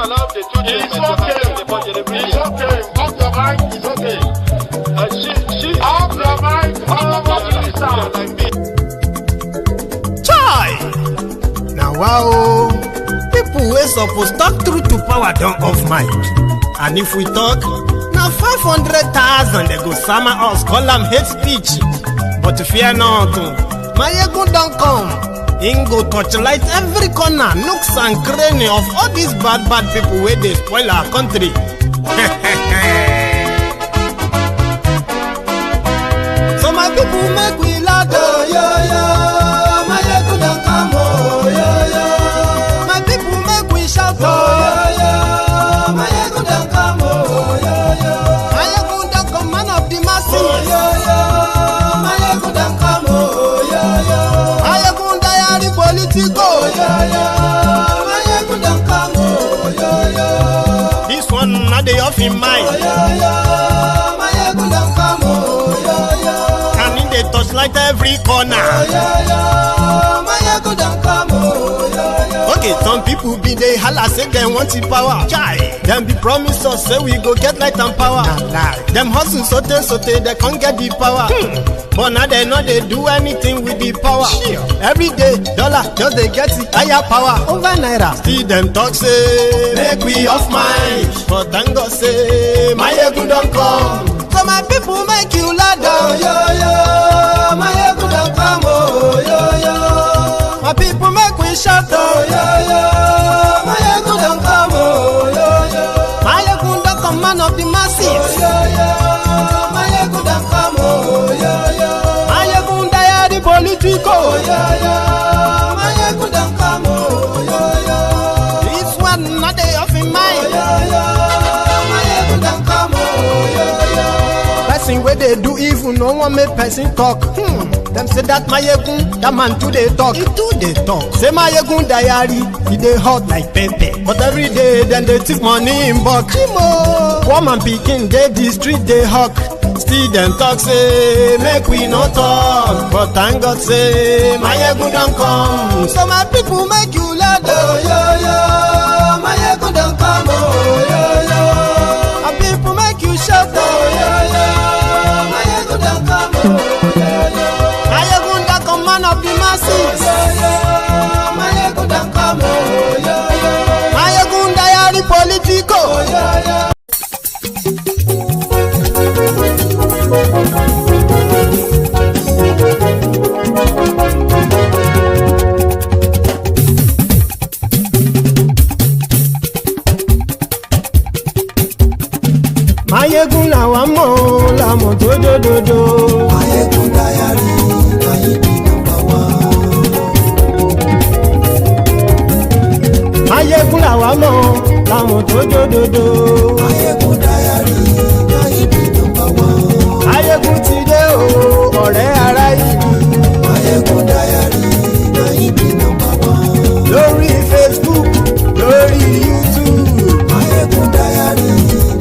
allow the two It's okay. It's okay. Off your mind. It's okay. Off your mind. Like me. Chai! Now wow, people wey suppose talk truth to power don off mic. And if we talk, now 500,000 they go sama us, call am hate speech. But fear not, my ego don't come. Him go torchlight every corner, nooks and cranny of all these bad people where they spoil our country. So my people make we laugh, oh, yo, yo. My ego don't come, oh, yo, yo. My people make we shout, oh, yo, yo. My ego don't come, oh, yo, yo. My ego don't come, man of the masses, oh, yo, yo. My ego don't come, oh, yo, yo. My ego diary politico, oh, yo, yo. My ego don't come, oh, yo, yo. This one not the off in mind, oh, yo, yo. My ego don't come, oh, yo, yo. Can in the touchlight every corner, oh, yo, yo. My ego don't come, oh, yo, yo. Okay, some people be they holla say they want the power. Chai, them be promise us say we go get light and power. Nah. Them hustle sote they can't get the power. But now they know they do anything with the power. Sure. Every day, dollar just they get the higher power over naira. Still them talk say make we off mind. But thank God say my ego don't come. So my people make you laugh, oh, yo, yo. My ego don't come, oh, yo, yo. My people make we shout, oh, yo, yo. My ego don't come, oh, yo, yo. My ego don't come, man of the masses, oh, yo, yo. My ego don't come, oh, yo, yo. My ego diary politico, oh, yo, yo. My ego don't come, oh, yo, yo. This one not they off in mind, oh, yo, yo. My ego don't come, oh, yo, yo. Person where they do evil, no one make person talk. Them say that my egun, that man too they talk. He too they talk. Say my egun diary, he they hot like pepper. But every day then they take money in bulk. Woman picking, they the street they hawk. Still them talk say make we no talk. But thank God say my egun don't come. So my people make you laugh, oh, yo, yo. My egun don't come, oh, yo, yo. My people make you shout, oh, yo, yo. My egun don't come, oh, yo, yo. Man of the masses, oh, yeah, yeah. My ego don't come, oh, yeah, yeah. My ego diary politico, oh, yeah, yeah. My ego la wamo, la moto do do do. My ego diary. Ayégun làwa mọ̀ làwọn tó jódodo. Ayégun diary náà ibi nọ́mbà wán. Ayégun ti dé o ọ̀rẹ́ ará ìlú. Ayégun diary náà ibi nọ́mbà wán. Lórí Facebook lórí YouTube. Ayégun diary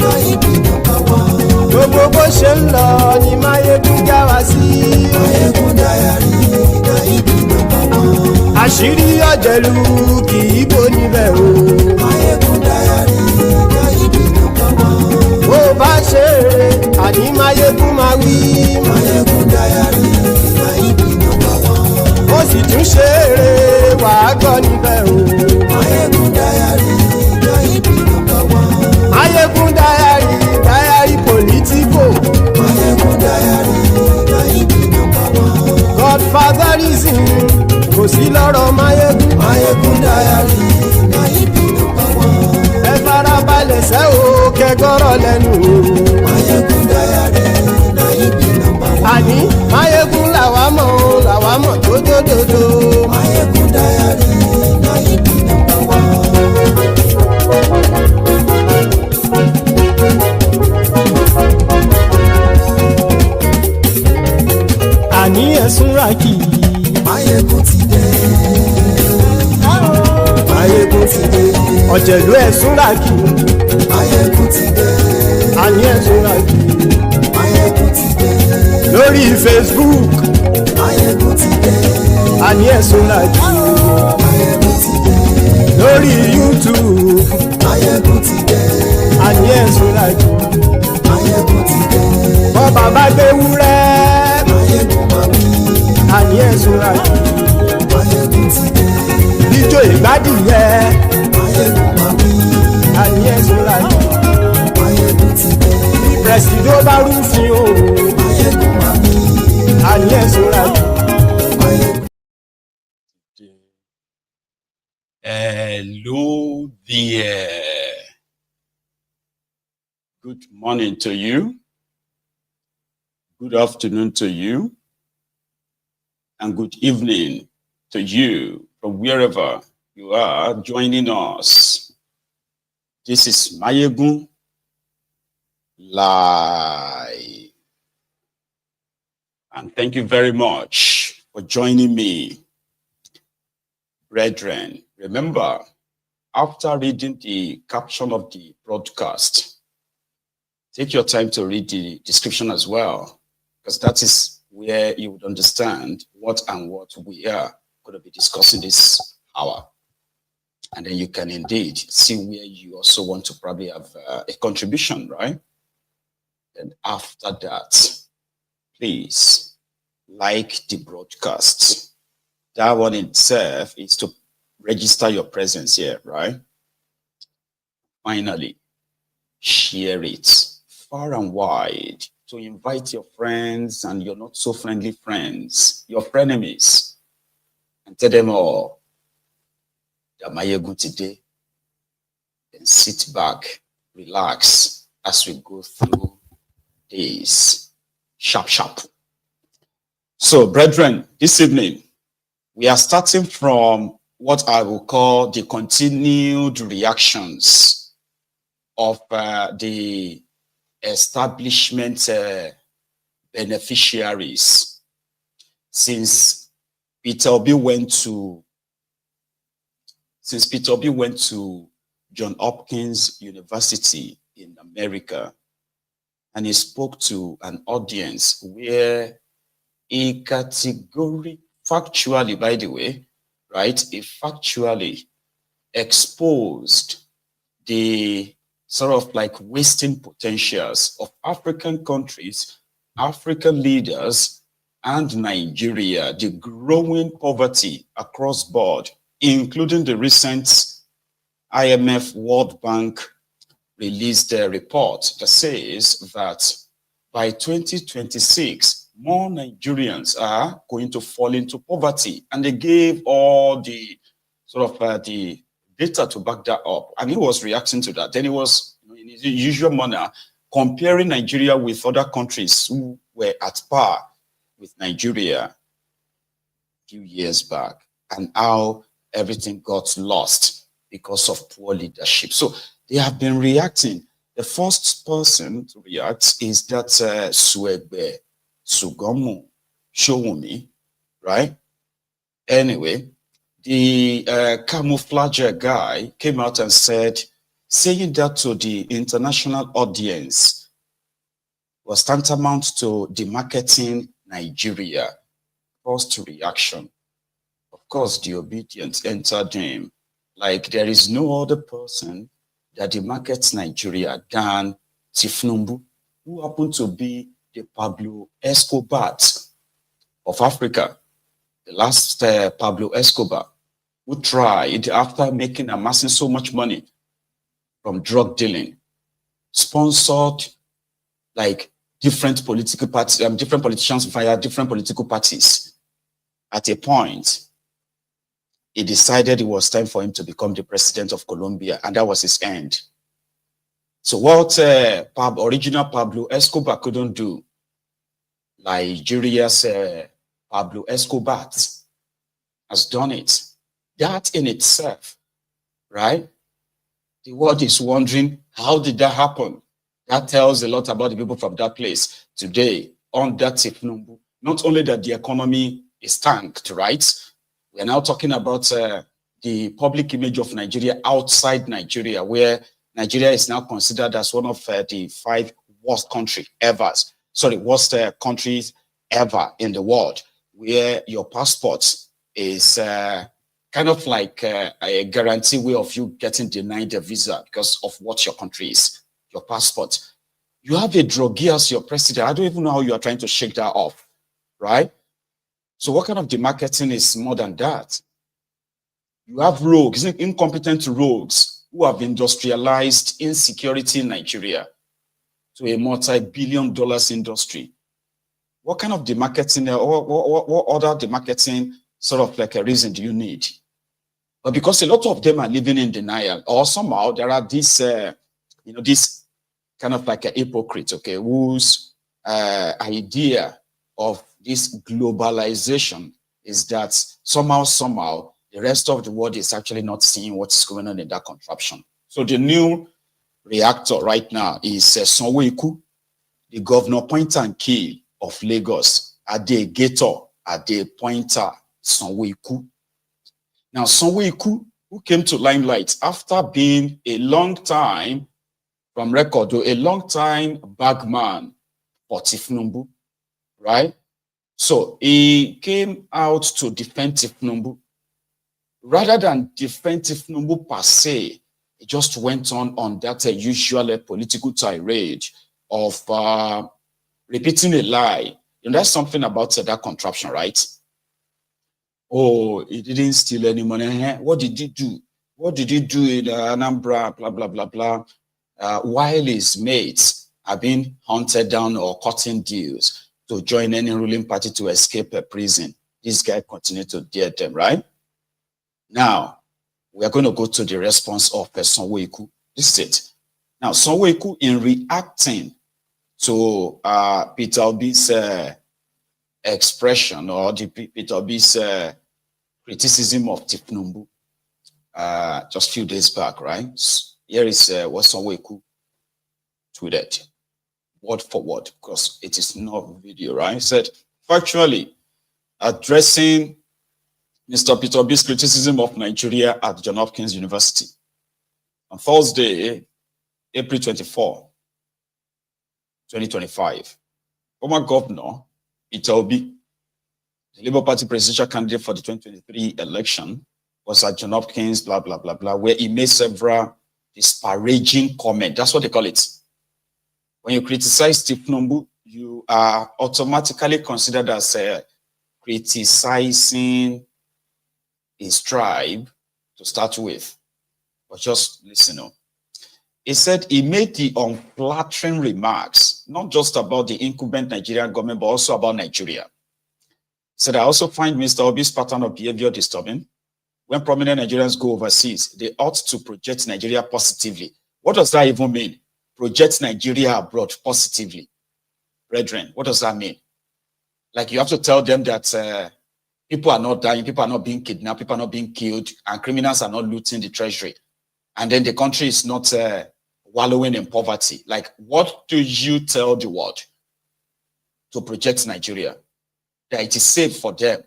náà ibi nọ́mbà wán. Gbogbo bó ṣe ń lọ ni Máyégún já wa sí. Ayégun diary náà ibi nọ́mbà wán. Àṣírí ọ̀jẹ̀lú kì í bò níbẹ̀ o. Máyégún diary náà ibi nọ́mbà wán. Bó bá ṣe eré àní Máyégún máa wí. Máyégún diary náà ibi nọ́mbà wán. Ó sì tún ṣe eré wàá gbọ́ níbẹ̀ o. Máyégún diary náà ibi nọ́mbà wán. Máyégún diary politico. Máyégún diary náà ibi nọ́mbà wán. Godfatherism kò sí lọ́rọ̀ Máyégún. Máyégún diary náà ibi nọ́mbà wán. Ẹ farabalẹ̀ sẹ́ o kẹgọ́rọ̀ lẹ́nu o. Máyégún diary náà ibi nọ́mbà wán. Àní Máyégún làwa mọ̀ tó dòdòdò. Máyégún diary náà ibi nọ́mbà wán. Àní ẹ̀sùn rákì. Máyégún ti dé. Máyégún ti dé. Ọ̀jẹ̀lú ẹ̀sùn rákì. Máyégún ti dé. Àní ẹ̀sùn rákì. Máyégún ti dé. Lórí Facebook. Máyégún ti dé. Àní ẹ̀sùn rákì. Máyégún ti dé. Lórí YouTube. Presido Barufin o. Hello there. Good morning to you. Good afternoon to you. And good evening to you from wherever you are joining us. This is Mayegun Live. And thank you very much for joining me, brethren. Remember, after reading the caption of the broadcast, take your time to read the description as well, because that is where you would understand what we are going to be discussing this hour. And then you can indeed see where you also want to probably have a contribution, right? And after that, please like the broadcast. That one itself is to register your presence here, right? Finally, share it far and wide to invite your friends and your not so friendly friends, your frenemies, and tell them all that Mayegun today. Then sit back, relax as we go through this sharp. So, brethren, this evening, we are starting from what I will call the continued reactions of the establishment beneficiaries since Peter Obi went to John Hopkins University in America, and he spoke to an audience where he factually, by the way, right, he factually exposed the sort of like wasting potentials of African countries, African leaders, and Nigeria, the growing poverty across board, including the recent IMF World Bank released a report that says that by 2026, more Nigerians are going to fall into poverty. And they gave all the sort of the data to back that up. And he was reacting to that. Then he was, in his usual manner, comparing Nigeria with other countries who were at par with Nigeria a few years back, and how everything got lost because of poor leadership. So they have been reacting. The first person to react is that Suegbe Sugomu Showumi, right? Anyway, the camouflage guy came out and said, saying that to the international audience was tantamount to demarketing Nigeria. First reaction. Of course, the Obidients entered him. Like there is no other person that demarkets Nigeria than Tinubu, who happened to be the Pablo Escobar of Africa. The last Pablo Escobar, who tried, after amassing so much money from drug dealing, sponsored like different political parties, different politicians via different political parties. At a point, he decided it was time for him to become the president of Colombia, and that was his end. So what original Pablo Escobar couldn't do, Nigeria's Pablo Escobar has done it. That in itself, right? The world is wondering, how did that happen? That tells a lot about the people from that place. Today, on that Tinubu, not only that the economy is tanked, right? We are now talking about the public image of Nigeria outside Nigeria, where Nigeria is now considered as one of the 5 worst countries ever. Worst countries ever in the world, where your passport is kind of like a guarantee way of you getting denied a visa because of what your country is, your passport. You have a druggie as your president. I don't even know how you are trying to shake that off, right? So what kind of demarketing is more than that? You have rogues, incompetent rogues who have industrialized insecurity in Nigeria to a multi-billion dollars industry. What kind of demarketing, what other demarketing sort of like a reason do you need? But because a lot of them are living in denial, or somehow there are this, this kind of like a hypocrite, okay, whose idea of this globalization is that somehow, the rest of the world is actually not seeing what's going on in that contraption. So the new reactor right now is Sanwoiku, the governor point and kill of Lagos, at the gator, at the pointer, Sanwoiku. Now, Sanwoiku, who came to limelight after being a long time, from record, a long time bagman for Tinubu, right? So he came out to defend Tinubu. Rather than defend Tinubu per se, he just went on that usual political tirade of repeating a lie. That's something about that contraption, right? Oh, he didn't steal any money. What did he do? What did he do in Anambra, blah, blah, blah, blah, while his mates are being hunted down or cutting deals to join any ruling party to escape a prison? This guy continued to dare them, right? Now, we are going to go to the response of Sanwoiku. This is it. Now, Sanwoiku, in reacting to Peter Obi's expression, or the Peter Obi's criticism of Tinubu just a few days back, right? Here is what Sanwoiku tweeted, word for word, because it is not video, right? He said, factually, addressing Mr. Peter Obi's criticism of Nigeria at John Hopkins University on Thursday, April 24, 2025, former governor Peter Obi, the Labour Party presidential candidate for the 2023 election, was at John Hopkins, blah, blah, blah, blah, where he made several disparaging comments. That's what they call it. When you criticize Tinubu, you are automatically considered as criticizing his tribe to start with. But just listen up. He said he made the unflattering remarks, not just about the incumbent Nigerian government, but also about Nigeria. He said, I also find Mr. Obi's pattern of behavior disturbing. When prominent Nigerians go overseas, they ought to project Nigeria positively. What does that even mean? Project Nigeria abroad positively. Brethren, what does that mean? Like you have to tell them that people are not dying, people are not being kidnapped, people are not being killed, and criminals are not looting the treasury. And then the country is not wallowing in poverty. Like, what do you tell the world to project Nigeria? That it is safe for them,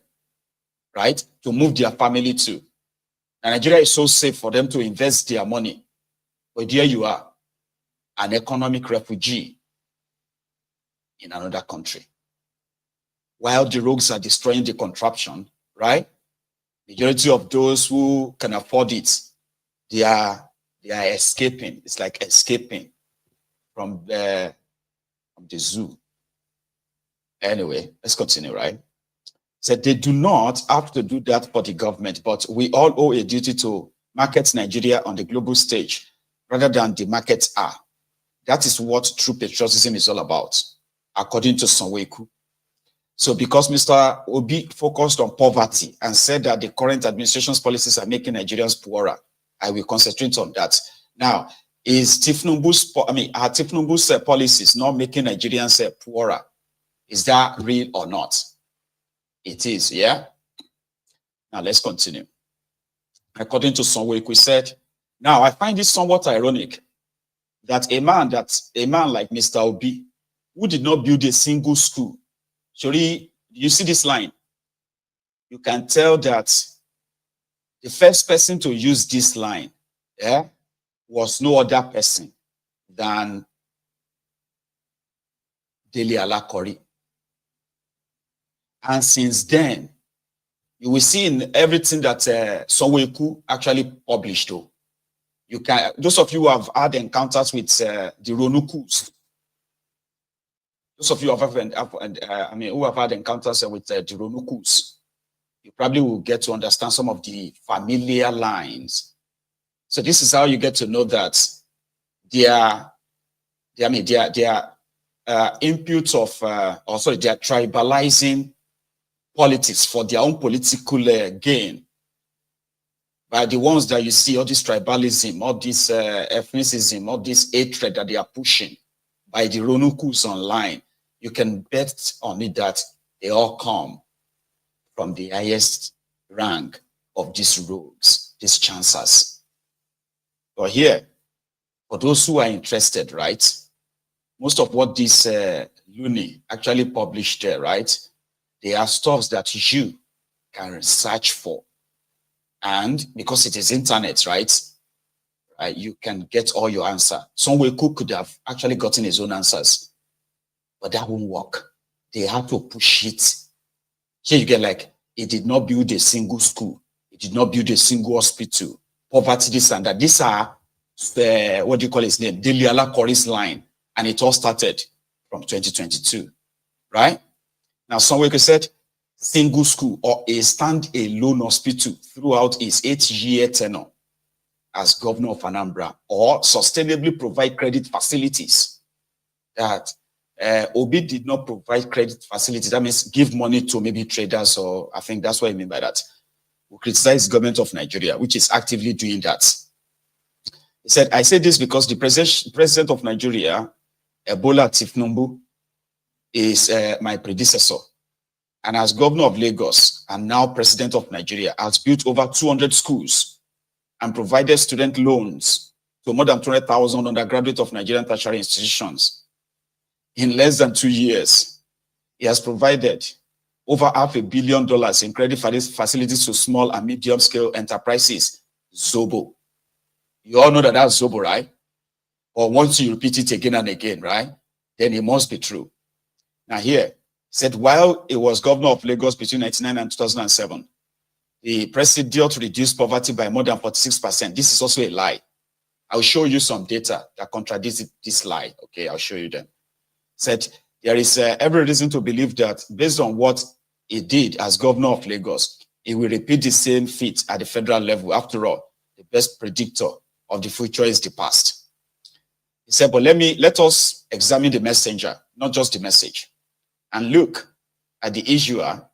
right, to move their family to. And Nigeria is so safe for them to invest their money. But here you are, an economic refugee in another country. While the rogues are destroying the contraption, right? Majority of those who can afford it, they are escaping. It's like escaping from the zoo. Anyway, let's continue, right? So they do not have to do that for the government, but we all owe a duty to market Nigeria on the global stage rather than the markets are. That is what true patriotism is all about, according to Sanwoiku. So because Mr. Obi focused on poverty and said that the current administration's policies are making Nigerians poorer, I will concentrate on that. Now, is Tinubu's policies not making Nigerians poorer? Is that real or not? It is, yeah? Now, let's continue. According to Sanwoiku, he said, now, I find this somewhat ironic that a man like Mr. Obi, who did not build a single school, Shori, you see this line? You can tell that the first person to use this line, yeah, was no other person than Dele Alakori. And since then, you will see in everything that Sanwoiku actually published. You can, those of you who have had encounters with the Ronukus, those of you who have had encounters with the Ronukus, you probably will get to understand some of the familiar lines. So this is how you get to know that their their inputs of, they're tribalizing politics for their own political gain. By the ones that you see, all this tribalism, all this ethnicism, all this hatred that they are pushing by the Ronukus online, you can bet on it that they all come from the highest rank of these rogues, these chancers. But here, for those who are interested, right, most of what this Looney actually published there, right, they are stuffs that you can search for. And because it is internet, right, you can get all your answer. Sanwoiku could have actually gotten his own answers, but that won't work. They had to push it. Here you get like, he did not build a single school. He did not build a single hospital. Poverty, this and that. These are, what do you call his name? Deliala Corey's line. And it all started from 2022, right? Now, Sanwoiku said, single school or a stand-alone hospital throughout his 8-year tenure as governor of Anambra, or sustainably provide credit facilities. That Obi did not provide credit facilities. That means give money to maybe traders, or I think that's what I mean by that. We criticize the government of Nigeria, which is actively doing that. He said, I say this because the president of Nigeria, Bola Tinubu, is my predecessor. And as governor of Lagos and now president of Nigeria, has built over 200 schools and provided student loans to more than 200,000 undergraduates of Nigerian tertiary institutions. In less than 2 years, he has provided over $500 million in credit facilities to small and medium-scale enterprises. Zobo. You all know that that's Zobo, right? Or once you repeat it again and again, right? Then it must be true. Now here, said while he was governor of Lagos between 1999 and 2007, the president reduced poverty by more than 46%. This is also a lie. I'll show you some data that contradicts this lie. Okay, I'll show you them. Said there is every reason to believe that based on what he did as governor of Lagos, he will repeat the same feat at the federal level. After all, the best predictor of the future is the past. He said, but let us examine the messenger, not just the message, and look at the issuer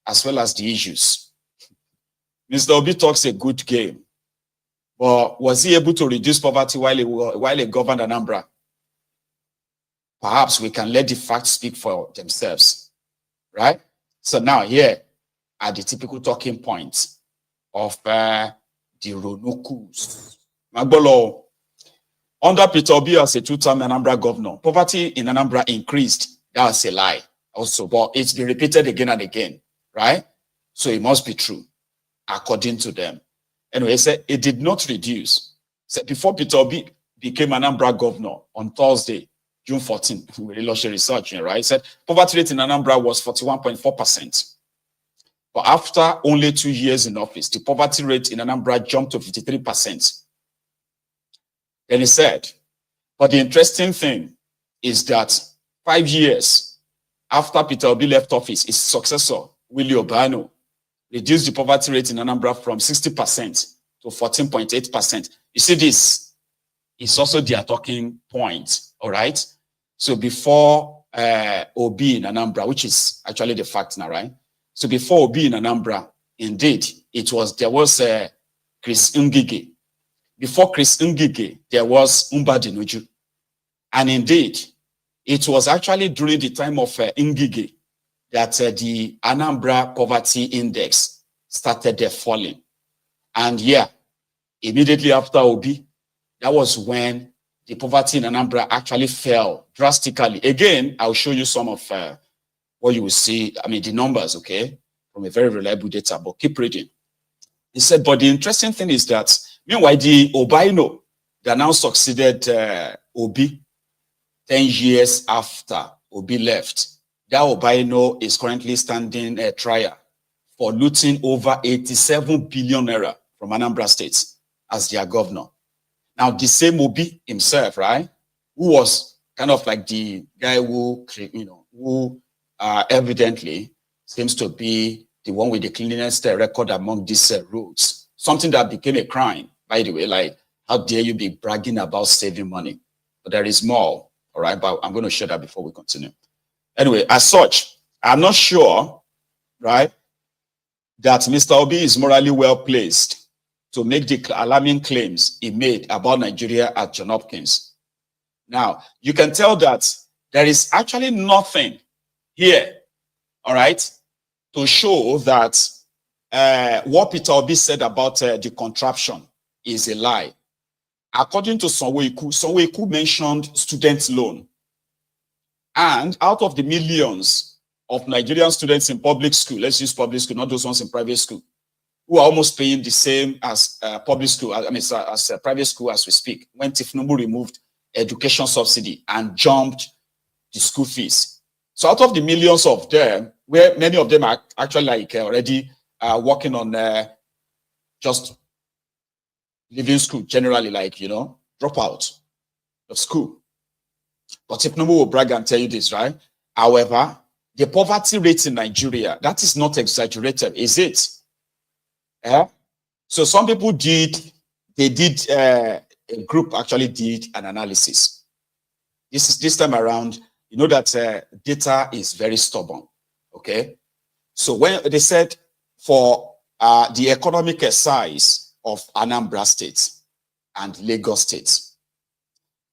as well as the issues. Mr. Obi talks a good game, but was he able to reduce poverty while he governed Anambra? Perhaps we can let the facts speak for themselves, right? So now here are the typical talking points of the Ronokus. Magbolo, under Peter Obi as a two-term Anambra governor, poverty in Anambra increased. That was a lie also, but it's been repeated again and again, right? So it must be true, according to them. Anyway, he said it did not reduce. So before Peter Obi became Anambra governor on Thursday, June 14, we launched a research, right? He said poverty rate in Anambra was 41.4%. But after only 2 years in office, the poverty rate in Anambra jumped to 53%. Then he said, but the interesting thing is that 5 years after Peter Obi left office, his successor, Willie Obiano, reduced the poverty rate in Anambra from 60% to 14.8%. You see, this is also their talking point, all right? So before Obi in Anambra, which is actually the fact now, right? So before Obi in Anambra, indeed, there was Chris Ngige. Before Chris Ngige, there was Mbadinuju. And indeed, it was actually during the time of Ngige that the Anambra Poverty Index started falling. And yeah, immediately after Obi, that was when the poverty in Anambra actually fell drastically. Again, I'll show you some of what you will see, I mean, the numbers, okay, from a very reliable data, but keep reading. He said, but the interesting thing is that, meanwhile, the Obiano that now succeeded Obi 10 years after Obi left, that Obiano is currently standing trial for looting over 87 billion naira from Anambra State as their governor. Now, the same Obi himself, right, who was kind of like the guy who, who evidently seems to be the one with the cleanest record among these roads. Something that became a crime, by the way, like, how dare you be bragging about saving money? But there is more. All right, but I'm going to share that before we continue. Anyway, as such, I'm not sure, right, that Mr. Obi is morally well placed to make the alarming claims he made about Nigeria at John Hopkins. Now, you can tell that there is actually nothing here, all right, to show that what Peter Obi said about the contraption is a lie. According to Sanwoiku mentioned student loan. And out of the millions of Nigerian students in public school, let's use public school, not those ones in private school, who are almost paying the same as public school, as private school as we speak, when Tinubu removed education subsidy and jumped the school fees. So out of the millions of them, where many of them are actually like already working on just leaving school, generally like, you know, drop out of school. But Tinubu will brag and tell you this, right? However, the poverty rate in Nigeria, that is not exaggerated, is it? So some people a group actually did an analysis. This time around, you know that data is very stubborn, okay? So when they said for the economic size of Anambra State and Lagos State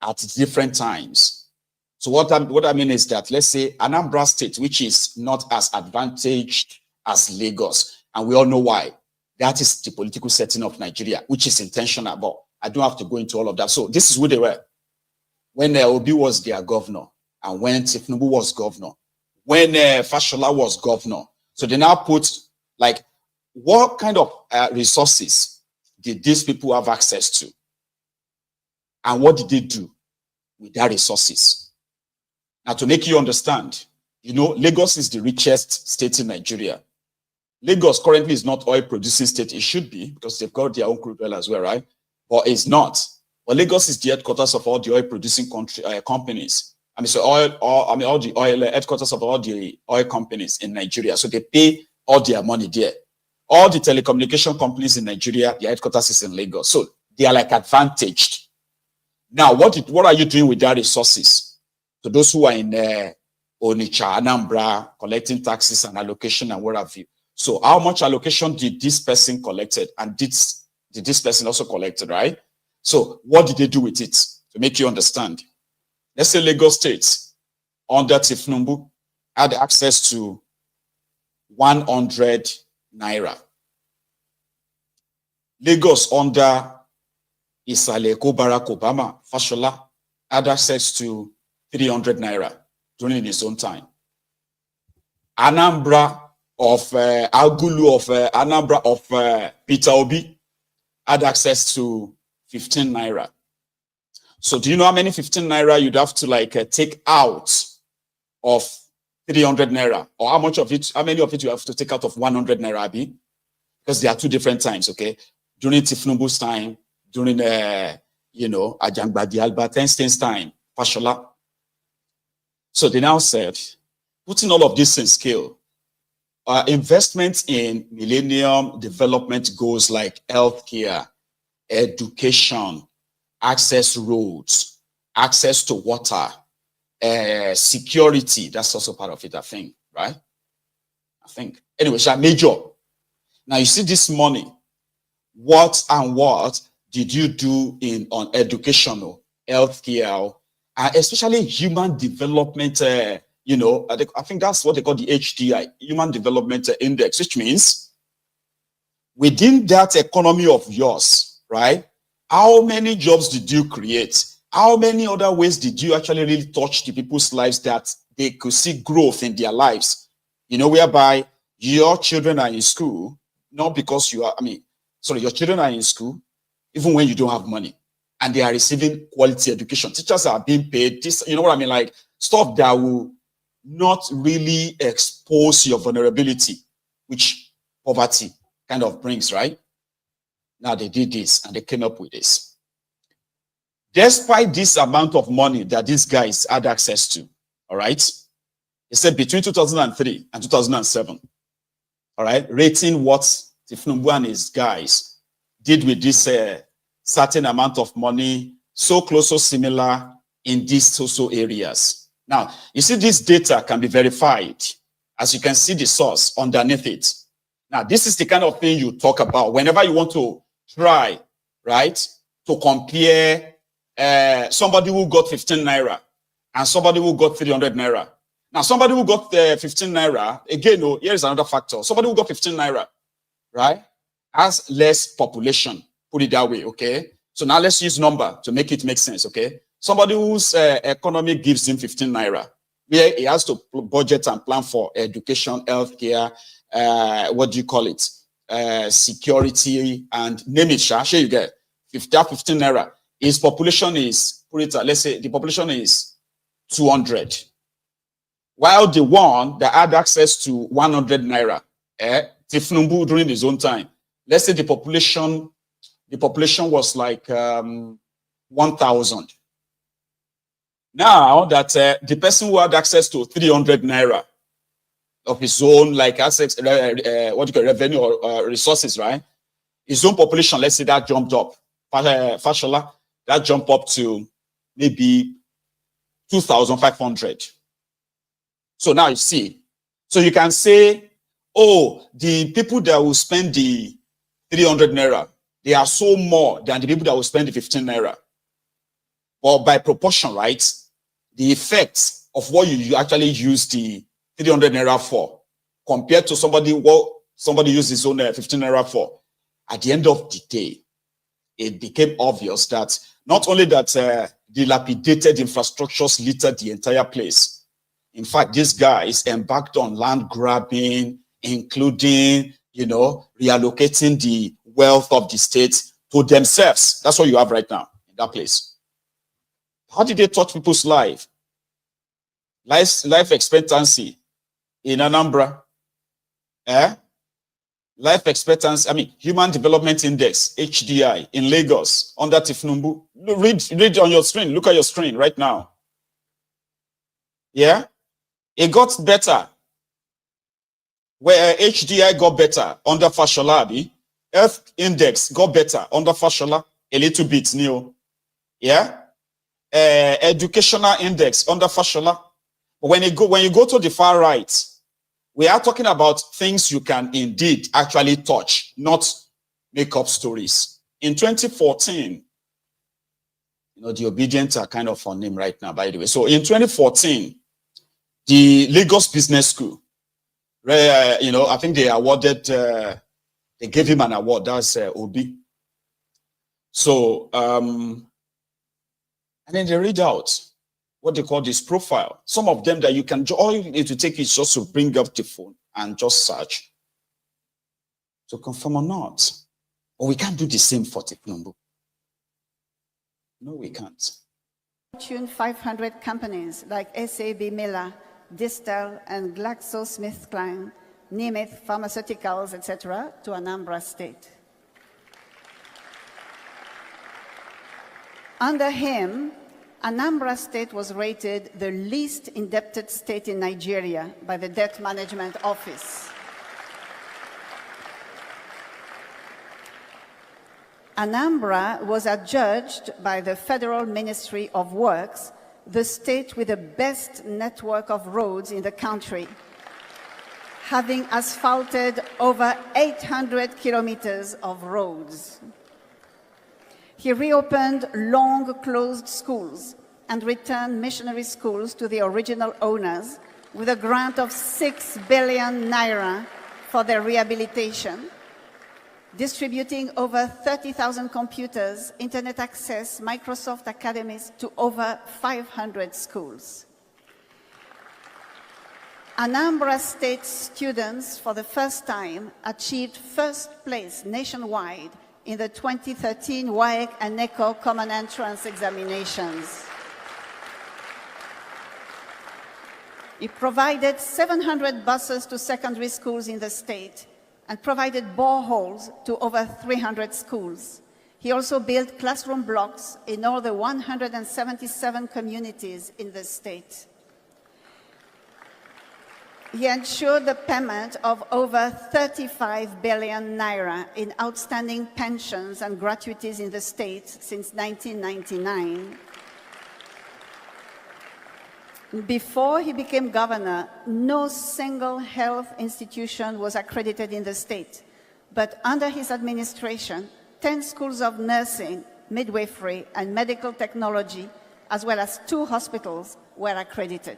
at different times. So what I mean is that, let's say Anambra State, which is not as advantaged as Lagos, and we all know why. That is the political setting of Nigeria, which is intentional, but I don't have to go into all of that. So this is who they were. When Obi was their governor, and when Tinubu was governor, when Fashola was governor. So they now put, like, what kind of resources did these people have access to? And what did they do with their resources? Now, to make you understand, you know, Lagos is the richest state in Nigeria. Lagos currently is not oil producing state. It should be, because they've got their own crude oil as well, right? But it's not. But Lagos is the headquarters of all the oil producing companies. I mean, so all the oil headquarters of all the oil companies in Nigeria. So they pay all their money there. All the telecommunication companies in Nigeria, their headquarters is in Lagos. So they are like advantaged. Now, what are you doing with their resources? To those who are in Onitsha, Anambra, collecting taxes and allocation and what have you. So how much allocation did this person collected, and did this person also collected, right? So what did they do with it? To make you understand. Let's say Lagos State under Tinubu had access to 100 naira. Lagos under Isaleko Barack Obama, Fashola, had access to 300 naira during his own time. Anambra of Agulu of Anambra of Peter Obi had access to 15 naira. So do you know how many 15 naira you'd have to like take out of 300 naira? Or how many of it you have to take out of 100 naira, Abi? Because there are two different times, okay? During Tinubu's time, during, Ajangbadi Albert Einstein's time, Fashola. So they now said, putting all of this in scale, investments in millennium development goals like healthcare, education, access roads, access to water, security, that's also part of it, I think, right? I think. Anyway, so major. Now you see this money. What did you do on educational, healthcare, especially human development, I think that's what they call the HDI, Human Development Index, which means within that economy of yours, right? How many jobs did you create? How many other ways did you actually really touch the people's lives that they could see growth in their lives? Whereby your children are in school, not because your children are in school, even when you don't have money, and they are receiving quality education. Teachers are being paid. This, you know what I mean? Like stuff that will not really expose your vulnerability, which poverty kind of brings, right? Now they did this and they came up with this. Despite this amount of money that these guys had access to, all right? They said between 2003 and 2007, all right, rating what Tinubu and his guys did with this certain amount of money, so close, so similar in these social areas. Now, you see, this data can be verified. As you can see the source underneath it. Now, this is the kind of thing you talk about whenever you want to try, right, to compare somebody who got 15 naira and somebody who got 300 naira. Now, somebody who got 15 naira, again, oh, here's another factor. Somebody who got 15 naira, right, has less population, put it that way, okay? So now let's use number to make it make sense, okay? Somebody whose economy gives him 15 naira, where he has to budget and plan for education, healthcare, what do you call it? Security, and name it, sure you get 15 naira. His population is, let's say the population is 200. While the one that had access to 100 naira, Tinubu during his own time, let's say the population was like 1,000. Now that the person who had access to 300 naira of his own, like assets, what you call revenue or resources, right? His own population, let's say that jumped up. Fashola, that jumped up to maybe 2,500. So now you see, so you can say, oh, the people that will spend the 300 naira, they are so more than the people that will spend the 15 naira. Or by proportion, right? The effects of what you actually use the 300 naira for, compared to somebody used his own 15 naira for. At the end of the day, it became obvious that not only that dilapidated infrastructures littered the entire place. In fact, these guys embarked on land grabbing, including, reallocating the wealth of the state to themselves. That's what you have right now in that place. How did they touch people's life expectancy in Anambra? Life expectancy, Human Development Index, HDI, in Lagos, under Tinubu. Read on your screen. Look at your screen right now. Yeah? It got better. Where HDI got better under Fashola, Earth Index got better under Fashola, a little bit new. Yeah? Educational Index under Fashola. When you go to the far right, we are talking about things you can indeed actually touch, not make up stories. In 2014, the Obidients are kind of on name right now, by the way. So in 2014, the Lagos Business School, I think they awarded, they gave him an award. That's Obi. So, and then they read out what they call this profile. Some of them that you can, all you need to take is just to bring up the phone and just search to confirm or not. Or we can't do the same for Tinubu. No, we can't. Fortune 500 companies like SAB Miller, Distel, and GlaxoSmithKline, Nemeth Pharmaceuticals, etc., to Anambra State. Under him, Anambra State was rated the least indebted state in Nigeria by the Debt Management Office. Anambra was adjudged by the Federal Ministry of Works the state with the best network of roads in the country, having asphalted over 800 kilometers of roads. He reopened long-closed schools and returned missionary schools to the original owners with a grant of 6 billion naira for their rehabilitation, distributing over 30,000 computers, internet access, Microsoft academies to over 500 schools. Anambra State students, for the first time, achieved first place nationwide in the 2013 WAEC and NECO Common Entrance examinations. It provided 700 buses to secondary schools in the state and provided boreholes to over 300 schools. He also built classroom blocks in all the 177 communities in the state. He ensured the payment of over 35 billion naira in outstanding pensions and gratuities in the state since 1999. Before he became governor, no single health institution was accredited in the state. But under his administration, 10 schools of nursing, midwifery, and medical technology, as well as 2 hospitals, were accredited.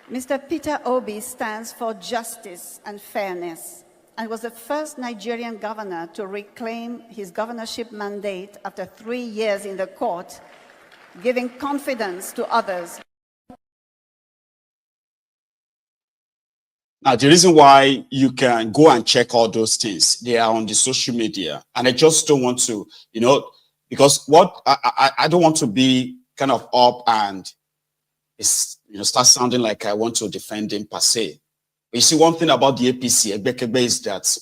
Mr. Peter Obi stands for justice and fairness and was the first Nigerian governor to reclaim his governorship mandate after 3 years in the court, giving confidence to others. Now, the reason why you can go and check all those things, they are on the social media. And I just don't want to, because what I don't want to be kind of up and start sounding like I want to defend him per se. But you see, one thing about the APC, Egbekebe, is that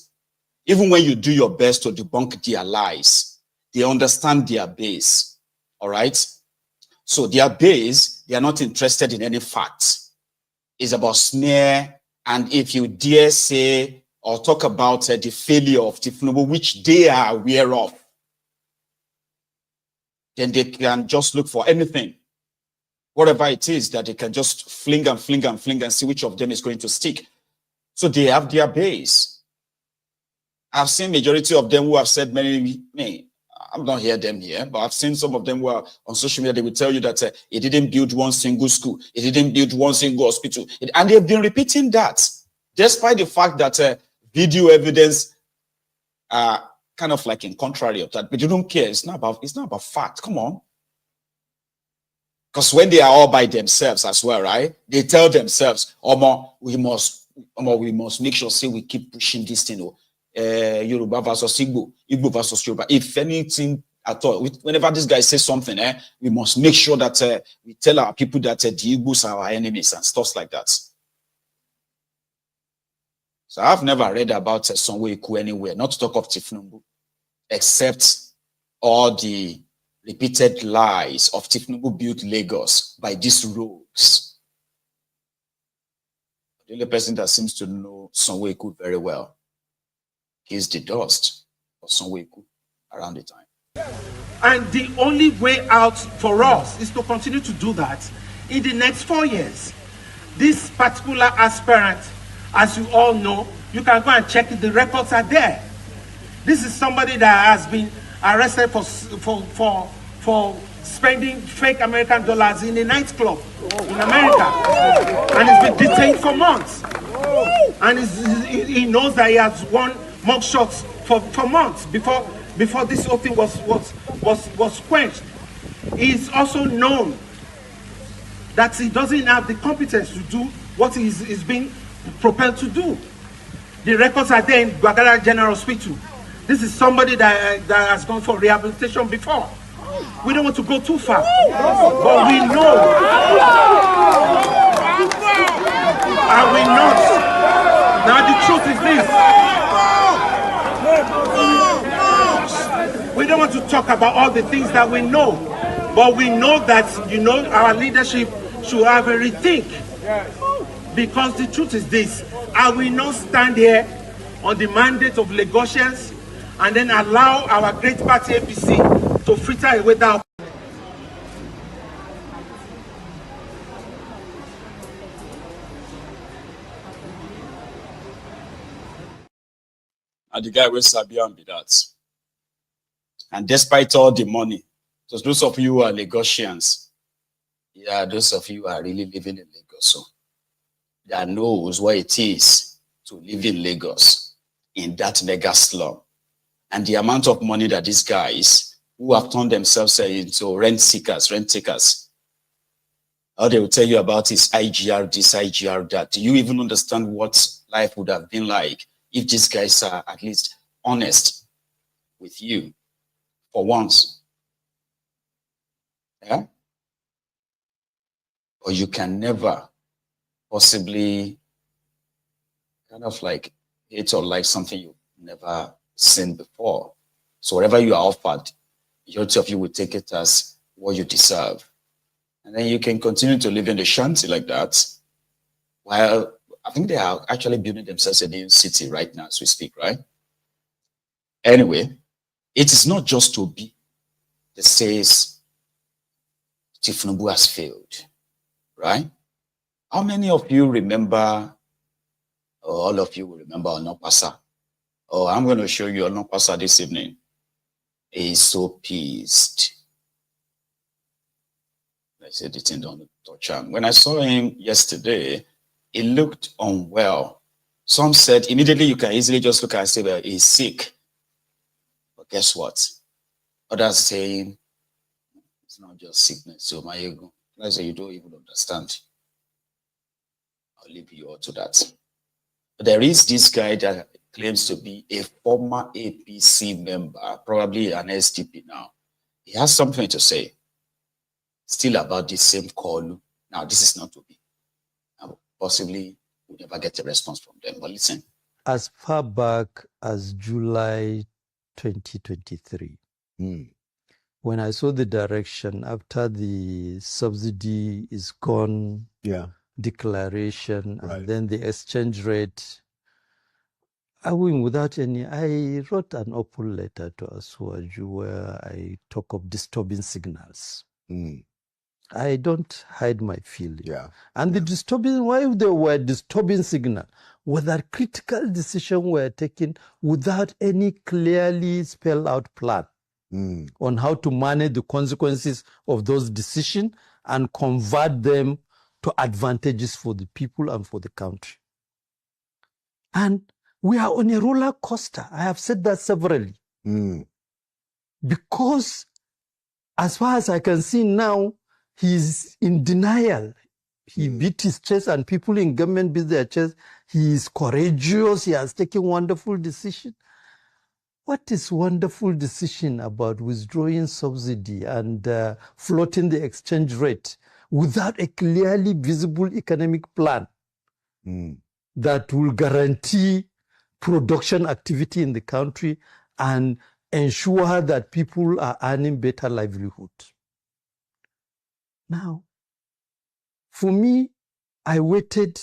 even when you do your best to debunk their lies, they understand their base. All right? So their base, they are not interested in any facts. It's about smear. And if you dare say or talk about the failure of Tinubu, which they are aware of, then they can just look for anything. Whatever it is that they can just fling and fling and fling and see which of them is going to stick. So they have their base. I've seen majority of them who have said I'm not hear them here, but I've seen some of them who are on social media. They will tell you that it didn't build one single school. It didn't build one single hospital. And they've been repeating that, despite the fact that video evidence are kind of like in contrary of that. But you don't care. It's not about fact. Come on. Because when they are all by themselves as well, right? They tell themselves, we must make sure, say, we keep pushing this thing. Yoruba versus Igbo, Igbo versus Yoruba. If anything at all, whenever this guy says something, we must make sure that we tell our people that the Igbos are our enemies and stuff like that. So I've never read about Sanwoiku anywhere, not to talk of Tinubu, except all the repeated lies of Tinubu built Lagos by these rogues. The only person that seems to know Sanwoiku very well is the dust of Sanwoiku around the time. And the only way out for us is to continue to do that in the next 4 years. This particular aspirant, as you all know, you can go and check it, the records are there. This is somebody that has been arrested for spending fake American dollars in a nightclub in America. And he's been detained for months. And he knows that he has won mugshots for months before this whole thing was quenched. He's also known that he doesn't have the competence to do what he's being propelled to do. The records are there in Gwagala General Hospital. This is somebody that has gone for rehabilitation before. We don't want to go too far, but we know, and we know. Now the truth is this. We don't want to talk about all the things that we know, but we know that, our leadership should have a rethink. Because the truth is this, I will not stand here on the mandate of Lagosians and then allow our great party APC to fritter away down. And the guy will Sabian be that. And despite all the money, so those of you who are Lagosians, those of you who are really living in Lagos, so that knows what it is to live in Lagos, in that mega slum, and the amount of money that these guys who have turned themselves into rent takers, all they will tell you about is IGR this, IGR that. Do you even understand what life would have been like if these guys are at least honest with you for once? Yeah? Or you can never possibly kind of like hate or like something you've never seen before. So whatever you are offered, majority of you will take it as what you deserve. And then you can continue to live in the shanty like that. While I think they are actually building themselves a new city right now as we speak, right? Anyway, it is not just Obi that says Tinubu has failed, right? How many of you remember, or all of you will remember Onopasa? Oh, I'm going to show you Onopasa this evening. He's so pissed. I said the thing don't touch him. When I saw him yesterday, he looked unwell. Some said immediately you can easily just look and say, well, he's sick. But guess what? Others saying it's not just sickness. So my ego, that's why you don't even understand. I'll leave you all to that. But there is this guy that claims to be a former APC member, probably an SDP now. He has something to say, still about the same call. Now, this is not Obi. Possibly we'll never get a response from them. But listen. As far back as July 2023, when I saw the direction after the subsidy is gone, declaration, and then the exchange rate, I wrote an open letter to Asuwaju where I talk of disturbing signals. I don't hide my feeling. And the disturbing, why there were disturbing signals, was that critical decisions were taken without any clearly spelled out plan on how to manage the consequences of those decisions and convert them to advantages for the people and for the country. And we are on a roller coaster. I have said that severally. Because as far as I can see now, he's in denial. He beat his chest and people in government beat their chest. He is courageous. He has taken wonderful decisions. What is wonderful decision about withdrawing subsidy and floating the exchange rate without a clearly visible economic plan that will guarantee production activity in the country and ensure that people are earning better livelihood? Now, for me, I waited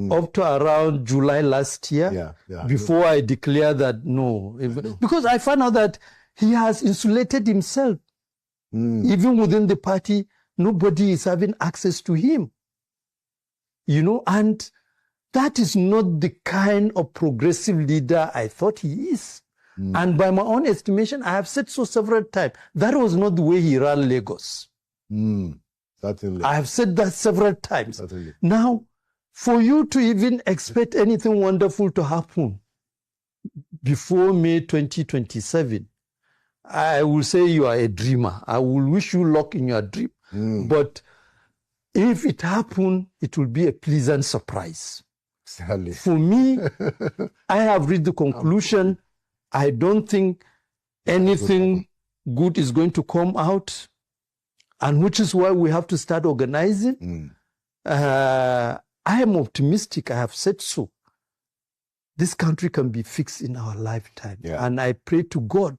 up to around July last year before I declare that no. Because I found out that he has insulated himself. Even within the party, nobody is having access to him. And that is not the kind of progressive leader I thought he is. And by my own estimation, I have said so several times, that was not the way he ran Lagos. Certainly. I have said that several times. Certainly. Now, for you to even expect anything wonderful to happen before May 2027, I will say you are a dreamer. I will wish you luck in your dream. But if it happens, it will be a pleasant surprise. Exactly. For me, I have reached the conclusion, I don't think anything good is going to come out, and which is why we have to start organizing. I am optimistic. I have said so. This country can be fixed in our lifetime. And I pray to God.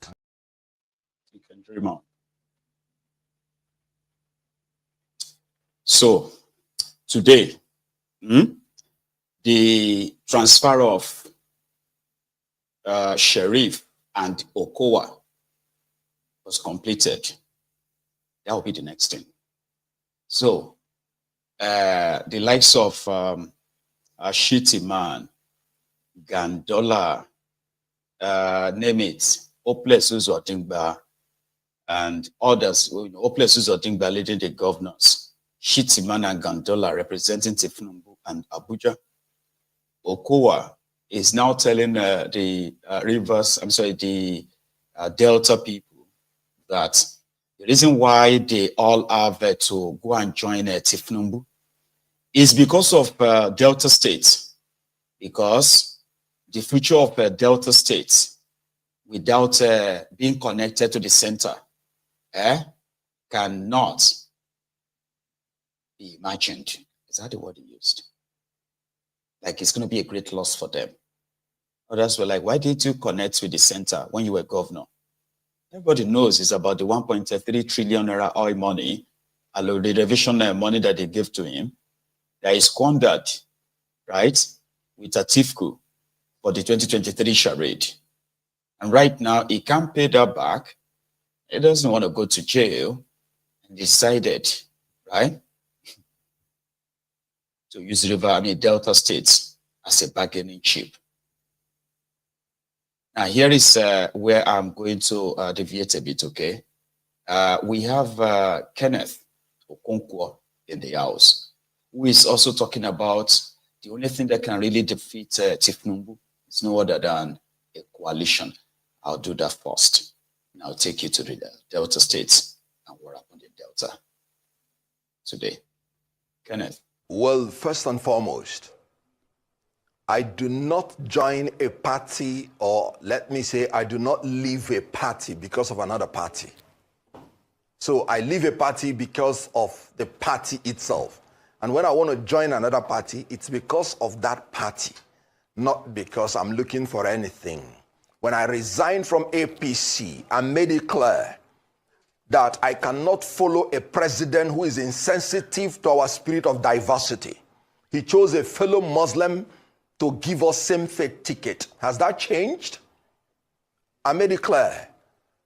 You can dream on. So, today, the transfer of Sheriff and Okowa was completed. That will be the next thing. So, the likes of Shitty Man, Gandola, name it, Hopeless Uzotingba, and others, Hopeless Uzotingba leading the governors, Shitty Man and Gandola representing Tinubu and Abuja. Okowa is now telling the Delta people that the reason why they all have to go and join Tinubu is because of Delta State. Because the future of Delta State, without being connected to the center, cannot be imagined. Is that the word he used? Like it's going to be a great loss for them. Others were like, why didn't you connect with the center when you were governor? Everybody knows it's about the 1.3 trillion naira oil money, the revision money that they gave to him, that is squandered, right, with Atifku for the 2023 charade. And right now, he can't pay that back. He doesn't want to go to jail. decided, right, to use Delta states as a bargaining chip. Now, here is where I'm going to deviate a bit, okay? We have Kenneth Okonkwo in the house, who is also talking about the only thing that can really defeat Tinubu is no other than a coalition. I'll do that first. And I'll take you to the Delta states and what happened in Delta today. Kenneth. Well, first and foremost, I do not join a party, or let me say, I do not leave a party because of another party. So I leave a party because of the party itself. And when I want to join another party, it's because of that party, not because I'm looking for anything. When I resigned from APC, I made it clear that I cannot follow a president who is insensitive to our spirit of diversity. He chose a fellow Muslim to give us same faith ticket. Has that changed? I made it clear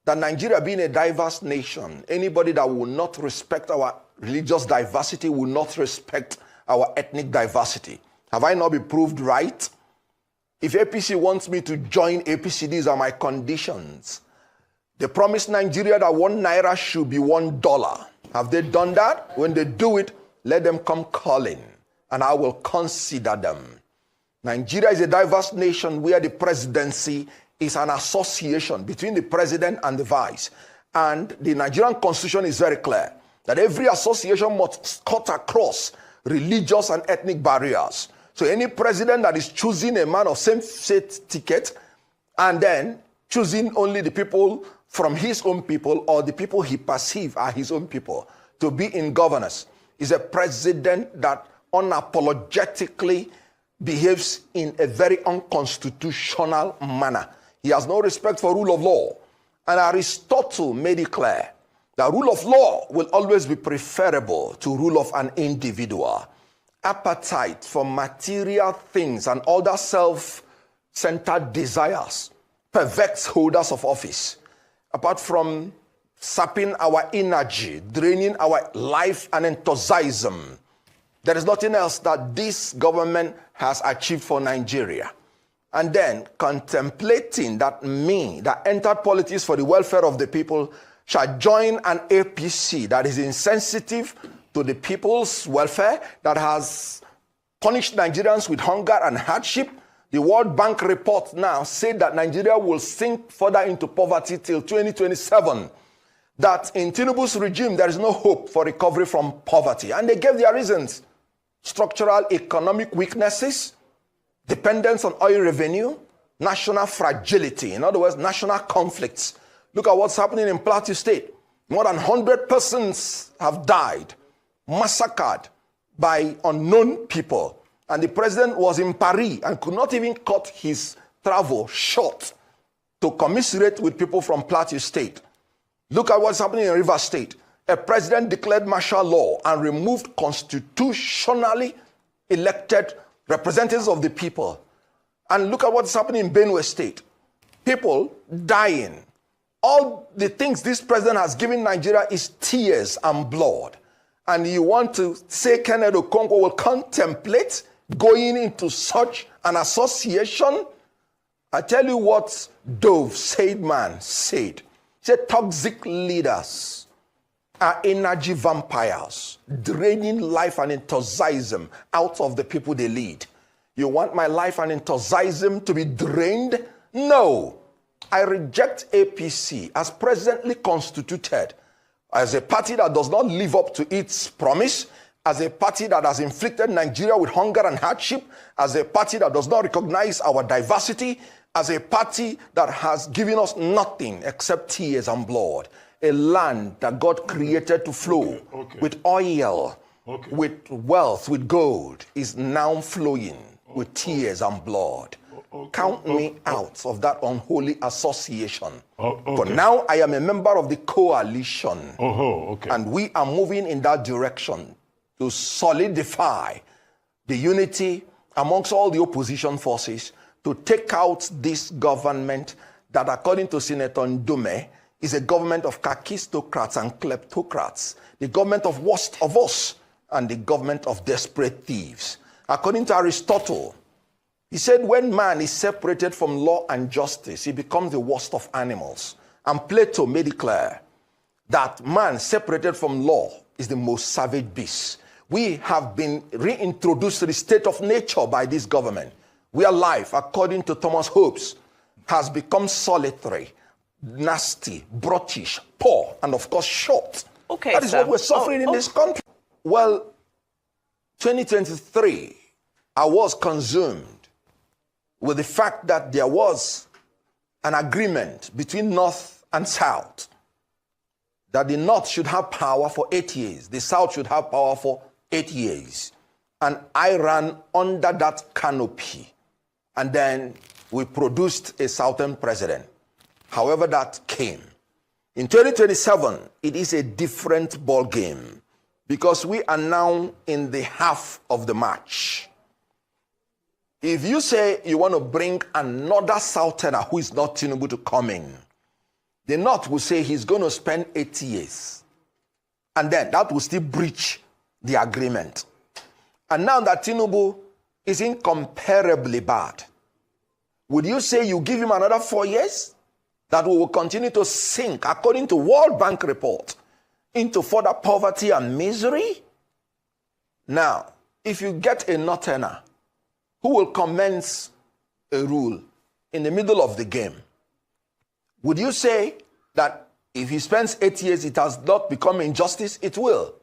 that Nigeria being a diverse nation, anybody that will not respect our religious diversity will not respect our ethnic diversity. Have I not been proved right? If APC wants me to join APC, these are my conditions. They promised Nigeria that 1 naira should be $1. Have they done that? When they do it, let them come calling, and I will consider them. Nigeria is a diverse nation where the presidency is an association between the president and the vice. And the Nigerian constitution is very clear that every association must cut across religious and ethnic barriers. So any president that is choosing a man of same faith ticket and then choosing only the people from his own people or the people he perceives are his own people to be in governance is a president that unapologetically behaves in a very unconstitutional manner. He has no respect for rule of law. And Aristotle made it clear that rule of law will always be preferable to rule of an individual. Appetite for material things and other self-centered desires perverts holders of office. Apart from sapping our energy, draining our life and enthusiasm, there is nothing else that this government has achieved for Nigeria. And then contemplating that me that entered politics for the welfare of the people shall join an APC that is insensitive to the people's welfare, that has punished Nigerians with hunger and hardship. The World Bank report now said that Nigeria will sink further into poverty till 2027. That in Tinubu's regime, there is no hope for recovery from poverty. And they gave their reasons: structural economic weaknesses, dependence on oil revenue, national fragility. In other words, national conflicts. Look at what's happening in Plateau State. More than 100 persons have died, massacred by unknown people. And the president was in Paris and could not even cut his travel short to commiserate with people from Plateau State. Look at what's happening in Rivers State. A president declared martial law and removed constitutionally elected representatives of the people. And look at what's happening in Benue State. People dying. All the things this president has given Nigeria is tears and blood. And you want to say Kenneth Okonkwo will contemplate going into such an association? I tell you what Dove said, man, said. He said toxic leaders are energy vampires, draining life and enthusiasm out of the people they lead. You want my life and enthusiasm to be drained? No. I reject APC as presently constituted, as a party that does not live up to its promise, as a party that has inflicted Nigeria with hunger and hardship, as a party that does not recognize our diversity, as a party that has given us nothing except tears and blood. A land that God created to flow with oil, with wealth, with gold, is now flowing with tears and blood. Count me out of that unholy association. For now, I am a member of the coalition. And we are moving in that direction to solidify the unity amongst all the opposition forces to take out this government that, according to Senator Ndume, is a government of kakistocrats and kleptocrats, the government of worst of us, and the government of desperate thieves. According to Aristotle, he said when man is separated from law and justice, he becomes the worst of animals. And Plato made it clear that man separated from law is the most savage beast. We have been reintroduced to the state of nature by this government, where life, according to Thomas Hobbes, has become solitary, nasty, brutish, poor, and of course short. Okay, that is what we're suffering in this country. Well, 2023, I was consumed with the fact that there was an agreement between North and South that the North should have power for 8 years, the South should have power for 8 years. And I ran under that canopy. And then we produced a Southern president. However that came. In 2027, it is a different ball game because we are now in the half of the match. If you say you want to bring another Southerner who is not Tinubu to come in, the North will say he's going to spend 8 years. And then that will still breach the agreement. And now that Tinubu is incomparably bad, would you say you give him another 4 years? That we will continue to sink, according to World Bank report, into further poverty and misery? Now, if you get a Northerner who will commence a rule in the middle of the game, would you say that if he spends 8 years, it has not become injustice? It will.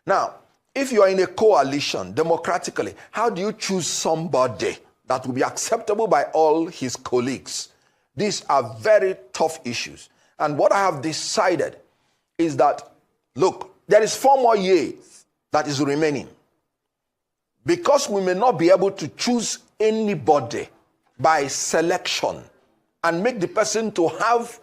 Now, if you are in a coalition democratically, how do you choose somebody that will be acceptable by all his colleagues? These are very tough issues. And what I have decided is that, look, there is 4 more years that is remaining. Because we may not be able to choose anybody by selection and make the person to have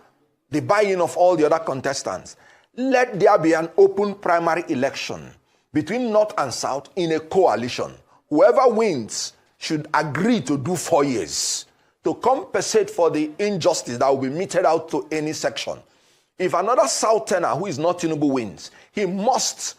the buy-in of all the other contestants, let there be an open primary election between North and South in a coalition. Whoever wins should agree to do 4 years to compensate for the injustice that will be meted out to any section. If another Southerner who is not Tinubu wins, he must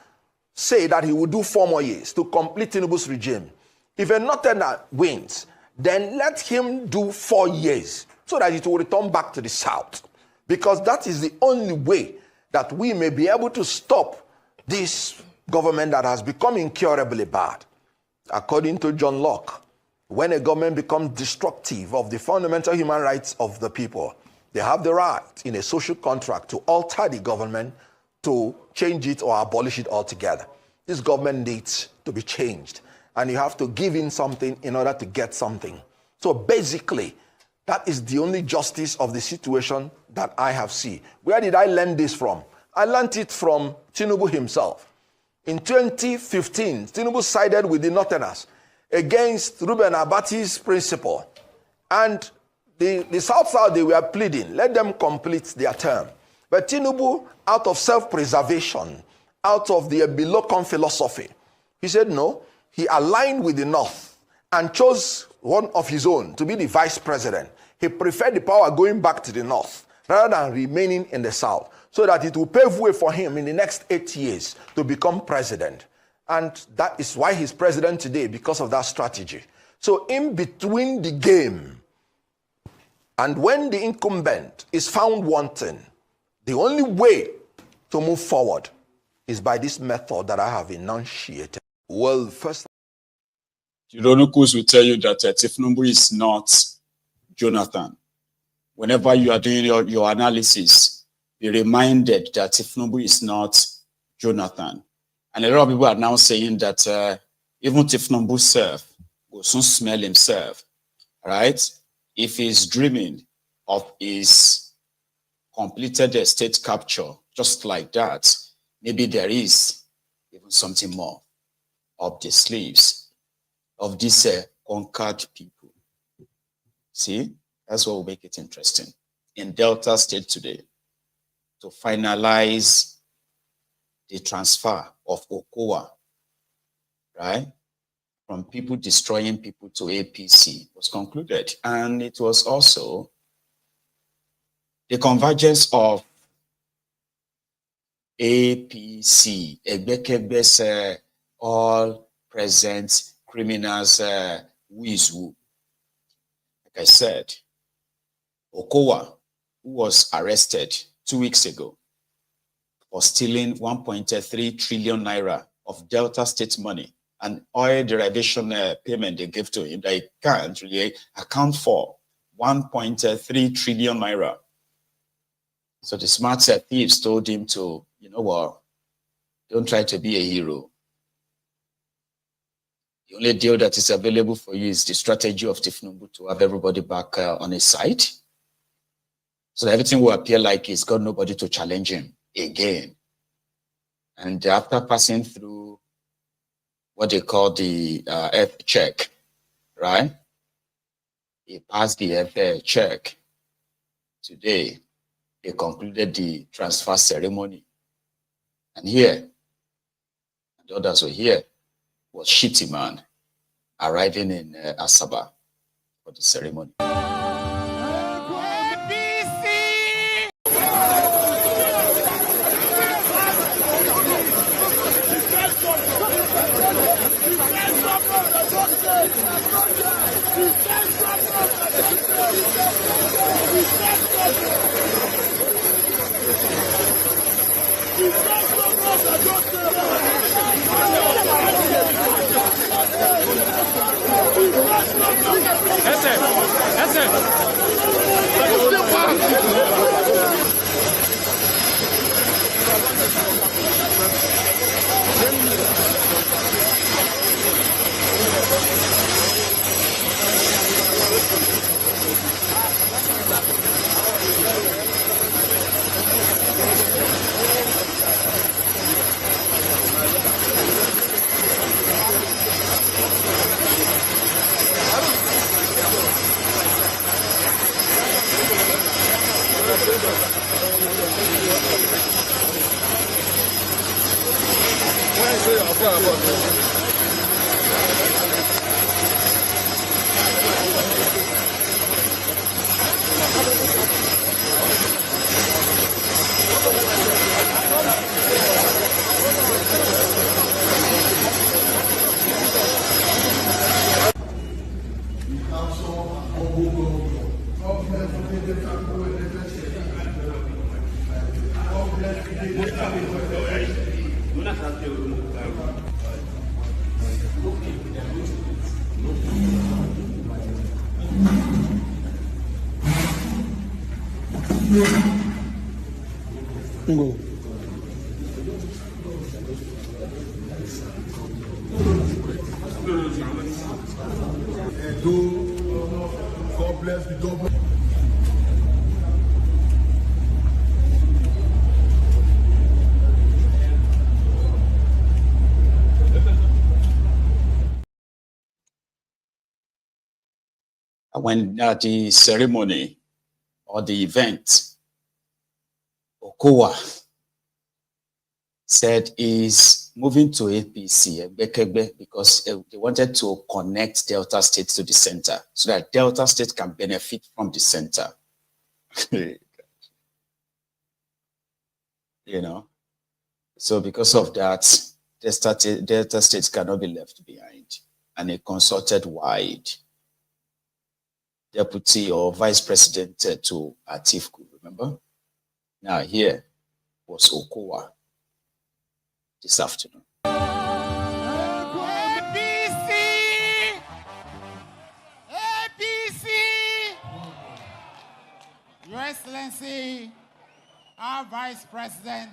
say that he will do 4 more years to complete Tinubu's regime. If a Northerner wins, then let him do 4 years so that it will return back to the South. Because that is the only way that we may be able to stop this government that has become incurably bad. According to John Locke, when a government becomes destructive of the fundamental human rights of the people, they have the right in a social contract to alter the government, to change it or abolish it altogether. This government needs to be changed, and you have to give in something in order to get something. So basically, that is the only justice of the situation that I have seen. Where did I learn this from? I learned it from Tinubu himself. In 2015, Tinubu sided with the Northerners against Ruben Abati's principle. And the South-South, they were pleading, let them complete their term. But Tinubu, out of self-preservation, out of the below-con philosophy, he said no. He aligned with the North and chose one of his own to be the vice president. He preferred the power going back to the North rather than remaining in the South, so that it will pave way for him in the next 8 years to become president. And that is why he's president today, because of that strategy. So in between the game, and when the incumbent is found wanting, the only way to move forward is by this method that I have enunciated. Well, first, Tironukus will tell you that Tinubu is not Jonathan. Whenever you are doing your analysis, be reminded that Tinubu is not Jonathan. And a lot of people are now saying that even Tinubu self will soon smell himself, right? If he's dreaming of his completed state capture, just like that, maybe there is even something more up the sleeves of these conquered people. See, that's what will make it interesting. In Delta State today, to finalize the transfer of Okowa, right, from people destroying people to APC was concluded. And it was also the convergence of APC, Egbekebese, all present criminals, who is who. Like I said, Okowa, who was arrested 2 weeks ago for stealing 1.3 trillion naira of Delta State money, and oil derivation payment they gave to him that he can't really account for 1.3 trillion naira. So the smart thieves told him to, you know what, don't try to be a hero. The only deal that is available for you is the strategy of Tinubu to have everybody back on his side. So that everything will appear like he's got nobody to challenge him again. And after passing through what they call the F check, right? He passed the F check. Today, they concluded the transfer ceremony. And here, and the others were here, was Shitty Man arriving in Asaba for the ceremony. That's Go. God bless the government. When the ceremony or the event, Okowa said is moving to APC, because they wanted to connect Delta State to the center so that Delta State can benefit from the center. You know, so because of that, Delta State cannot be left behind, and he consulted wide. Deputy or Vice President to Atiku, remember? Now here was Okowa this afternoon. APC! APC! Your Excellency, our Vice President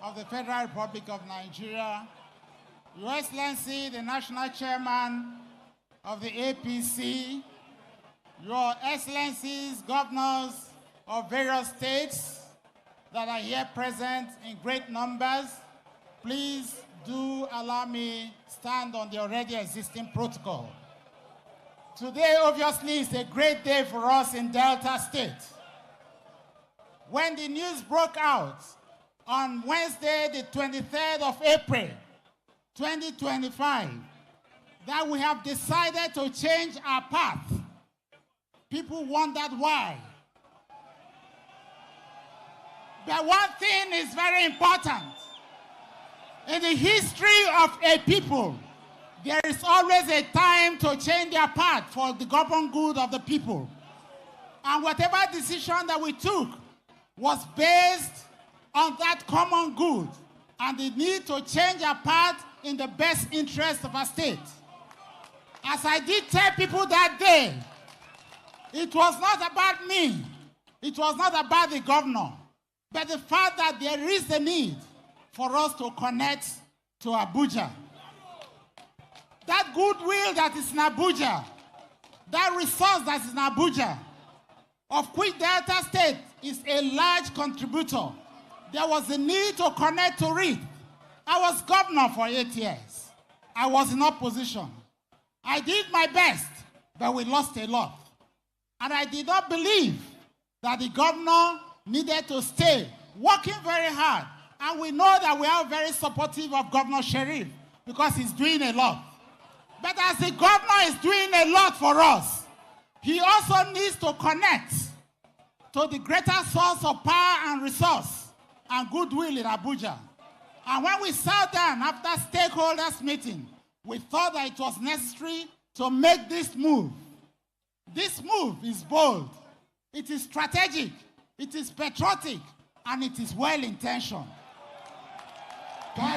of the Federal Republic of Nigeria, Your Excellency, the National Chairman of the APC, Your Excellencies, Governors of various states that are here present in great numbers, please do allow me stand on the already existing protocol. Today, obviously, is a great day for us in Delta State. When the news broke out on Wednesday, the 23rd of April, 2025, that we have decided to change our path, people wondered why. But one thing is very important. In the history of a people, there is always a time to change their path for the common good of the people. And whatever decision that we took was based on that common good and the need to change our path in the best interest of our state. As I did tell people that day, it was not about me. It was not about the governor, but the fact that there is a need for us to connect to Abuja. That goodwill that is in Abuja, that resource that is in Abuja, of which Delta State is a large contributor, there was a need to connect to it. I was governor for 8 years. I was in opposition. I did my best, but we lost a lot. And I did not believe that the governor needed to stay working very hard. And we know that we are very supportive of Governor Sheriff because he's doing a lot. But as the governor is doing a lot for us, he also needs to connect to the greater source of power and resource and goodwill in Abuja. And when we sat down after stakeholders meeting, we thought that it was necessary to make this move. This move is bold, it is strategic, it is patriotic, and it is well-intentioned. It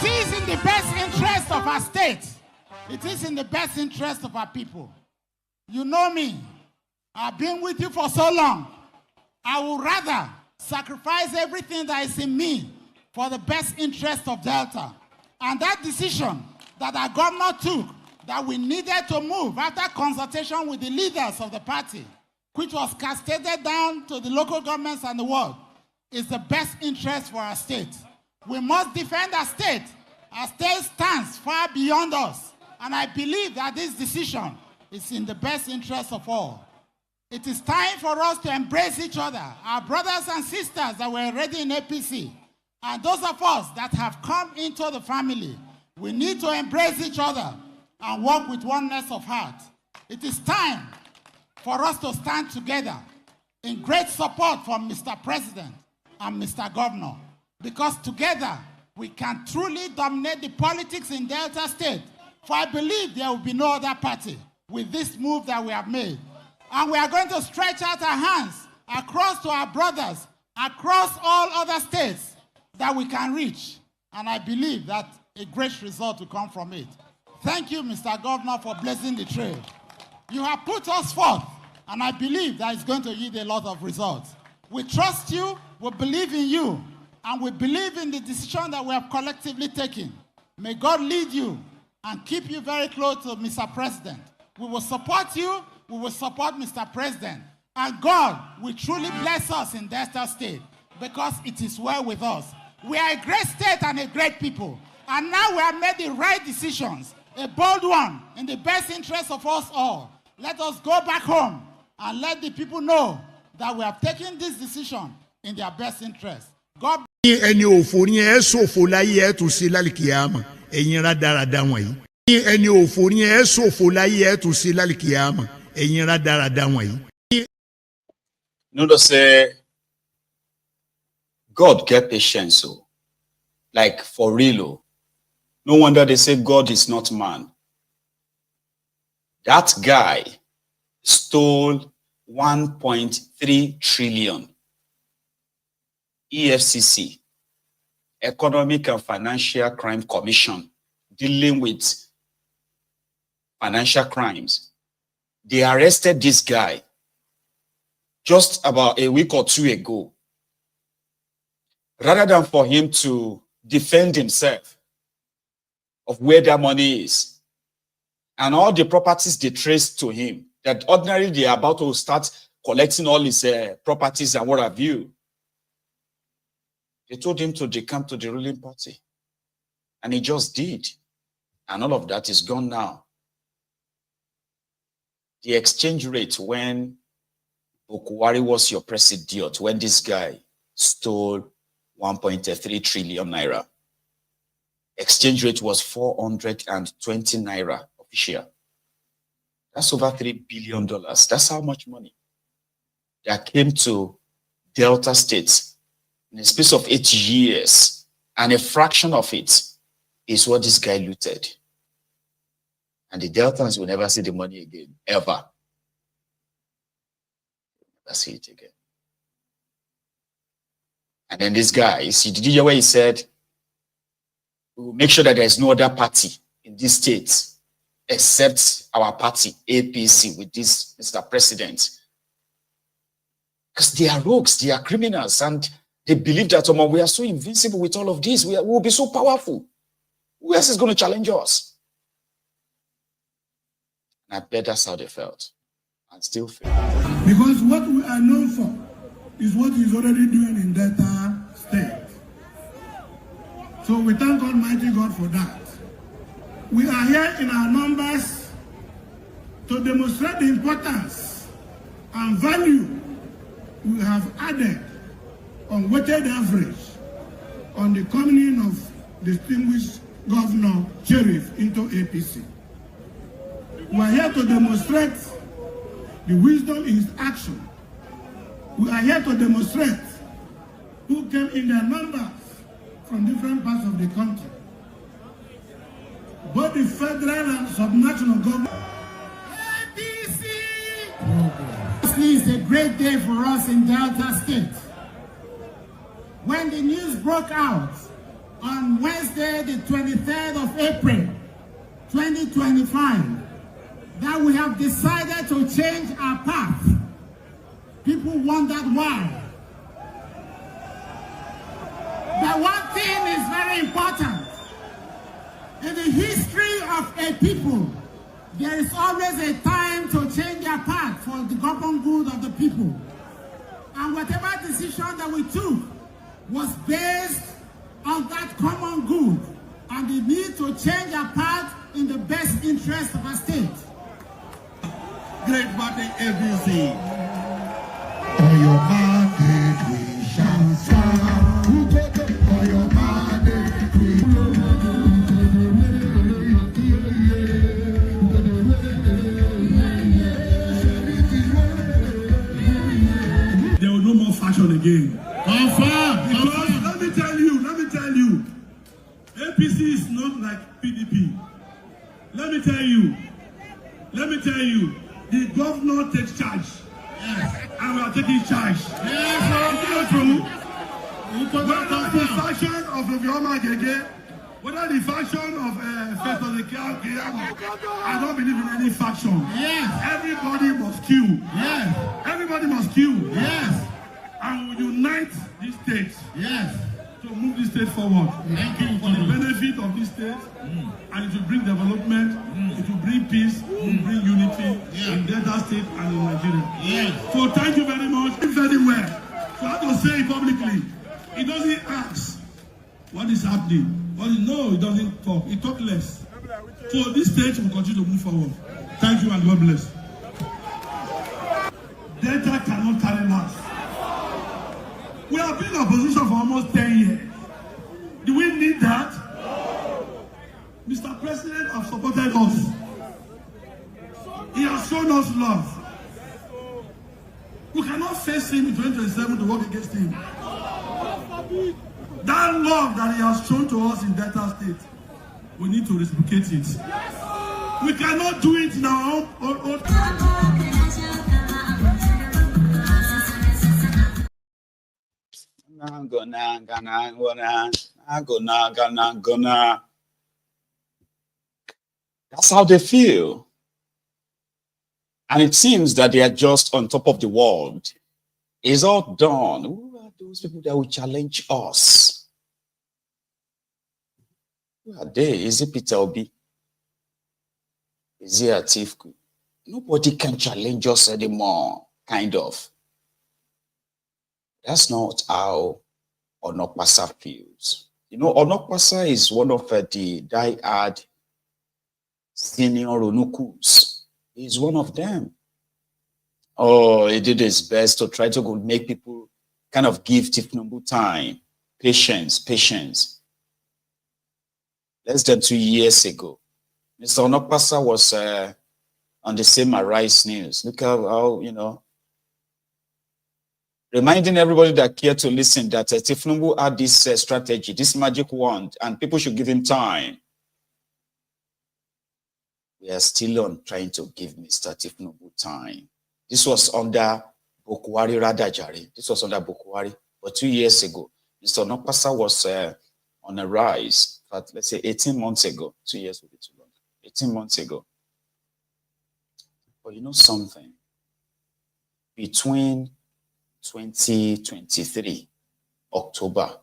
is in the best interest of our state. It is in the best interest of our people. You know me. I've been with you for so long. I would rather sacrifice everything that is in me for the best interest of Delta. And that decision that our governor took, that we needed to move after consultation with the leaders of the party, which was cascaded down to the local governments and the world, is the best interest for our state. We must defend our state. Our state stands far beyond us. And I believe that this decision is in the best interest of all. It is time for us to embrace each other, our brothers and sisters that were already in APC, and those of us that have come into the family. We need to embrace each other and work with oneness of heart. It is time for us to stand together in great support from Mr. President and Mr. Governor, because together we can truly dominate the politics in Delta State. For I believe there will be no other party with this move that we have made. And we are going to stretch out our hands across to our brothers, across all other states that we can reach. And I believe that a great result will come from it. Thank you, Mr. Governor, for blessing the trail. You have put us forth, and I believe that it's going to yield a lot of results. We trust you, we believe in you, and we believe in the decision that we have collectively taken. May God lead you and keep you very close to Mr. President. We will support you, we will support Mr. President, and God will truly bless us in Delta State because it is well with us. We are a great state and a great people, and now we have made the right decisions, a bold one, in the best interest of us all. Let us go back home and let the people know that we have taken this decision in their best interest. God ẹni òfò ni ẹ ṣòfò láyé ẹ tún ṣe lálìkìyàmà ẹ̀yin rádaràda wọ̀nyí. ẹni òfò ni ẹ ṣòfò láyé ẹ tún ṣe lálìkìyàmà ẹ̀yin rádaràda wọ̀nyí. Notice say God get patience, so like for real. Oh. No wonder they say God is not man. That guy stole 1.3 trillion. EFCC, Economic and Financial Crime Commission, dealing with financial crimes. They arrested this guy just about a week or two ago. Rather than for him to defend himself of where their money is and all the properties they traced to him, that ordinarily they are about to start collecting all his properties and what have you. They told him to decamp to the ruling party. And he just did. And all of that is gone now. The exchange rate when Okuwari was your president, when this guy stole 1.3 trillion naira. exchange rate was 420 naira official. That's over $3 billion. That's how much money that came to Delta States in a space of 8 years, and a fraction of it is what this guy looted. And the Deltans will never see the money again, ever. Never see it again. And then this guy, did you hear where he said, we will make sure that there is no other party in this state except our party, APC, with this Mr. President. Because they are rogues, they are criminals, and they believe that we are so invincible with all of this. We will be so powerful. Who else is going to challenge us? And I bet that's how they felt, and still feel. Because what we are known for is what he's already doing in Delta State. So we thank Almighty God for that. We are here in our numbers to demonstrate the importance and value we have added on weighted average on the coming in of distinguished Governor Sheriff into APC. We are here to demonstrate the wisdom in his action. We are here to demonstrate who came in their numbers from different parts of the country. Both the federal and subnational government. APC! This is a great day for us in Delta State. When the news broke out on Wednesday, the 23rd of April, 2025, that we have decided to change our path, people wondered why. But one thing is very important. In the history of a people, there is always a time to change their path for the common good of the people. And whatever decision that we took was based on that common good and the need to change our path in the best interest of our state. Great party ABC. On your mandate we shall stand. On your mandate we There was no more fashion again. Confirm. Because let me tell you, APC is not like PDP. Let me tell you, the governor takes charge. Yes. And we are taking charge. Yes. Is it true? Whether the fashion of Obioma Gege, whether the fashion of Feto the I don't believe in any faction. Yes. Everybody must queue. Yes. Everybody must queue. Yes. And we unite these states. Yes. To move this state forward. Thank you. For the benefit of this state, and it will bring development, it will bring peace, it will bring unity in Delta State and in Nigeria. Yes. So thank you very much. Very well. So I have to say it publicly. He doesn't ask what is happening. No, he doesn't talk. He talks less. So this state will continue to move forward. Thank you and God bless. Delta cannot carry last. We have been in opposition for almost 10 years. Do we need that? No. Mr. President has supported us. He has shown us love. We cannot face him in 2027 to work against him. That love that he has shown to us in Delta State, we need to reciprocate it. We cannot do it now. That's how they feel. And it seems that they are just on top of the world. It's all done. Who are those people that will challenge us? Who are they? Is it Peter Obi? Is it Atiku? Nobody can challenge us anymore, kind of. That's not how Onokpasa feels. You know, Onokpasa is one of the die-hard senior Onukus. He's one of them. Oh, he did his best to try to make people kind of give Tinubu time, patience. less than 2 years ago. Mr. Onokpasa was on the same Arise News. Look how, reminding everybody that care to listen that Tinubu had this strategy, this magic wand, and people should give him time. We are still on trying to give Mr. Tinubu time. This was under Bokwari Radajari. This was under Bokwari. But 2 years ago, Mr. Onokpasa was on a rise. But let's say 18 months ago. 2 years will be too long. 18 months ago. But you know something? Between 2023, October,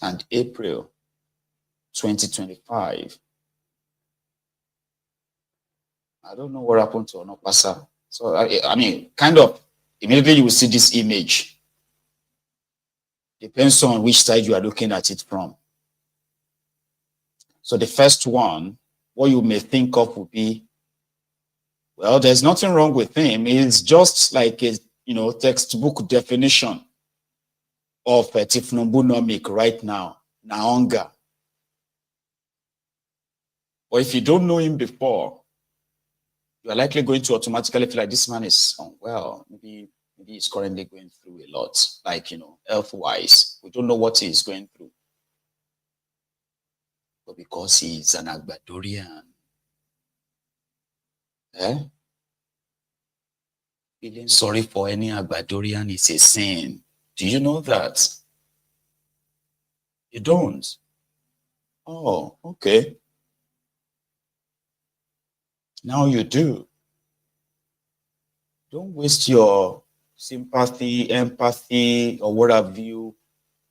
and April 2025, I don't know what happened to Onokpasa. So, I mean, kind of, immediately you will see this image. Depends on which side you are looking at it from. So the first one, what you may think of would be, well, there's nothing wrong with him. It's just like a, textbook definition of a Tinubunomic right now, Naonga. Or if you don't know him before, you are likely going to automatically feel like this man is unwell. Maybe he's currently going through a lot, like, health-wise. We don't know what he's going through. But because he's an Akpabio, feeling sorry for any Akpabio is a sin. Do you know that? You don't? Oh, okay. Now you do. Don't waste your sympathy, empathy, or what have you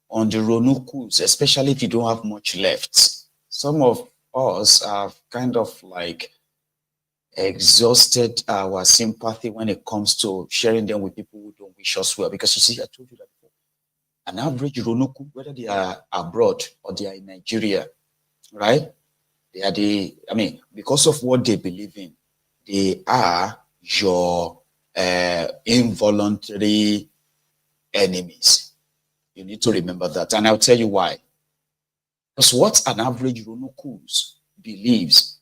on the Ronukus, especially if you don't have much left. Some of us have kind of like exhausted our sympathy when it comes to sharing them with people who don't wish us well. Because you see, I told you that before. An average Ronuku, whether they are abroad or they are in Nigeria, right? They are because of what they believe in, they are your involuntary enemies. You need to remember that. And I'll tell you why. Because what an average Ronukus believes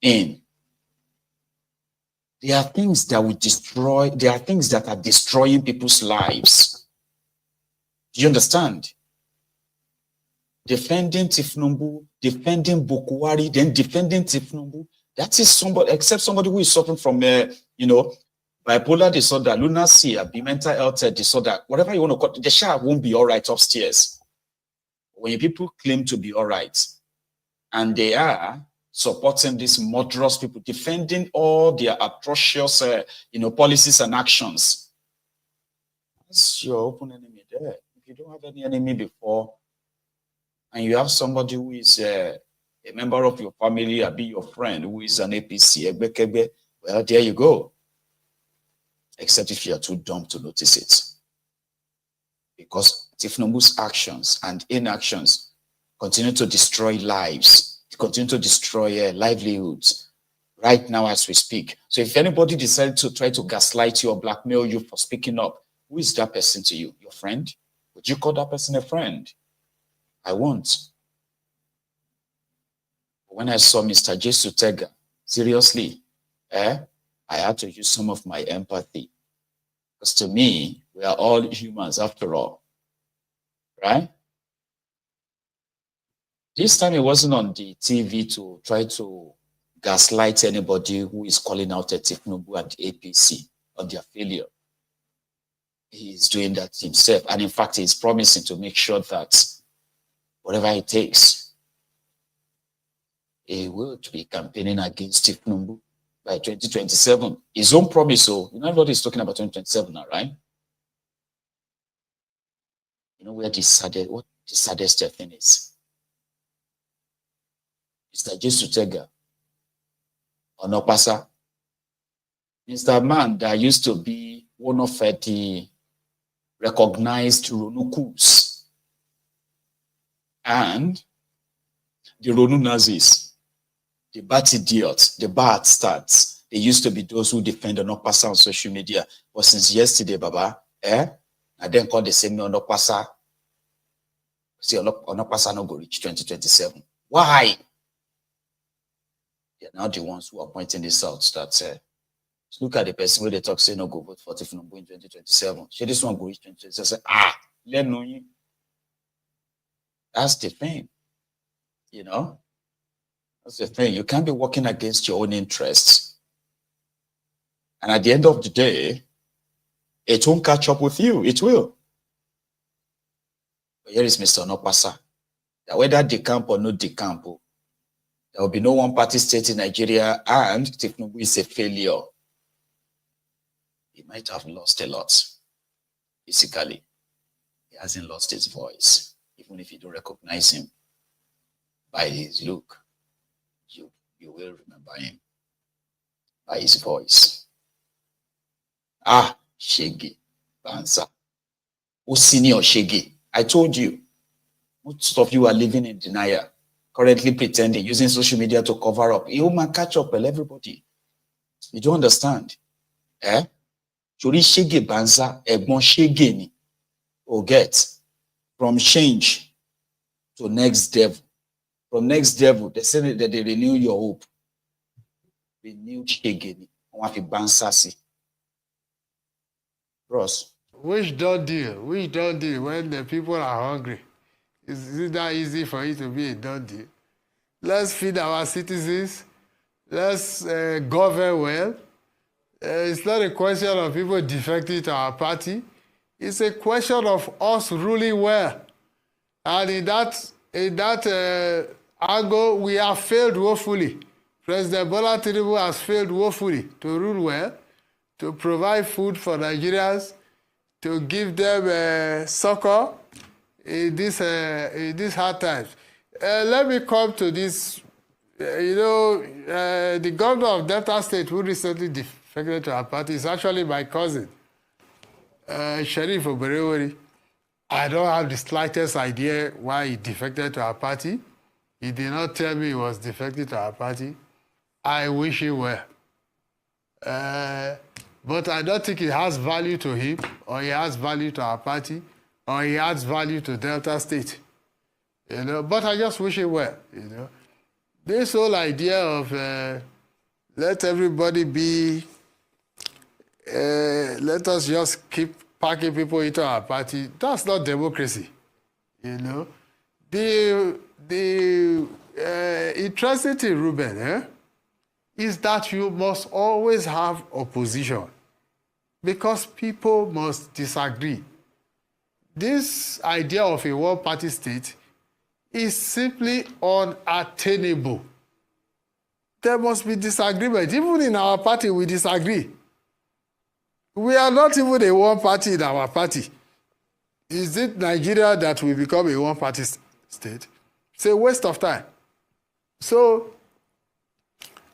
in, there are things that will destroy, there are things that are destroying people's lives. Do you understand? Defending Tinubu, defending Bokwari, then defending Tinubu. That is somebody, except somebody who is suffering from, bipolar disorder, lunacy, mental health disorder, whatever you want to call it, the child won't be all right upstairs. When people claim to be all right, and they are supporting these murderous people, defending all their atrocious, policies and actions, that's your open enemy there. If you don't have any enemy before, and you have somebody who is a member of your family, or be your friend, who is an APC, well, there you go. Except if you are too dumb to notice it. Because Tinubu's actions and inactions continue to destroy lives, continue to destroy livelihoods right now as we speak. So if anybody decides to try to gaslight you or blackmail you for speaking up, who is that person to you? Your friend? Would you call that person a friend? I won't. When I saw Mr. Jesu Tega, seriously, I had to use some of my empathy. Because to me, we are all humans after all. Right? This time it wasn't on the TV to try to gaslight anybody who is calling out at Tinubu and APC on their failure. He's doing that himself. And in fact, he's promising to make sure that whatever it takes, he will be campaigning against Tinubu by 2027. His own promise, so you know what he's talking about 2027 now, right? You know where what the saddest thing is? Mr. Jesu Tega, Onokpasa, Mr. Man that used to be one of the recognized Ronukus and the Ronu Nazis, the bad idiots, the bad stats. They used to be those who defend Onokpasa on social media. But since yesterday, Baba, I then call the same Onokpasa See, Onopasa no go reach 2027. Why? They're now the ones who are pointing this out that look at the person where they talk, say no go vote for Tinubu in 2027. Should this one go reach 2027? Let know you. That's the thing. You know? That's the thing. You can't be working against your own interests. And at the end of the day, it won't catch up with you. It will. But here is Mr. Onopasa. That whether decamp or no decamp, there will be no one-party state in Nigeria, and Tinubu is a failure. He might have lost a lot physically. He hasn't lost his voice. Even if you don't recognize him by his look, you will remember him by his voice. Shege, Banza. Senior Shege. I told you, most of you are living in denial, currently pretending, using social media to cover up. You might catch up with everybody. You don't understand. Chori Shege Banza, Egbon Shege ni. Get from change to next devil. From next devil, they say that they renew your hope. Renew Shege ni. Banza si. Ross. Which don't deal when the people are hungry? Is it that easy for it to be a done deal? Let's feed our citizens. Let's govern well. It's not a question of people defecting to our party. It's a question of us ruling well. And in that angle, we have failed woefully. President Bola Tinubu has failed woefully to rule well, to provide food for Nigerians, to give them succor in this hard times. Let me come to this. The governor of Delta State, who recently defected to our party, is actually my cousin, Sheriff Obidients. I don't have the slightest idea why he defected to our party. He did not tell me he was defected to our party. I wish he were. But I don't think it has value to him, or he has value to our party, or he adds value to Delta State. But I just wish it were. This whole idea of let everybody be, let us just keep packing people into our party, that's not democracy. The interesting thing, Ruben, is that you must always have opposition, because people must disagree. This idea of a one-party state is simply unattainable. There must be disagreement. Even in our party, we disagree. We are not even a one-party in our party. Is it Nigeria that will become a one-party state? It's a waste of time. So,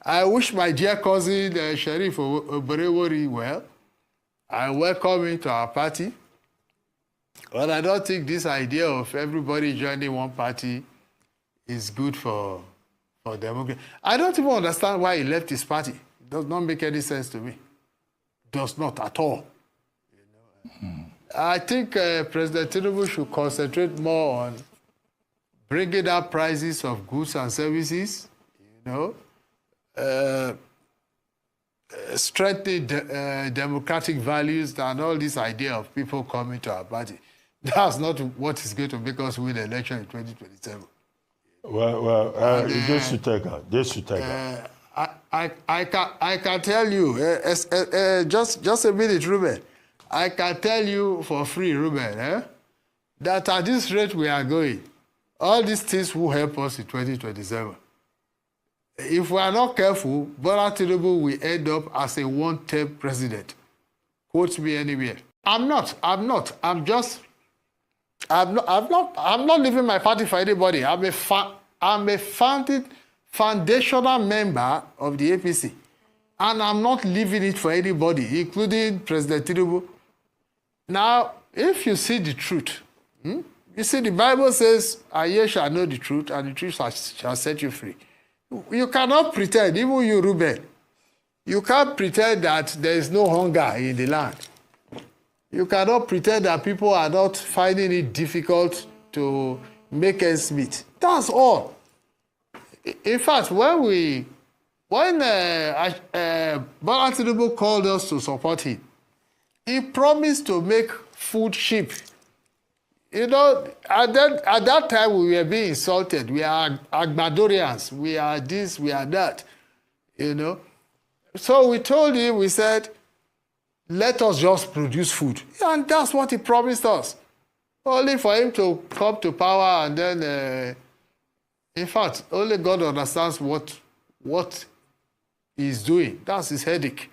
I wish my dear cousin, Sheriff Obidients, well. I welcome him to our party. But I don't think this idea of everybody joining one party is good for democracy. I don't even understand why he left his party. It does not make any sense to me. Does not at all. I think President Tinubu should concentrate more on bringing down prices of goods and services, strengthening democratic values, and all this idea of people coming to our party. That's not what is going to make us win the election in 2027. This should take her. I can tell you, just a minute, Ruben. I can tell you for free, Ruben, that at this rate we are going, all these things will help us in 2027. If we are not careful, Bola Tinubu will end up as a one-term president. Quote me anywhere. I'm not leaving my party for anybody. I'm a foundational member of the APC. And I'm not leaving it for anybody, including President Tinubu. Now, if you see the truth, you see the Bible says, "And ye shall know the truth, and the truth shall set you free." You cannot pretend, even you, Ruben, you can't pretend that there is no hunger in the land. You cannot pretend that people are not finding it difficult to make ends meet. That's all. In fact, when Tinubu called us to support him, he promised to make food cheap. You know, at that time we were being insulted. We are Akpabio, we are this, we are that, you know. So we told him, we said, let us just produce food. And that's what he promised us. Only for him to come to power and then, in fact, only God understands what he's doing. That's his headache.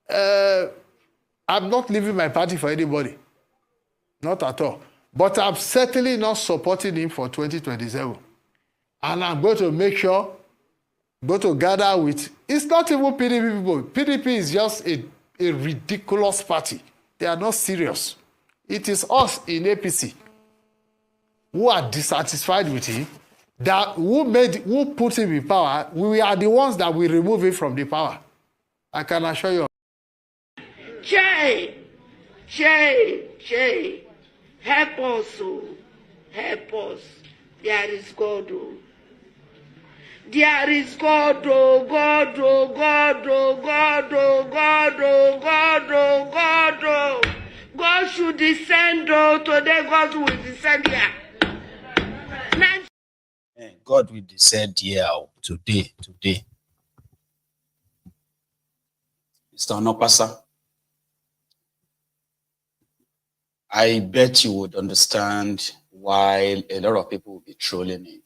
I'm not leaving my party for anybody. Not at all. But I'm certainly not supporting him for 2027. And I'm going to make sure, going to gather with, it's not even PDP people. PDP is just a ridiculous party. They are not serious. It is us in APC who are dissatisfied with him, who put him in power. We are the ones that will remove him from the power. I can assure you. Che, help us, oh. Help us. There is God, oh. There is God, oh, God, oh, God, oh, God, oh, God, oh, God, oh, God, oh. God should descend, oh. Today God will descend here. God will descend here today. Mr. Onopasa, I bet you would understand why a lot of people will be trolling him.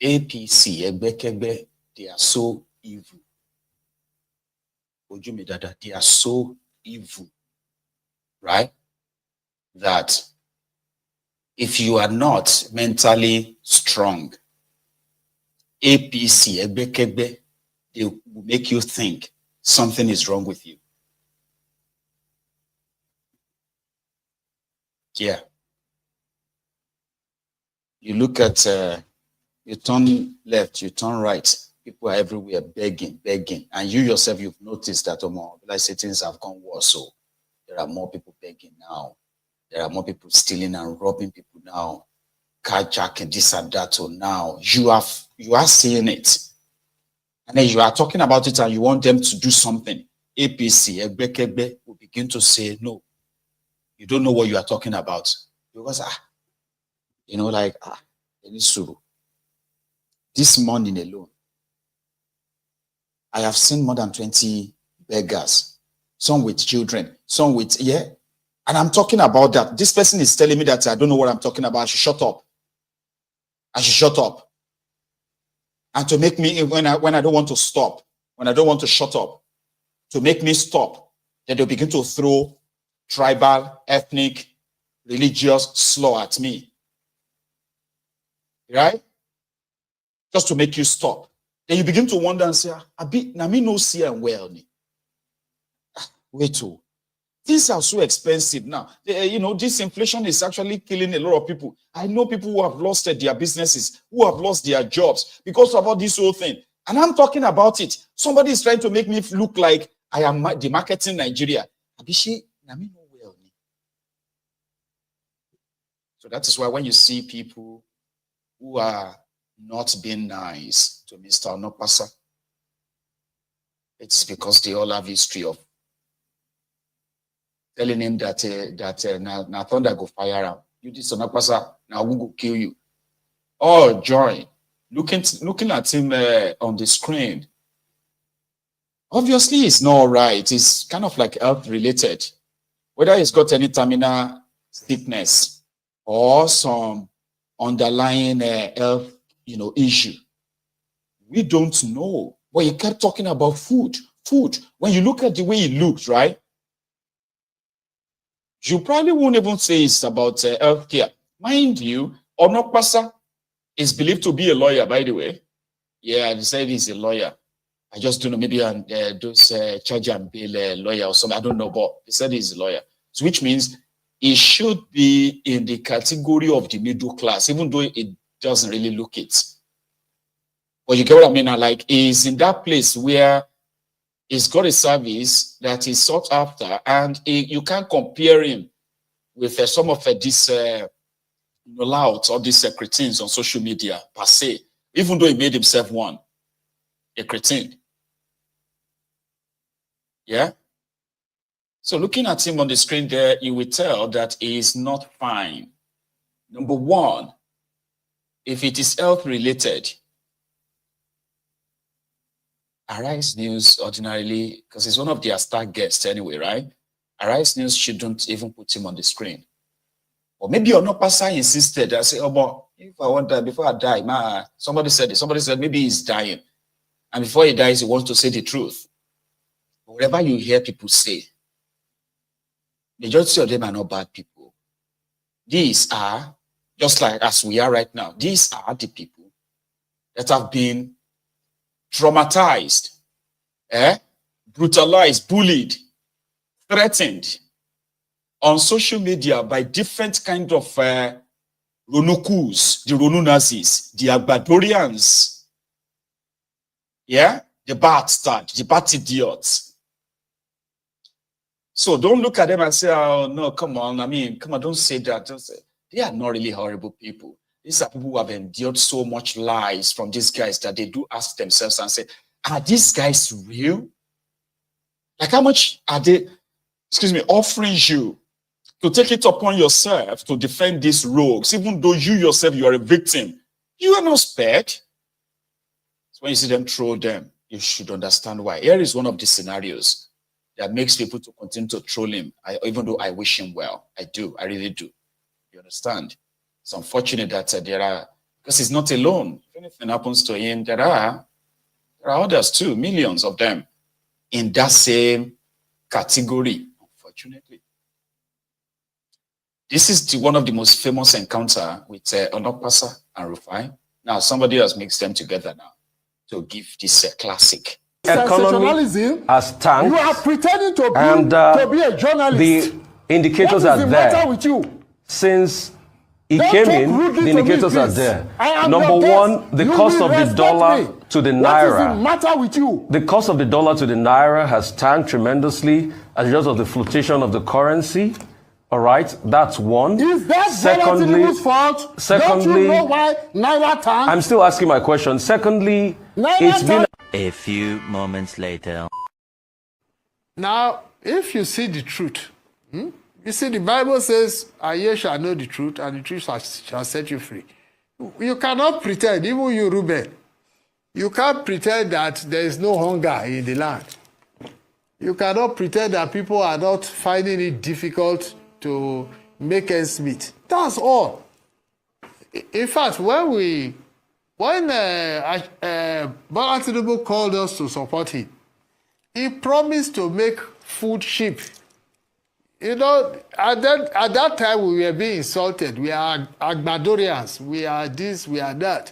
APC, Ebekebe, they are so evil. Ojumidada, they are so evil, right? That if you are not mentally strong, APC, Ebekebe, they will make you think something is wrong with you. Yeah. You look at, you turn left, you turn right, people are everywhere begging. And you yourself, you've noticed that, like say things have gone worse. So there are more people begging now. There are more people stealing and robbing people now. Carjacking, this and that. So now you are seeing it. And then you are talking about it and you want them to do something. APC, Ebekebe will begin to say, no, you don't know what you are talking about. Because, this morning alone, I have seen more than 20 beggars, some with children, some with, and I'm talking about that. This person is telling me that I don't know what I'm talking about. I should shut up. And to make me, when I don't want to stop, when I don't want to shut up, to make me stop, then they'll begin to throw tribal, ethnic, religious slur at me. Right? Just to make you stop. Then you begin to wonder and say, Nami no see and well. Wait, things are so expensive now. This inflation is actually killing a lot of people. I know people who have lost their businesses, who have lost their jobs because of all this whole thing. And I'm talking about it. Somebody is trying to make me look like I am demarketing Nigeria. Abishi, Nami no well. So that is why when you see people who are not being nice to Mr. Onopasa, it's because they all have history of telling him that now thunder go fire him. You this Onopasa, now we go kill you. Oh, joy. Looking at him on the screen. Obviously, it's not right. It's kind of like health related. Whether he's got any terminal sickness or some underlying health, issue. We don't know. But he kept talking about food. When you look at the way he looks, right? You probably won't even say it's about healthcare. Mind you, Onopasa is believed to be a lawyer, by the way. Yeah, they said he's a lawyer. I just don't know, maybe those charge and bail lawyer or something. I don't know, but he said he's a lawyer. So which means he should be in the category of the middle class, even though it doesn't really look it. But you get what I mean? Like, he's in that place where he's got a service that is sought after, and you can't compare him with some of these louts or these cretins on social media per se, even though he made himself one, a cretin. Yeah? So looking at him on the screen there, you will tell that he is not fine. Number one, if it is health related, Arise News ordinarily, because he's one of their star guests anyway, right? Arise News shouldn't even put him on the screen. Or maybe Onopasa insisted. I say, oh, but if I want to, before I die, somebody said it. Somebody said maybe he's dying. And before he dies, he wants to say the truth. But whatever you hear people say, majority of them are not bad people. These are, just like as we are right now, these are the people that have been traumatized, brutalized, bullied, threatened on social media by different kind of Ronukus, the Ronu Nazis, the Akpaborians, the bastard, the bad idiots. So don't look at them and say, oh, no, come on. I mean, come on, don't say that. Don't say. They are not really horrible people. These are people who have endured so much lies from these guys that they do ask themselves and say, are these guys real? Like how much are they, offering you to take it upon yourself to defend these rogues, even though you yourself, you are a victim? You are not spared. So when you see them troll them, you should understand why. Here is one of the scenarios that makes people to continue to troll him, even though I wish him well. I do. I really do. You understand? It's unfortunate that there are, because he's not alone. If anything happens to him, there are others too, millions of them in that same category, unfortunately. This is one of the most famous encounter with Onopasa and Rufai. Now, somebody else mixed them together now to give this classic. Economy has tanked. You are pretending to be a journalist. The indicators are there. With you? Since he came in, the indicators are there. Number one, the cost of the dollar to the naira. What is the matter with you? The cost of the dollar to the naira has tanked tremendously as a result of the fluctuation of the currency. All right, that's one. Is that Tinubu's fault? Secondly, don't you know why naira tanked? I'm still asking my question. Secondly, it's been a few moments later. Now, if you see the truth, you see, the Bible says, and ye shall know the truth, and the truth shall set you free. You cannot pretend, even you, Reuben, you can't pretend that there is no hunger in the land. You cannot pretend that people are not finding it difficult to make ends meet. That's all. In fact, when Tinubu called us to support him, he promised to make food cheap. You know, at that time we were being insulted. We are Akpaborians. We are this, we are that.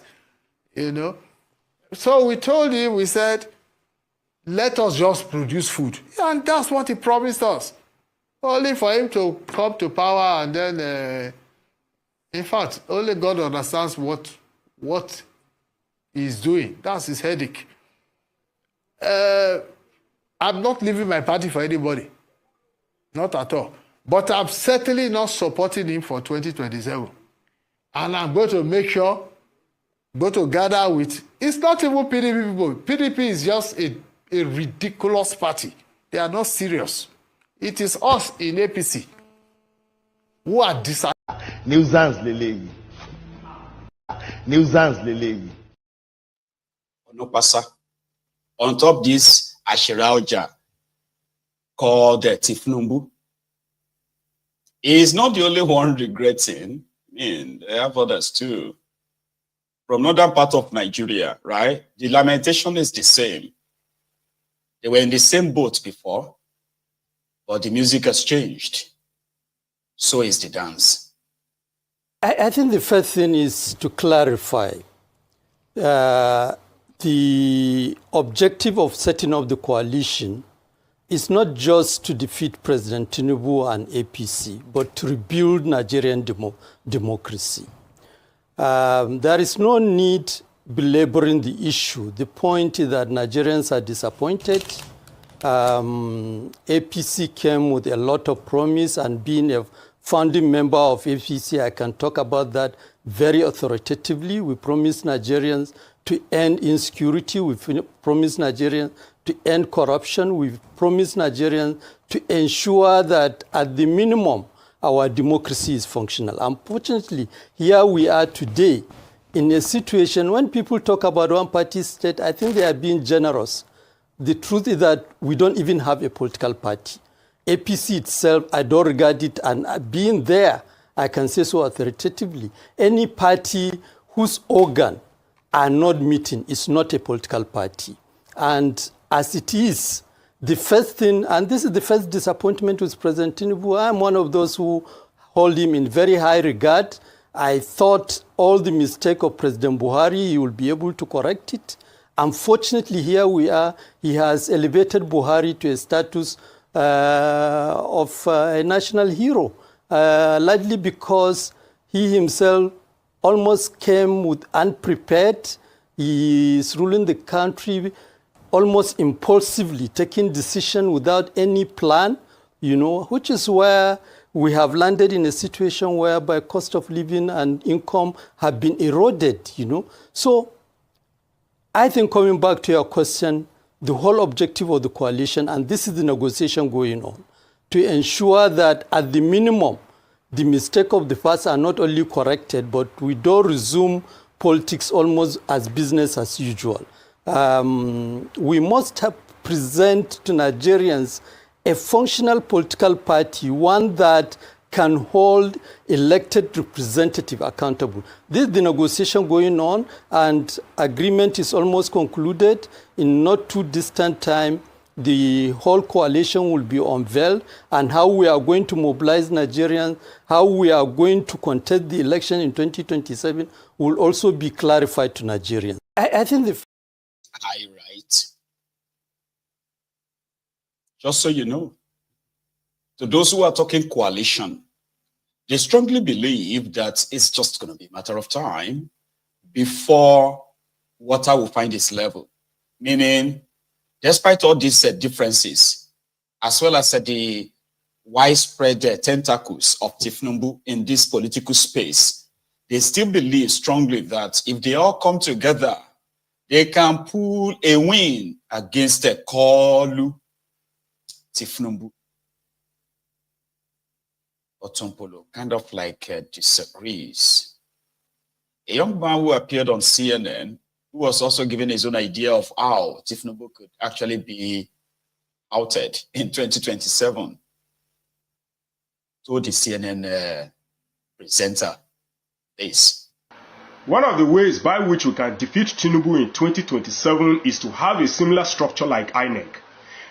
You know. So we told him, we said, let us just produce food. And that's what he promised us. Only for him to come to power and then, in fact, only God understands what he's doing. That's his headache. I'm not leaving my party for anybody. Not at all. But I'm certainly not supporting him for 2027. And I'm going to make sure, go to gather with, it's not even PDP people. PDP is just a ridiculous party. They are not serious. It is us in APC who are deciding. Nuisance Lele. Nuisance Lele. Onopasa. On top this, Ashirauja called Tifnumbu. He is not the only one regretting. I mean, they have others too. From northern part of Nigeria, right? The lamentation is the same. They were in the same boat before, but the music has changed. So is the dance. I think the first thing is to clarify the objective of setting up the coalition is not just to defeat President Tinubu and APC, but to rebuild Nigerian democracy. There is no need belaboring the issue. The point is that Nigerians are disappointed. APC came with a lot of promise and being a founding member of APC, I can talk about that very authoritatively. We promised Nigerians to end insecurity. We promised Nigerians to end corruption. We promised Nigerians to ensure that at the minimum, our democracy is functional. Unfortunately, here we are today in a situation when people talk about one-party state, I think they are being generous. The truth is that we don't even have a political party. APC itself, I don't regard it, and being there, I can say so authoritatively. Any party whose organ are not meeting is not a political party. And as it is, the first thing, and this is the first disappointment with President Tinubu, I'm one of those who hold him in very high regard. I thought all the mistake of President Buhari, he will be able to correct it. Unfortunately, here we are, he has elevated Buhari to a status of a national hero, largely because he himself almost came with unprepared. He is ruling the country almost impulsively, taking decision without any plan, which is where we have landed in a situation whereby cost of living and income have been eroded, So I think coming back to your question, the whole objective of the coalition, and this is the negotiation going on, to ensure that at the minimum, the mistake of the past are not only corrected, but we don't resume politics almost as business as usual. We must present to Nigerians a functional political party, one that can hold elected representative accountable. This is the negotiation going on, and agreement is almost concluded. In not too distant time, the whole coalition will be unveiled, and how we are going to mobilize Nigerians, how we are going to contest the election in 2027 will also be clarified to Nigerians. I think the... Right. Just so you know, to those who are talking coalition, they strongly believe that it's just going to be a matter of time before water will find its level. Meaning, despite all these differences, as well as the widespread tentacles of Tinubu in this political space, they still believe strongly that if they all come together, they can pull a win against the Kolu Tinubu. Otompolo kind of like disagrees. A young man who appeared on CNN, who was also given his own idea of how Tinubu could actually be outed in 2027, told the CNN presenter this. One of the ways by which we can defeat Tinubu in 2027 is to have a similar structure like INEC.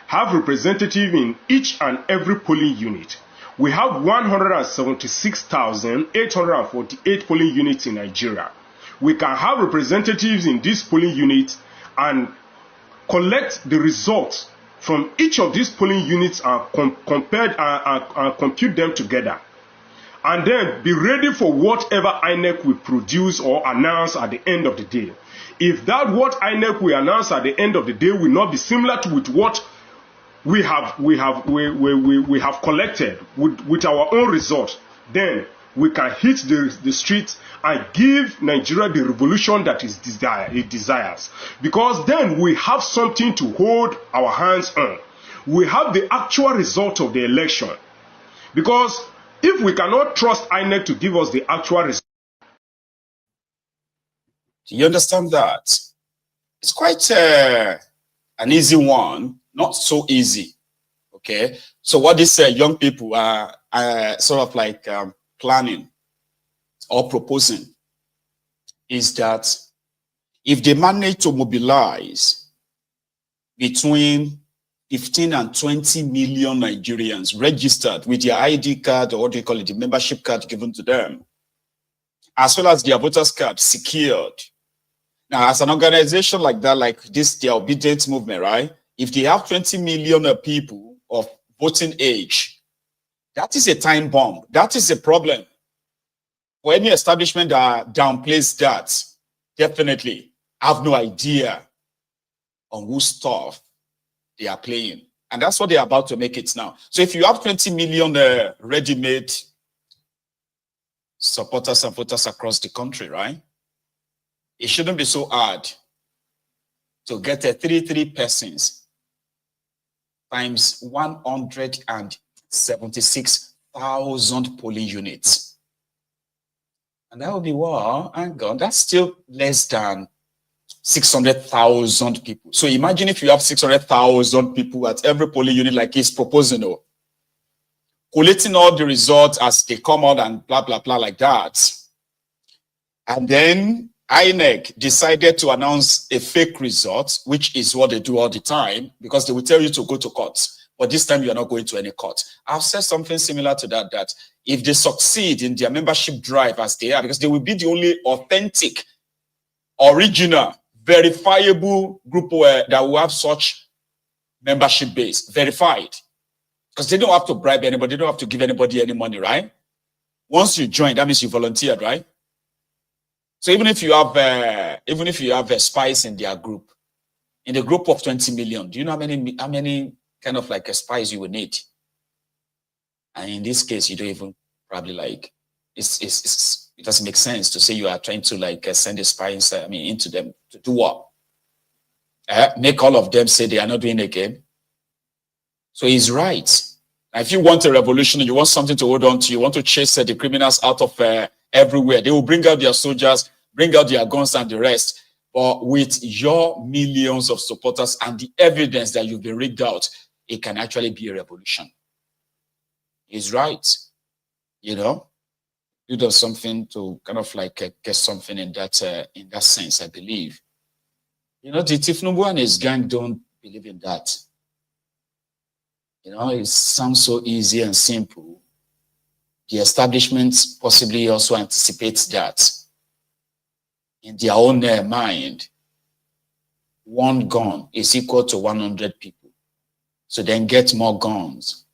Have representative in each and every polling unit. We have 176,848 polling units in Nigeria. We can have representatives in these polling units and collect the results from each of these polling units and compute them together. And then be ready for whatever INEC will produce or announce at the end of the day. If that what INEC will announce at the end of the day will not be similar to with what we have collected with our own result, then we can hit the streets and give Nigeria the revolution that it desires. Because then we have something to hold our hands on. We have the actual result of the election. Because if we cannot trust INEC to give us the actual result. Do you understand that? It's quite an easy one. Not so easy, okay? So what these young people are sort of like planning or proposing is that if they manage to mobilize between 15 and 20 million Nigerians registered with their ID card, or what do you call it, the membership card given to them, as well as their voters card secured. Now, as an organization like that, like this, the Obidients movement, right? If they have 20 million people of voting age, that is a time bomb. That is a problem. For any establishment that downplays that, definitely have no idea on whose stuff they are playing. And that's what they're about to make it now. So if you have 20 million ready-made supporters and voters across the country, right? It shouldn't be so hard to get a 33 persons times 176,000 polling units. And that would be what? Hang on, that's still less than 600,000 people. So imagine if you have 600,000 people at every polling unit like he's proposing, collating all the results as they come out and blah, blah, blah like that. And then INEC decided to announce a fake result, which is what they do all the time, because they will tell you to go to court. But this time you are not going to any court. I've said something similar to that, that if they succeed in their membership drive as they are, because they will be the only authentic, original, verifiable group that will have such membership base, verified. Because they don't have to bribe anybody, they don't have to give anybody any money, right? Once you join, that means you volunteered, right? So even if you have spies in their group, in the group of 20 million, do you know how many kind of like a spies you would need? And in this case, you don't even probably like it doesn't make sense to say you are trying to like send a spy into them to do what? Make all of them say they are not doing it again. So he's right. Now, if you want a revolution, you want something to hold on to, you want to chase the criminals out of everywhere, they will bring out their soldiers, bring out their guns and the rest. But with your millions of supporters and the evidence that you've been rigged out, it can actually be a revolution. He's right. You know, you do something to kind of like get something in that sense, I believe. You know, the Tinubu and his gang don't believe in that. You know, it sounds so easy and simple. The establishment possibly also anticipates that. In their own mind, one gun is equal to 100 people. So then get more guns.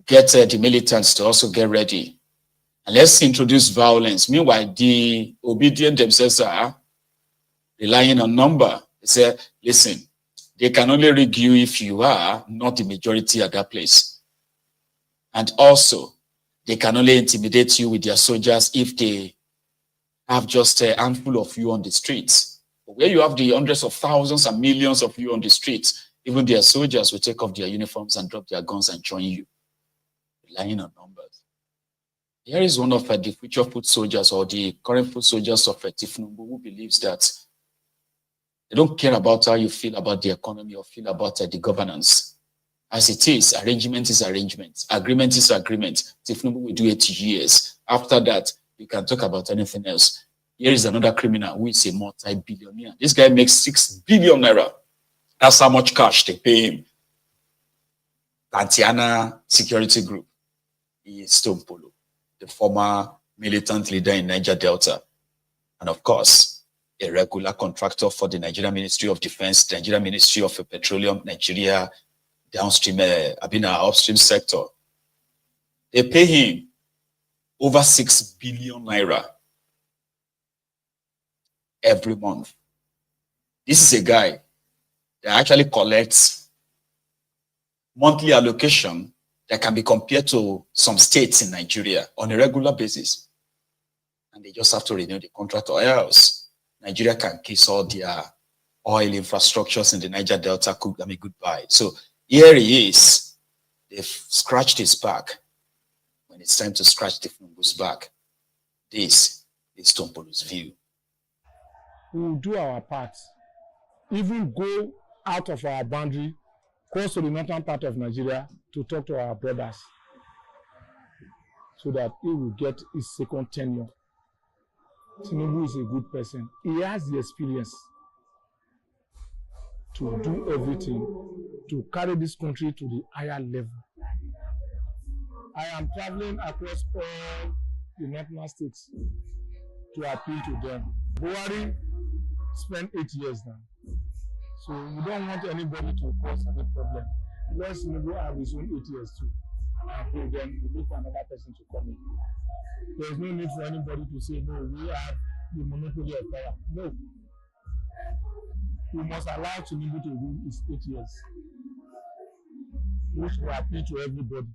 Get the militants to also get ready. And let's introduce violence. Meanwhile, the Obidients themselves are relying on number. They say, listen, they can only rig you if you are not the majority at that place. And also, they can only intimidate you with their soldiers if they have just a handful of you on the streets. But where you have the hundreds of thousands and millions of you on the streets, even their soldiers will take off their uniforms and drop their guns and join you, relying on numbers. Here is one of the future foot soldiers or the current foot soldiers of Tinubu who believes that they don't care about how you feel about the economy or feel about the governance. As it is, arrangement is arrangement. Agreement is agreement. Tinubu will do 80 years. After that, we can talk about anything else. Here is another criminal who is a multi-billionaire. This guy makes 6 billion naira. That's how much cash they pay him. Tantiana Security Group is Sanwoolu, the former militant leader in Niger Delta. And of course, a regular contractor for the Nigerian Ministry of Defense, Nigerian Ministry of Petroleum, Nigeria, downstream, upstream sector. They pay him over 6 billion naira every month. This is a guy that actually collects monthly allocation that can be compared to some states in Nigeria on a regular basis. And they just have to renew the contract or else Nigeria can kiss all their oil infrastructures in the Niger Delta, goodbye. So here he is. They've scratched his back. When it's time to scratch Tinubu's back, this is Sanwoolu's view. We will do our part. Even go out of our boundary, cross to the northern part of Nigeria to talk to our brothers so that he will get his second tenure. Tinubu is a good person. He has the experience to do everything, to carry this country to the higher level. I am traveling across all the northern states to appeal to them. Buhari spent 8 years now. So we don't want anybody to cause any problem. Let Tinubu have his own 8 years too. And then we look for another person to come in. There is no need for anybody to say, no, we have the monopoly of power. No. We must allow Tinubu to rule his 8 years, which will appeal to everybody.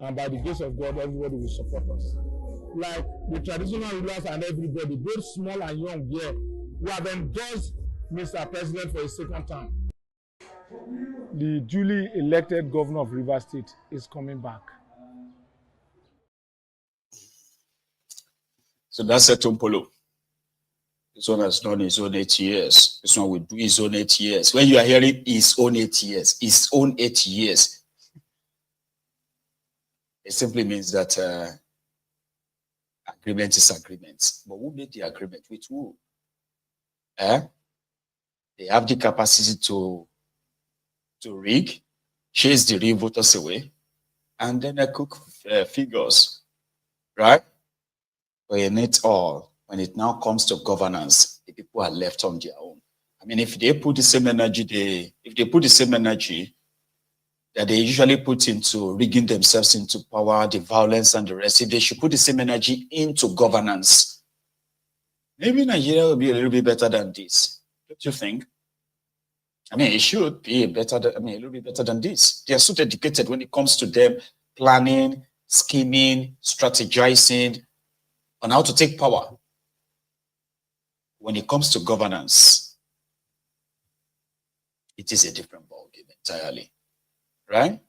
And by the grace of God, everybody will support us. like the traditional rulers and everybody, both small and young here, who have endorsed Mr. President for a second term. The duly elected governor of Rivers State is coming back. So that's a Tumpolo. This one has done his own 8 years. This one will do his own 8 years. When you are hearing his own 8 years, his own 8 years, it simply means that agreement is agreement. But who made the agreement? With who? They have the capacity to rig, chase the real voters away, and then cook figures, right? But in it all, when it now comes to governance, the people are left on their own. I mean, if they put the same energy, that they usually put into rigging themselves into power, the violence and the rest, if they should put the same energy into governance, maybe Nigeria will be a little bit better than this. Don't you think? I mean, it should be a little bit better than this. They are so dedicated when it comes to them planning, scheming, strategizing on how to take power. When it comes to governance, it is a different ballgame entirely. Right?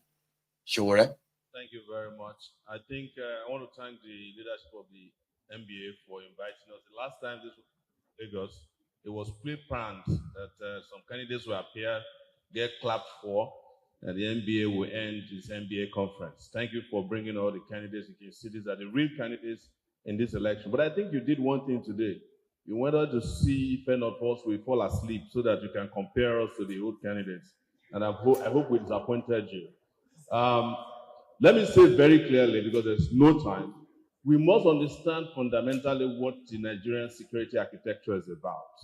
Sure. Thank you very much. I think I want to thank the leadership of the NBA for inviting us. The last time this was in Lagos, it was pre-planned that some candidates will appear, get clapped for, and the NBA will end this NBA conference. Thank you for bringing all the candidates. You can see these are the real candidates in this election. But I think you did one thing today. You wanted to see if any of us will fall asleep so that you can compare us to the old candidates. And I hope we disappointed you. Let me say very clearly, because there's no time, we must understand fundamentally what the Nigerian security architecture is about.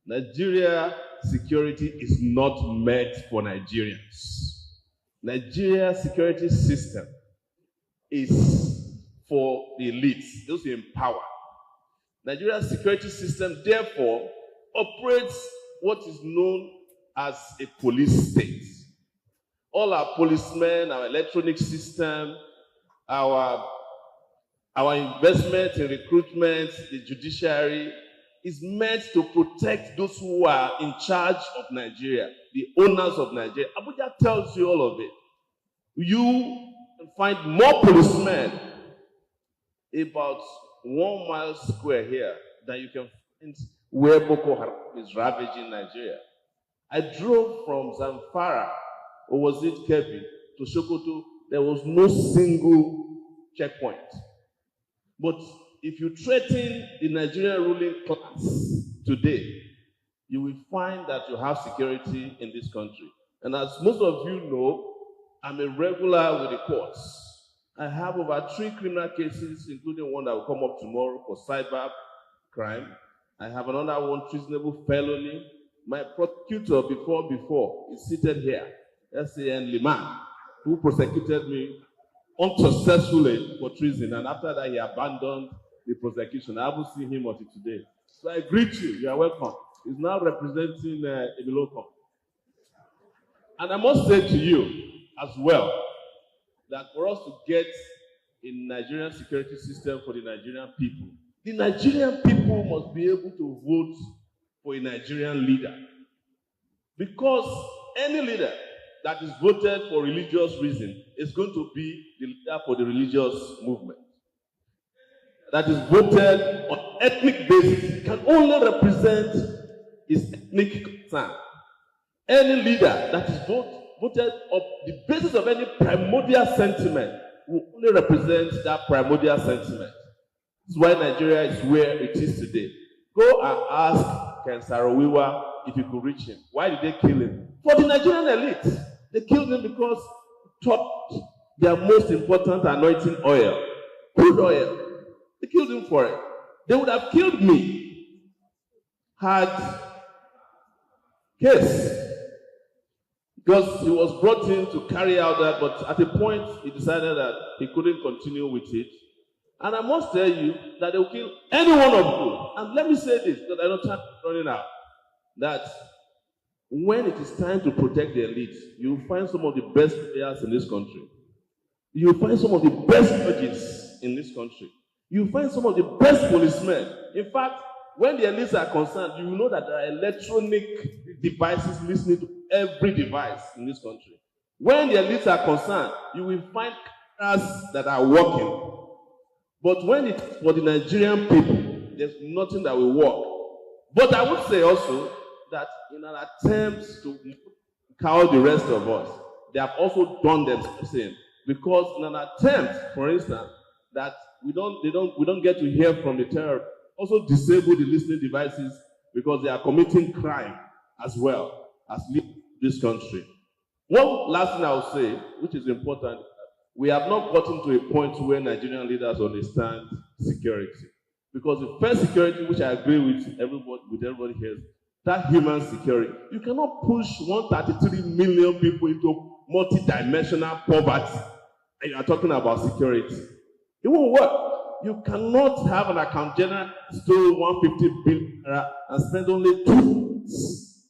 Nigeria security is not meant for Nigerians. Nigeria security system is for the elites, those in power. Nigeria security system, therefore, operates what is known as a police state. All our policemen, our electronic system, our investment in recruitment, the judiciary, is meant to protect those who are in charge of Nigeria, the owners of Nigeria. Abuja tells you all of it. You find more policemen about 1 mile square here than you can find where Boko Haram is ravaging Nigeria. I drove from Zamfara, or was it Kebbi, to Sokoto. There was no single checkpoint. But if you threaten the Nigerian ruling class today, you will find that you have security in this country. And as most of you know, I'm a regular with the courts. I have over 3 criminal cases, including one that will come up tomorrow for cyber crime. I have another one, treasonable felony. My prosecutor before is seated here, S.A.N. Liman, who prosecuted me unsuccessfully for treason, and after that he abandoned the prosecution. I haven't seen him until today. So I greet you. You are welcome. He's now representing Ebiloko. And I must say to you as well that for us to get a Nigerian security system for the Nigerian people must be able to vote for a Nigerian leader. Because any leader that is voted for religious reason is going to be the leader for the religious movement. That is voted on ethnic basis can only represent his ethnic concern. Any leader that is voted on the basis of any primordial sentiment will only represent that primordial sentiment. This is why Nigeria is where it is today. Go and ask Ken Saro-Wiwa if you could reach him. Why did they kill him? For the Nigerian elite. They killed him because they thought their most important anointing oil, crude oil. They killed him for it. They would have killed me had case, because he was brought in to carry out that, but at a point he decided that he couldn't continue with it. And I must tell you that they will kill any one of you. And let me say this, because I know time is running out, that when it is time to protect the elite, you will find some of the best players in this country. You will find some of the best judges in this country. You find some of the best policemen. In fact, when the elites are concerned, you know that there are electronic devices listening to every device in this country. When the elites are concerned, you will find cameras that are working. But when it's for the Nigerian people, there's nothing that will work. But I would say also that in an attempt to cow the rest of us, they have also done the same. Because in an attempt, for instance, that we don't get to hear from the terror, also disable the listening devices because they are committing crime as well as leading this country. One last thing I will say, which is important, we have not gotten to a point where Nigerian leaders understand security. Because the first security, which I agree with everybody here, that human security. You cannot push 133 million people into multi-dimensional poverty, and you are talking about security. It won't work. You cannot have an account general steal 150 billion and spend only 2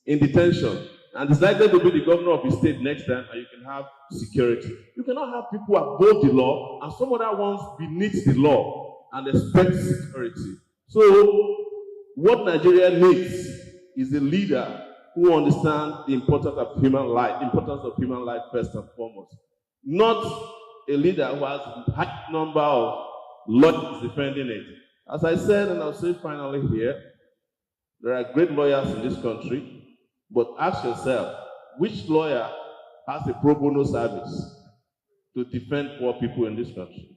in detention. And it's likely to be the governor of the state next time, and you can have security. You cannot have people above the law and some other ones beneath the law and expect security. So, what Nigeria needs is a leader who understands the importance of human life first and foremost. Not a leader who has a high number of lawyers defending it. As I said, and I'll say finally here, there are great lawyers in this country. But ask yourself, which lawyer has a pro bono service to defend poor people in this country?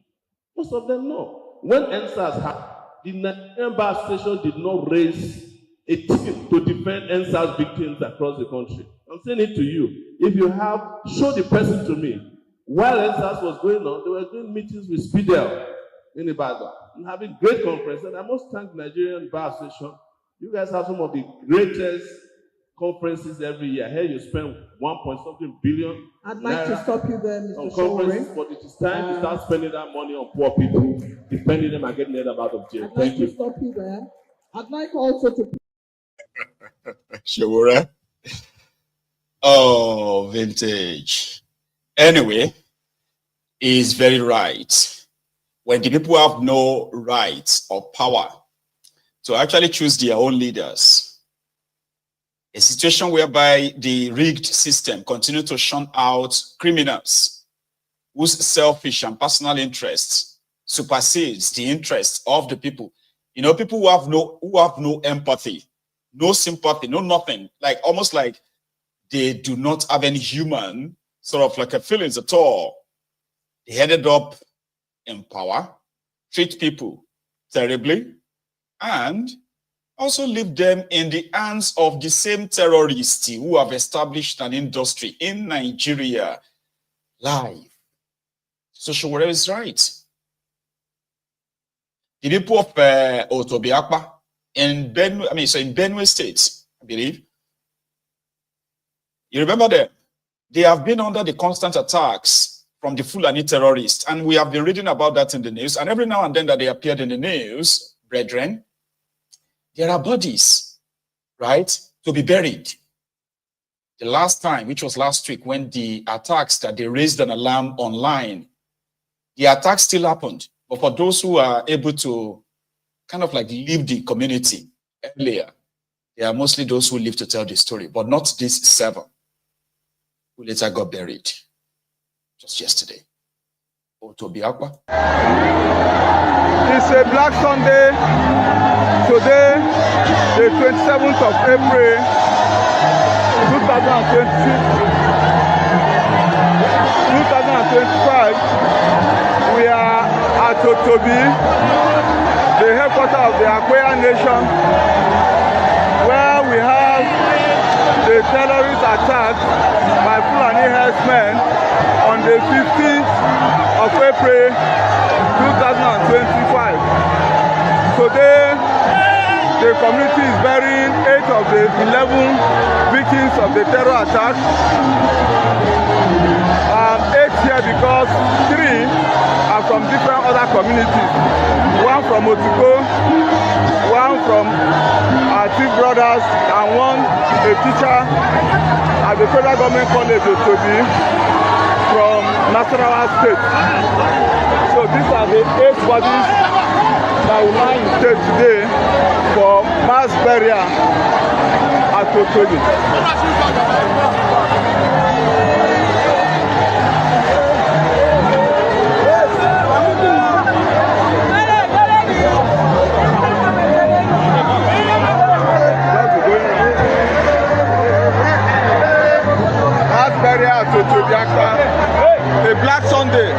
Most of them know. When NSAS happened, the Nigerian Bar Association did not raise a team to defend NSAS victims across the country. I'm saying it to you. If you have, show the person to me. While NSAS was going on, they were doing meetings with Spidel in Ibadan and having great conferences. And I must thank the Nigerian Bar Association. You guys have some of the greatest conferences every year. Here you spend 1.something billion. I'd like to stop you there, Mr. Conferences, but it is time to start spending that money on poor people, defending them and getting them out of jail. Thank you. I'd like to stop you there. I'd like also to. Shawura. Oh, vintage. Anyway, is very right. When the people have no rights or power to actually choose their own leaders, a situation whereby the rigged system continues to shun out criminals whose selfish and personal interests supersedes the interests of the people. You know, people who have no empathy, no sympathy, no nothing, like almost like they do not have any human sort of like a feelings at all. They ended up in power, treat people terribly, and also leave them in the hands of the same terrorists who have established an industry in Nigeria live. So Shawura is right. The people of Otobiakpa in Benue State, I believe. You remember them? They have been under the constant attacks from the Fulani terrorists, and we have been reading about that in the news. And every now and then that they appeared in the news, brethren, there are bodies, right, to be buried. The last time, which was last week, when the attacks that they raised an alarm online, the attacks still happened. But for those who are able to kind of like leave the community earlier, they are mostly those who live to tell the story, but not these 7 who later got buried just yesterday. Otobiakpa. It's a Black Sunday. Today, the 27th of April, 2025, we are at Otobi, the headquarters of the Akpabiole nation, where we have the terrorist attack by Fulani herdsmen on the 15th of April, 2025. Today, the community is burying 8 of the 11 victims of the terror attack. 8 here because 3 are from different other communities. 1 from Otiko, 1 from our 2 brothers, and 1 a teacher at the Federal Government College of Otobi. from Nasarawa State. So these are the 8 bodies that will now interred today for mass burial at Otobi. Mass burial at Otobi, a Black Sunday.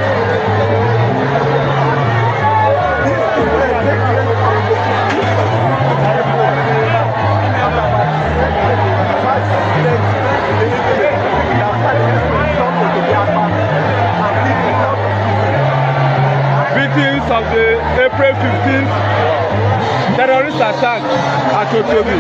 Victims of the April 15th terrorist attack at Otobi.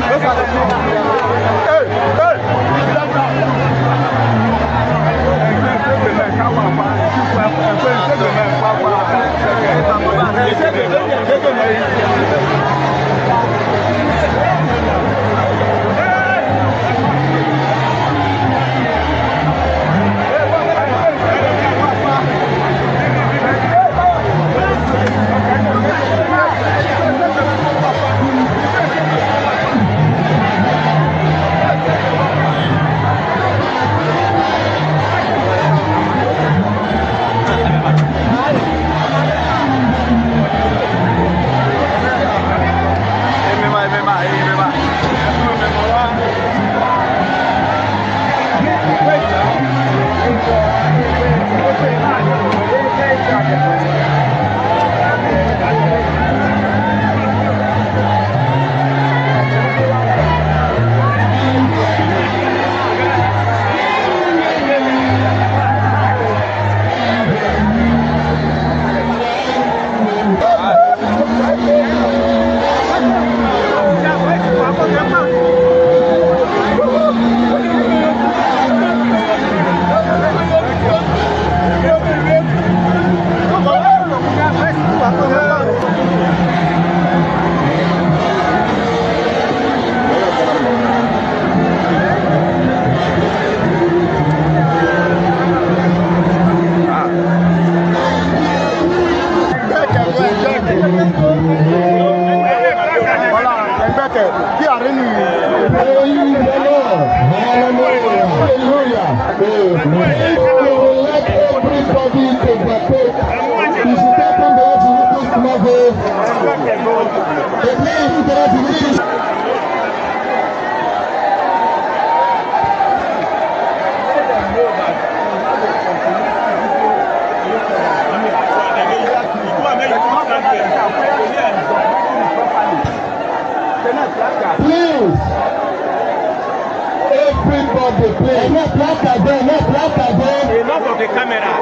Enough of the camera.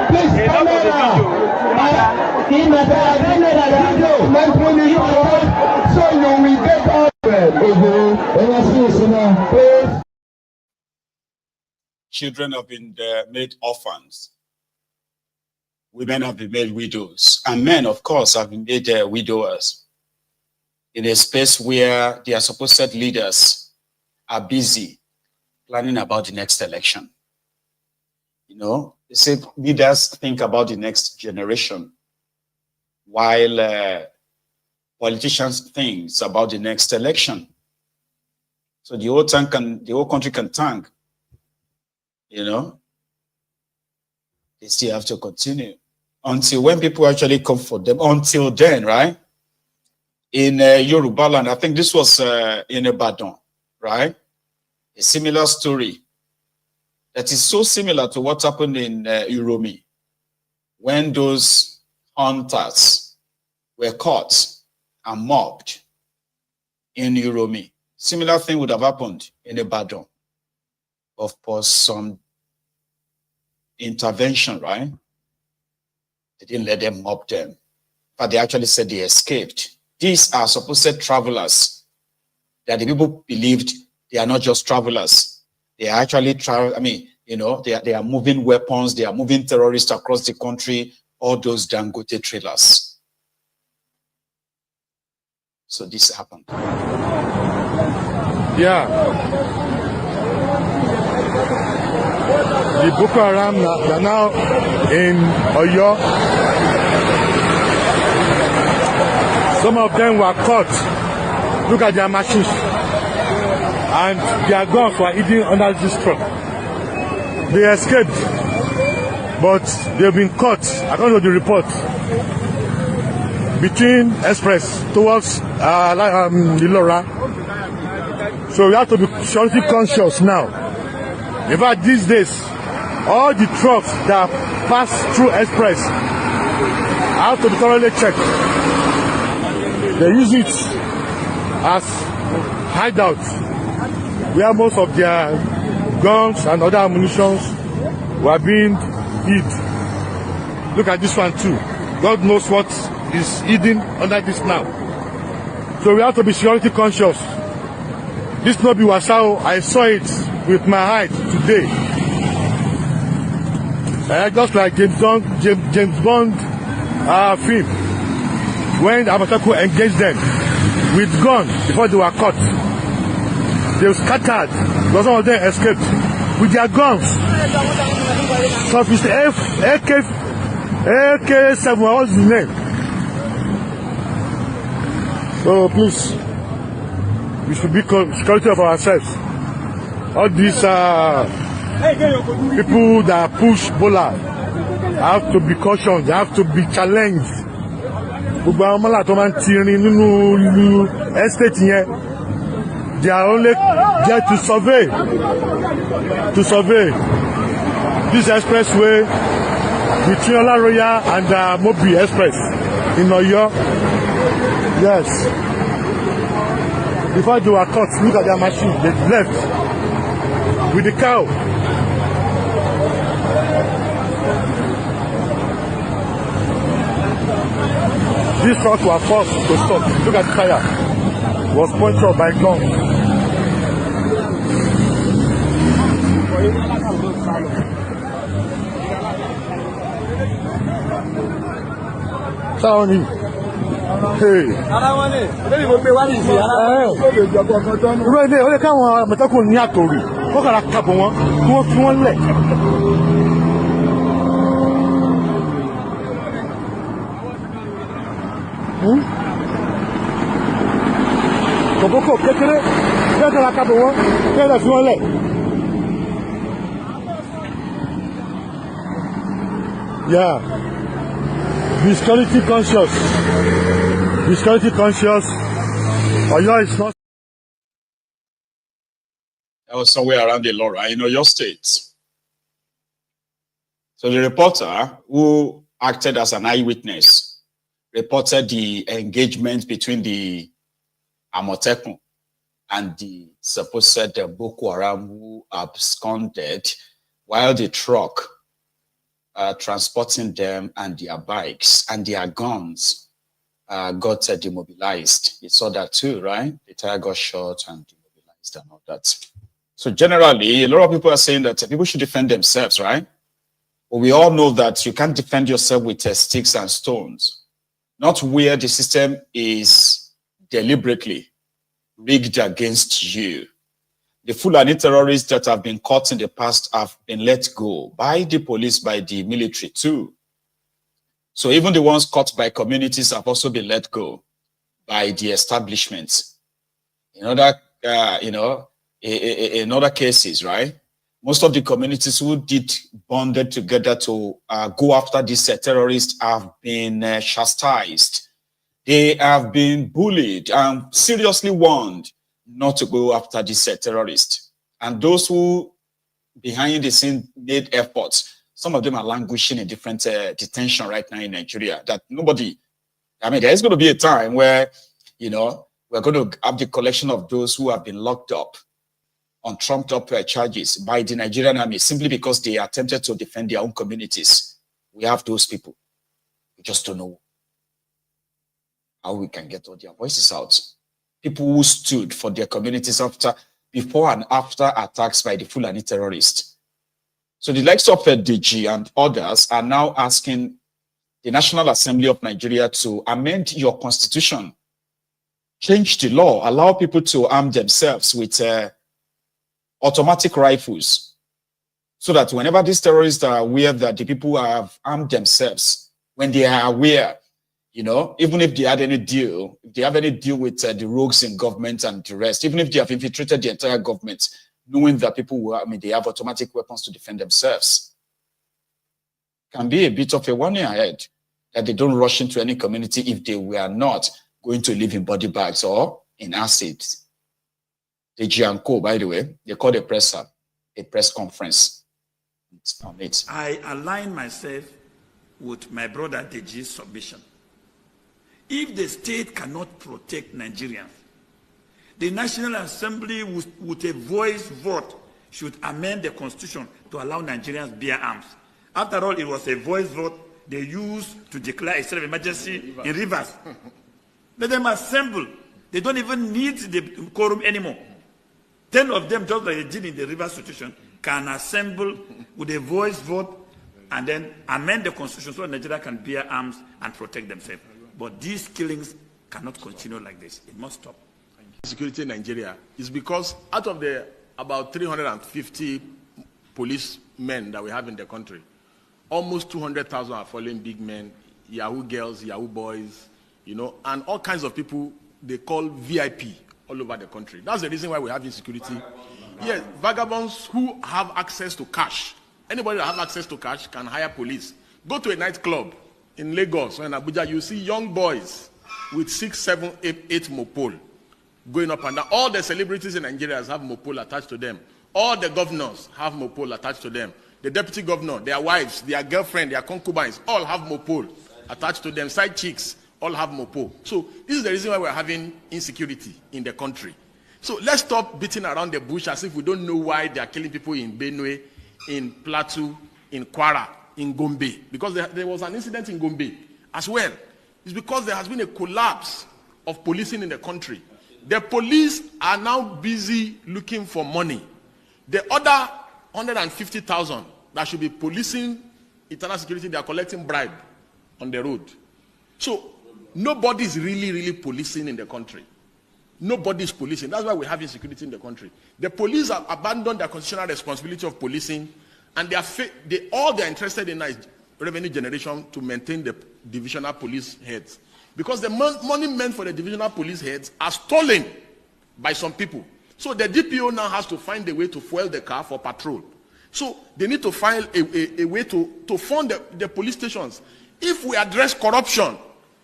Please, enough of the so you will get all Children have been made orphans. Women have been made widows. And men, of course, have been made widowers. In a space where their supposed leaders are busy planning about the next election. You know, they say leaders think about the next generation, while politicians think about the next election. So the whole country can tank. You know, they still have to continue until when people actually come for them. Until then, right? In Yoruba land, I think this was in Ibadan, right? A similar story that is so similar to what happened in Uromi when those hunters were caught and mobbed in Uromi. Similar thing would have happened in Ibadan. Of course, some intervention, right? They didn't let them mob them, but they actually said they escaped. These are supposed travelers that the people believed they are not just travelers. They are actually they are moving weapons, they are moving terrorists across the country, all those Dangote trailers. So this happened. Yeah. The Boko Haram, they are now in Oyo. Some of them were caught. Look at their machines. And their guns were hidden under this truck. They escaped. But they've been caught, according to the report, between Express towards Ilora. So we have to be security conscious now. In fact, these days, all the trucks that pass through Express have to be thoroughly checked. They use it as hideouts, where most of their guns and other ammunition were being hid. Look at this one too. God knows what is hidden under this now. So we have to be security conscious. This no be Wasao. I saw it with my eye today. Just like James Bond film, when Abachaku engaged them with guns before they were caught. They were scattered, but some of them escaped with their guns. So if it's AK-7, what's the name? So please, we should be security of ourselves. All these people that push Bola have to be cautioned, they have to be challenged. They are only there to survey this expressway between Ola Royal and Mobi Express in Oyo. Yes. Before they were caught, look at their machine. They left with the cow. These trucks were forced to stop. Look at the tire. It was punctured by gun. Hey. Yeah. Be security conscious. Be security conscious. Oyo is not. That was somewhere around the Laura, in Oyo State. So the reporter who acted as an eyewitness reported the engagement between the Amotekun and the supposed Boko Haram who absconded, while the truck transporting them and their bikes and their guns got demobilized. You saw that too, right? The tire got shot and demobilized and all that. So generally, a lot of people are saying that people should defend themselves, right? But we all know that you can't defend yourself with sticks and stones. Not where the system is deliberately rigged against you. The Fulani terrorists that have been caught in the past have been let go by the police, by the military too. So even the ones caught by communities have also been let go by the establishments. In other, in other cases, right? Most of the communities who did bonded together to go after these terrorists have been chastised. They have been bullied and seriously warned not to go after these terrorists. And those who behind the scene made efforts, some of them are languishing in different detention right now in Nigeria. That nobody, I mean, there's going to be a time where, we're going to have the collection of those who have been locked up on trumped up charges by the Nigerian army simply because they attempted to defend their own communities. We have those people. We just don't know how we can get all their voices out. People who stood for their communities before and after attacks by the Fulani terrorists. So the likes of DG and others are now asking the National Assembly of Nigeria to amend your constitution, change the law, allow people to arm themselves with automatic rifles So that whenever these terrorists are aware that the people have armed themselves, when they are aware, you know, even if they had any deal, if they have any deal with the rogues in government and the rest, even if they have infiltrated the entire government, knowing that people will, I mean, they have automatic weapons to defend themselves, can be a bit of a warning ahead that they don't rush into any community if they were not going to live in body bags or in acids. The Gianco, by the way, they called a press conference on it. I align myself with my brother Deji's submission. If the state cannot protect Nigerians, the National Assembly with a voice vote should amend the constitution to allow Nigerians bear arms. After all, it was a voice vote they used to declare a state of emergency in Rivers. Let them assemble. They don't even need the quorum anymore. 10 of them, just like they did in the Rivers situation, can assemble with a voice vote and then amend the constitution so Nigeria can bear arms and protect themselves. But these killings cannot continue like this. It must stop. Security in Nigeria is because out of the about 350 policemen that we have in the country, almost 200,000 are following big men, Yahoo girls, Yahoo boys, you know, and all kinds of people they call VIP all over the country. That's the reason why we have insecurity. Yes, vagabonds who have access to cash. Anybody that have access to cash can hire police. Go to a nightclub in Lagos or in Abuja, you see young boys with 6, 7, 8 mopole going up and down. All the celebrities in Nigeria have mopole attached to them. All the governors have mopole attached to them. The deputy governor, their wives, their girlfriend, their concubines, all have mopole attached to them. Side chicks all have mopole. So this is the reason why we're having insecurity in the country. So let's stop beating around the bush as if we don't know why they are killing people in Benue, in Plateau, in Kwara, in Gombe. Because there was an incident in Gombe as well. It's because there has been a collapse of policing in the country. The police are now busy looking for money. The other 150,000 that should be policing internal security, they are collecting bribe on the road. So nobody is really policing in the country. Nobody is policing. That's why we have insecurity in the country. The police have abandoned their constitutional responsibility of policing, and all they're interested in is revenue generation to maintain the divisional police heads. Because the money meant for the divisional police heads are stolen by some people. So the DPO now has to find a way to fuel the car for patrol. So they need to find a way to fund the police stations. If we address corruption,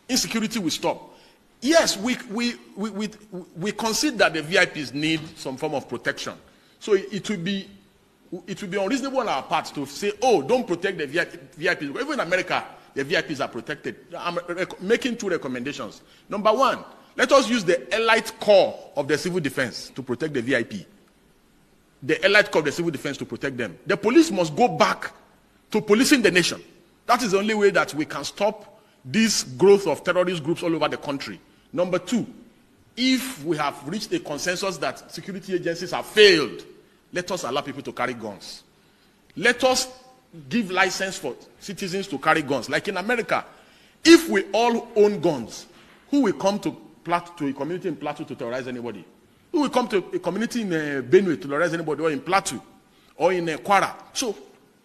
insecurity will stop. Yes, we concede that the VIPs need some form of protection. So it will be unreasonable on our part to say, oh, don't protect the VIPs. Even in America, the VIPs are protected. I'm making 2 recommendations. Number 1, let us use the elite corps of the civil defense to protect the VIP. The elite corps of the civil defense to protect them. The police must go back to policing the nation. That is the only way that we can stop this growth of terrorist groups all over the country. Number 2, if we have reached a consensus that security agencies have failed, let us allow people to carry guns. Let us give license for citizens to carry guns. Like in America, if we all own guns, who will come to a community in Plateau to terrorize anybody? Who will come to a community in Benue to terrorize anybody, or in Plateau, or in Kwara? So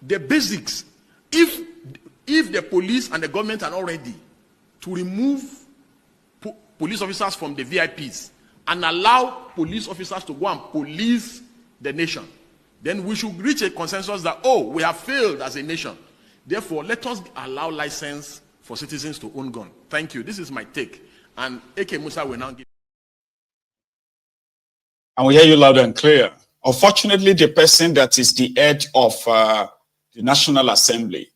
the basics, if the police and the government are not ready to remove police officers from the VIPs and allow police officers to go and police the nation, then we should reach a consensus that, oh, we have failed as a nation. Therefore, let us allow license for citizens to own guns. Thank you. This is my take. And A.K. Musa will now give. And we hear you loud and clear. Unfortunately, the person that is the head of the National Assembly,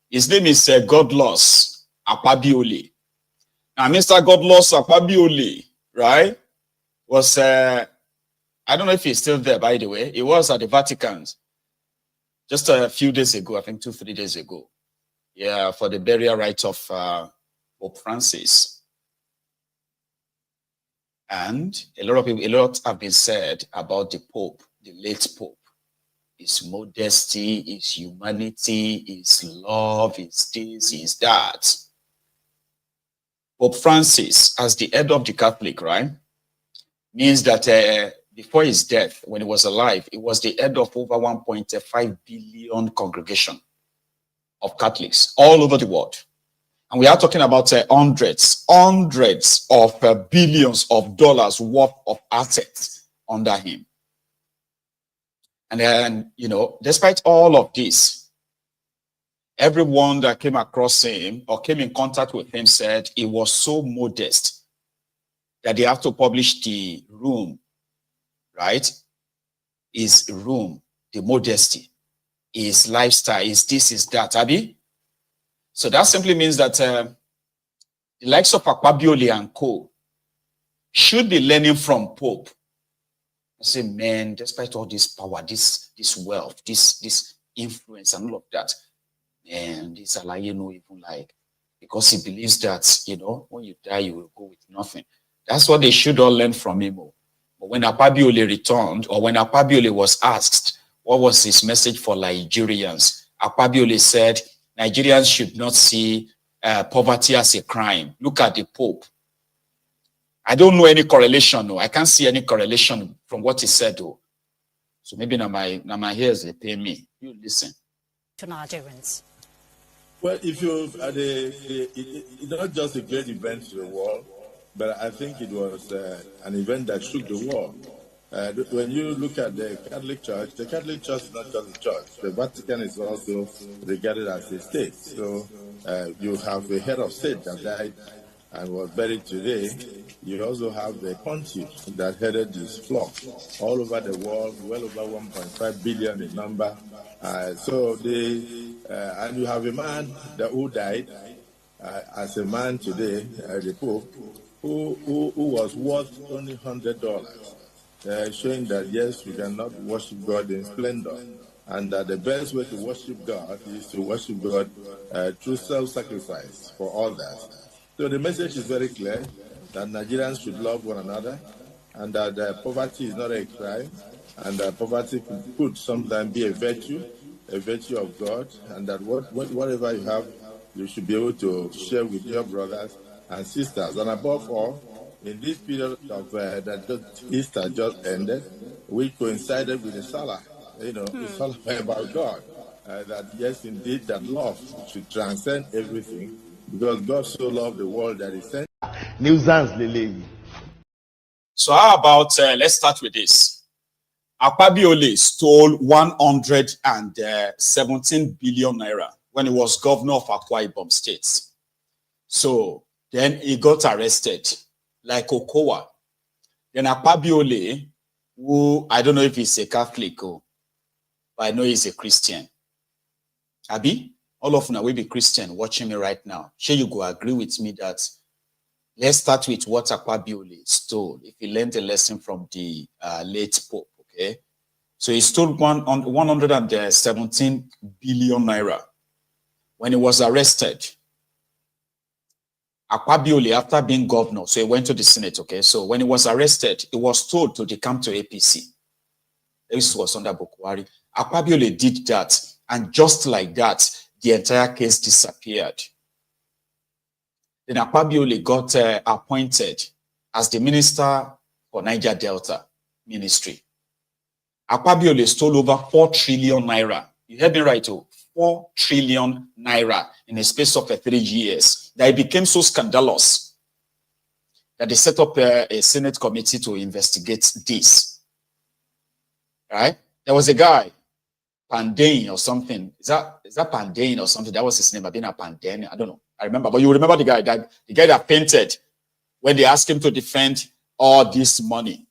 his name is Godless Akpabiole. Now, Mr. Godless Akpabiole, right, was, I don't know if he's still there, by the way. He was at the Vatican just a few days ago, I think 2-3 days ago. Yeah, for the burial rites of Pope Francis. And a lot have been said about the Pope, the late Pope. His modesty, his humanity, his love, his this, his that. Pope Francis, as the head of the Catholic, right, means that before his death, when he was alive, he was the head of over 1.5 billion congregation of Catholics all over the world. And we are talking about hundreds of billions of dollars worth of assets under him. And then, you know, despite all of this, everyone that came across him or came in contact with him said he was so modest that they have to publish the room, right? His room, the modesty, his lifestyle, his this, his that, Abi. So that simply means that the likes of Akpabiole and co should be learning from Pope. I say, man, despite all this power, this wealth, this influence and all of that, man, this Alaye no even like, because he believes that, you know, when you die, you will go with nothing. That's what they should all learn from him. But when Akpabiole returned, or when Akpabiole was asked what was his message for Nigerians, Akpabiole said, Nigerians should not see poverty as a crime. Look at the Pope. I don't know any correlation. No, I can't see any correlation from what he said. Though. So maybe now my ears they pay me. You listen. To Nigerians. Well, if you it's not just a great event to the world, but I think it was an event that shook the world. When you look at the Catholic Church is not just a church. The Vatican is also regarded as a state. So you have the head of state that died and was buried today. You also have the pontiff that headed this flock all over the world, well over 1.5 billion in number. And you have a man who died as a man today, the Pope, who was worth only $100, showing that yes, we cannot worship God in splendor, and that the best way to worship God is to worship God through self-sacrifice for others. So the message is very clear that Nigerians should love one another, and that poverty is not a crime, and that poverty could sometimes be a virtue of God, and that whatever you have, you should be able to share with your brothers and sisters. And above all, in this period of that Easter just ended, we coincided with the Salah. You know, it's all about God. That yes, indeed, that love should transcend everything, because God so loved the world that He sent. So how about let's start with this. Akpabiole stole 117 billion naira when he was governor of Akwa Ibom State. So then he got arrested, like Okowa. Then Akpabiole, who I don't know if he's a Catholic, but I know he's a Christian. Abi, all of you will be Christian watching me right now. Sure, you go agree with me that let's start with what Akpabiole stole. If he learned a lesson from the late Pope, okay? So he stole 117 billion naira. When he was arrested, Akpabiole, after being governor, so he went to the Senate, okay? So when he was arrested, he was told to decamp to APC. This was under Bukwari. Akpabiole did that, and just like that, the entire case disappeared. Then Akpabiole got appointed as the minister for Niger Delta Ministry. Akpabiole stole over 4 trillion naira. You heard me right, 4 trillion naira in a space of 3 years. That it became so scandalous that they set up a Senate committee to investigate this. Right? There was a guy, Pandain or something. Is that Pandain or something? That was his name. I've been a Pandain. I don't know. I remember. But you remember the guy that painted when they asked him to defend all this money.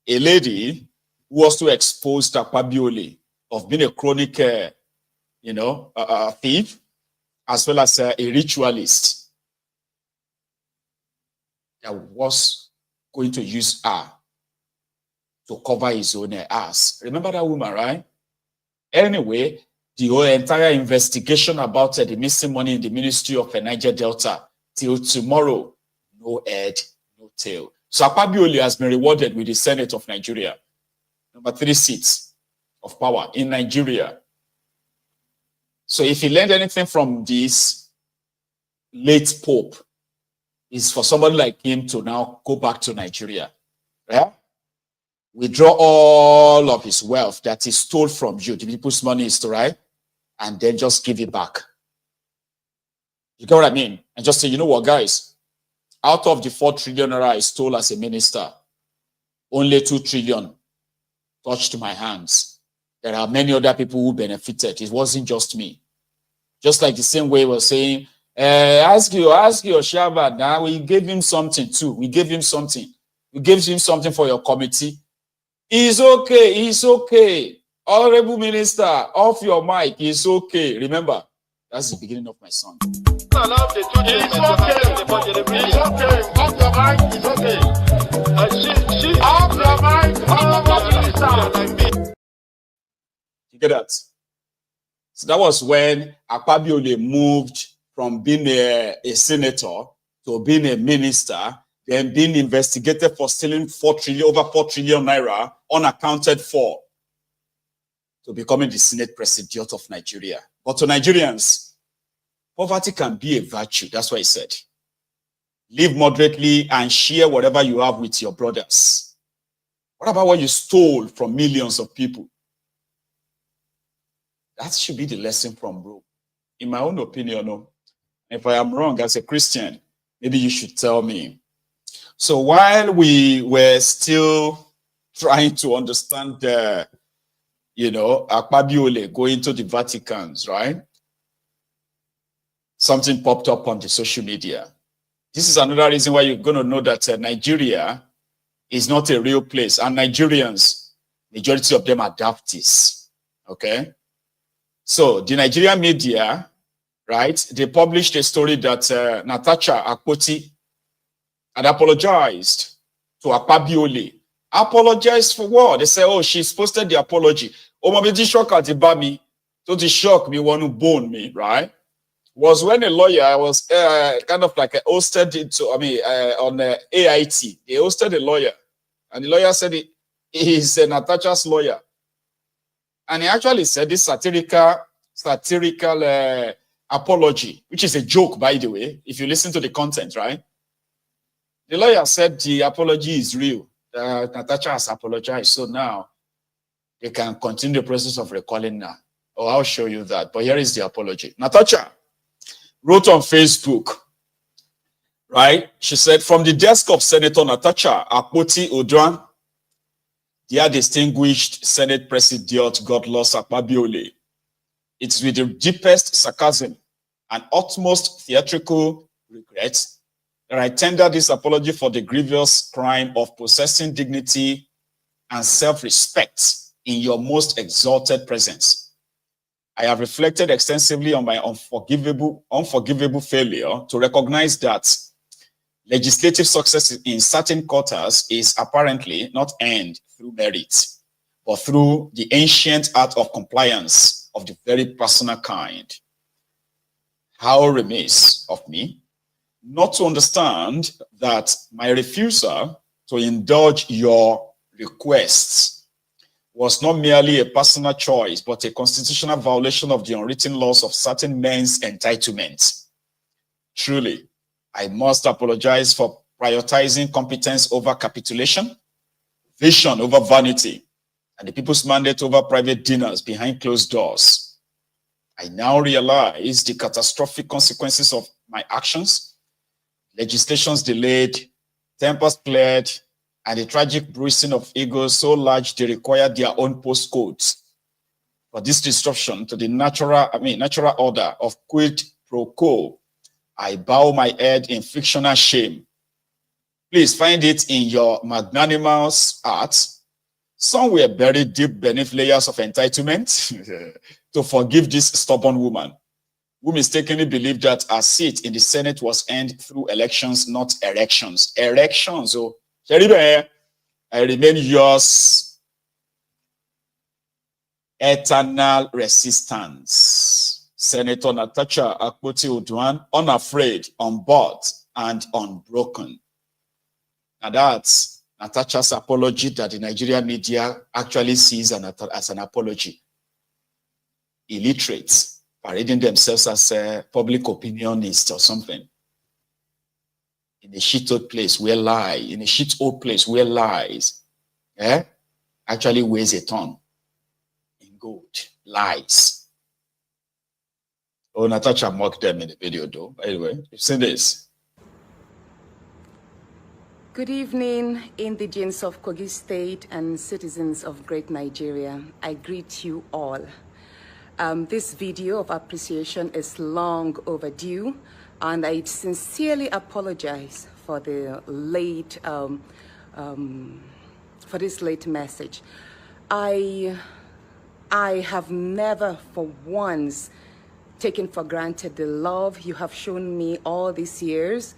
A lady who also exposed Akpabiole of being a chronic, thief, as well as a ritualist, that was going to use her to cover his own ass. Remember that woman, right? Anyway, the whole entire investigation about the missing money in the Ministry of Niger Delta till tomorrow, no head, no tail. So Akpabiole has been rewarded with the Senate of Nigeria. Number 3 seats of power in Nigeria. So if he learned anything from this late Pope, is for somebody like him to now go back to Nigeria. Yeah? withdraw all of his wealth that he stole from you, the people's money is to, right? And then just give it back. You get what I mean? And just say, you know what, guys? Out of the 4 trillion naira I stole as a minister, only 2 trillion touched my hands. There are many other people who benefited. It wasn't just me. Just like the same way we're saying, ask your Shabbat. Now we gave him something too. We gave him something. We gave him something for your committee. It's okay. It's okay. Honorable Minister, off your mic. It's okay. Remember, that's the beginning of my song. It's okay. Off your mic. It's okay. Off your mic. Off your mic. You get that? So that was when Akpabiole moved from being a senator to being a minister, then being investigated for stealing over 4 trillion naira unaccounted for, to becoming the Senate President of Nigeria. But to Nigerians, poverty can be a virtue. That's what he said. Live moderately and share whatever you have with your brothers. What about what you stole from millions of people? That should be the lesson from Rome. In my own opinion, no. If I am wrong as a Christian, maybe you should tell me. So while we were still trying to understand Akpabiole going to the Vaticans, right? Something popped up on the social media. This is another reason why you're going to know that Nigeria is not a real place. And Nigerians, majority of them adapt this, okay? So the Nigerian media, right, they published a story that Natasha had apologized to Akpabiole. Apologized for what? They say, oh, she's posted the apology. Oh, my baby shock at the bami. So the shock me, want to bone me, right? Was when a lawyer was kind of like hosted it on AIT. They hosted a lawyer. And the lawyer said he's Natasha's lawyer. And he actually said this satirical apology, which is a joke, by the way, if you listen to the content, right? The lawyer said the apology is real. Natasha has apologized. So now they can continue the process of recalling now. Oh, I'll show you that. But here is the apology. Natasha wrote on Facebook, right? She said, from the desk of Senator Natasha Akpoti-Oduan, dear distinguished Senate President Godless Akpabiole, it's with the deepest sarcasm and utmost theatrical regret that I tender this apology for the grievous crime of possessing dignity and self-respect in your most exalted presence. I have reflected extensively on my unforgivable failure to recognize that legislative success in certain quarters is apparently not earned through merit, but through the ancient art of compliance of the very personal kind. How remiss of me not to understand that my refusal to indulge your requests was not merely a personal choice, but a constitutional violation of the unwritten laws of certain men's entitlements. Truly, I must apologize for prioritizing competence over capitulation, vision over vanity, and the people's mandate over private dinners behind closed doors. I now realize the catastrophic consequences of my actions, legislations delayed, tempers flared, and the tragic bruising of egos so large they require their own postcodes. For this disruption to the natural order of quid pro quo, I bow my head in fictional shame. Please find it in your magnanimous art, somewhere buried deep beneath layers of entitlement, to forgive this stubborn woman who mistakenly believed that her seat in the Senate was earned through elections, not erections. Erections, oh. I remain yours, eternal resistance. Senator Natasha Akpoti-Oduan, unafraid, unbought, and unbroken. Now that's Natasha's apology that the Nigerian media actually sees as an apology. Illiterates, parading themselves as public opinionists or something. In a shit-old place where lies, actually weighs a ton in gold. Lies. Oh, Natasha mocked them in the video, though. Anyway, you've seen this. Good evening, indigents of Kogi State and citizens of Great Nigeria. I greet you all. This video of appreciation is long overdue, and I sincerely apologize for the late, for this late message. I have never for once taken for granted the love you have shown me all these years.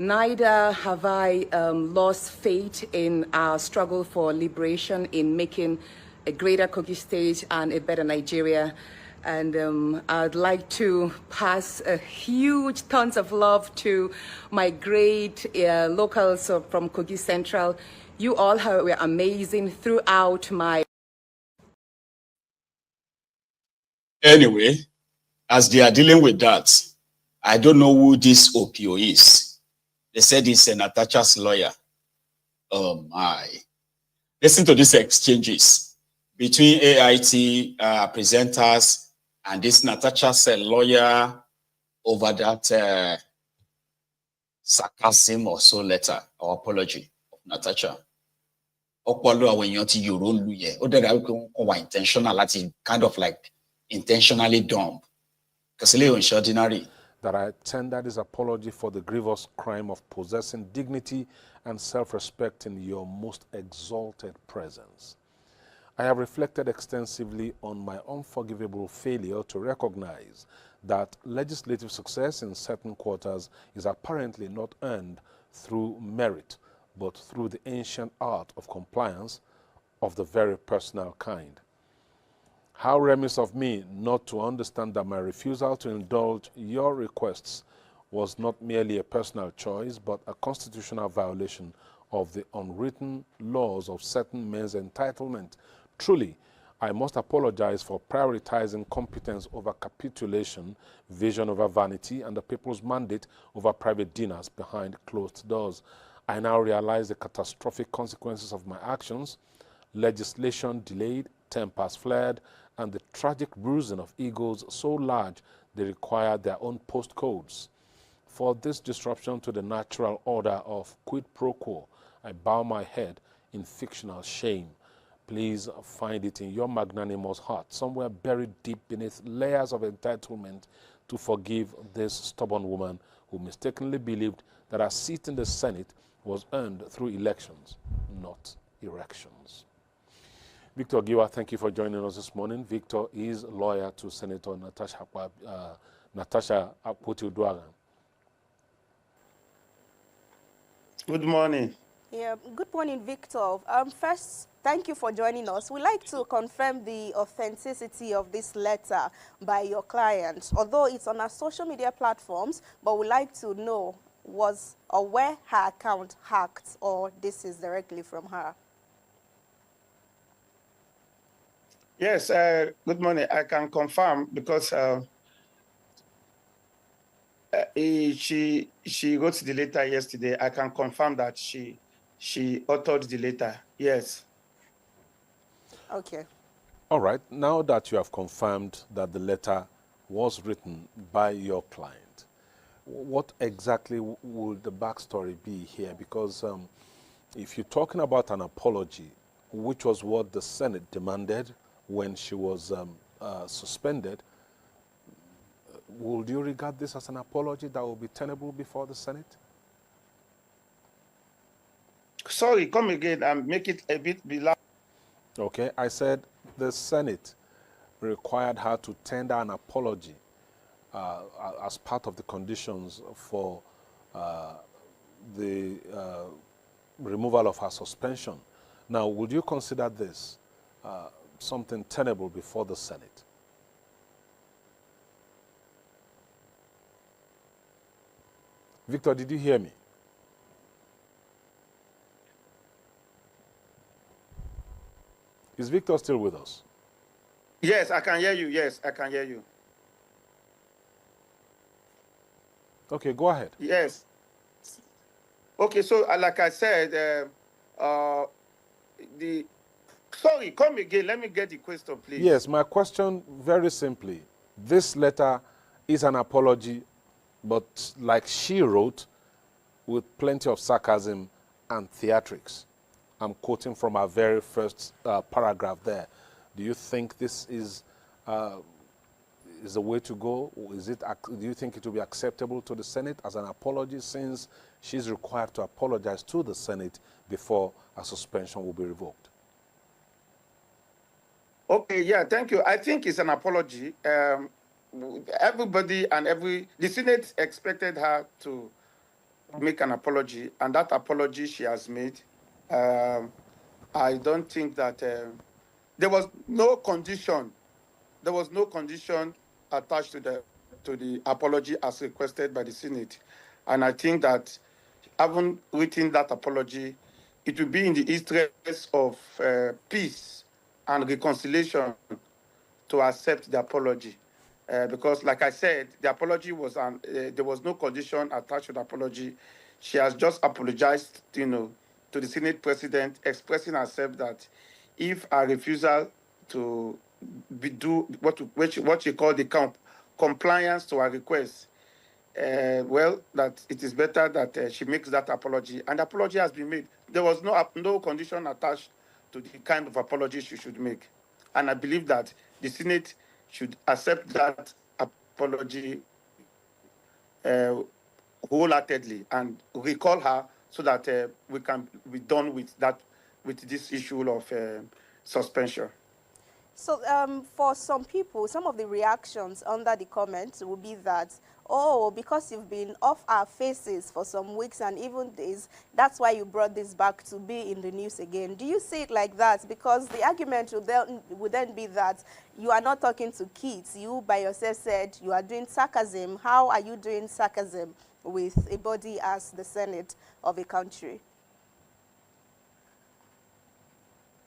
Neither have I lost faith in our struggle for liberation, in making a greater Kogi State and a better Nigeria. And I'd like to pass a huge tons of love to my great locals from Kogi Central. You all were amazing throughout my... Anyway, as they are dealing with that, I don't know who this OPO is. They said it's Natasha's lawyer. Oh my. Listen to these exchanges between AIT presenters and this Natasha's lawyer over that sarcasm or so letter or apology of Natasha. Intentional, kind of like intentionally dumb. Because it's ordinary. That I tender this apology for the grievous crime of possessing dignity and self-respect in your most exalted presence. I have reflected extensively on my unforgivable failure to recognize that legislative success in certain quarters is apparently not earned through merit, but through the ancient art of compliance of the very personal kind. How remiss of me not to understand that my refusal to indulge your requests was not merely a personal choice, but a constitutional violation of the unwritten laws of certain men's entitlement. Truly, I must apologize for prioritizing competence over capitulation, vision over vanity, and the people's mandate over private dinners behind closed doors. I now realize the catastrophic consequences of my actions: legislation delayed, tempers flared, and the tragic bruising of egos so large they require their own postcodes. For this disruption to the natural order of quid pro quo, I bow my head in fictional shame. Please find it in your magnanimous heart, somewhere buried deep beneath layers of entitlement, to forgive this stubborn woman who mistakenly believed that her seat in the Senate was earned through elections, not erections. Victor Giwa, thank you for joining us this morning. Victor is lawyer to Senator Natasha Akpabio. Good morning. Yeah, good morning, Victor. First, thank you for joining us. We'd like to confirm the authenticity of this letter by your client. Although it's on our social media platforms, but we'd like to know was or where her account hacked, or this is directly from her. Yes, good morning. I can confirm because she wrote the letter yesterday. I can confirm that she authored the letter. Yes. Okay. All right. Now that you have confirmed that the letter was written by your client, what exactly would the backstory be here? Because if you're talking about an apology, which was what the Senate demanded when she was suspended, would you regard this as an apology that will be tenable before the Senate? Sorry, come again and make it a bit below. Okay, I said the Senate required her to tender an apology as part of the conditions for the removal of her suspension. Now, would you consider this something tenable before the Senate? Victor, did you hear me? Is Victor still with us? Yes, I can hear you. Yes, I can hear you. Okay, go ahead. Yes. Okay, so like I said, Sorry, come again. Let me get the question, please. Yes, my question very simply. This letter is an apology, but like she wrote, with plenty of sarcasm and theatrics. I'm quoting from our very first paragraph there. Do you think this is the way to go? Do you think it will be acceptable to the Senate as an apology, since she's required to apologize to the Senate before a suspension will be revoked? Okay, yeah, thank you. I think it's an apology. Everybody and the Senate expected her to make an apology, and that apology she has made. I don't think that there was no condition. There was no condition attached to the apology as requested by the Senate, and I think that having written that apology, it will be in the interest of peace and reconciliation to accept the apology. Because, like I said, the apology was, there was no condition attached to the apology. She has just apologized, to the Senate president, expressing herself that if a refusal to do what she called the compliance to her request, well, that it is better that she makes that apology. And the apology has been made. There was no condition attached to the kind of apology she should make. And I believe that the Senate should accept that apology wholeheartedly and recall her so that we can be done with this issue of suspension. So for some people, some of the reactions under the comments will be that, oh, because you've been off our faces for some weeks and even days, that's why you brought this back to be in the news again. Do you see it like that? Because the argument would then be that you are not talking to kids. You by yourself said you are doing sarcasm. How are you doing sarcasm with a body as the Senate of a country?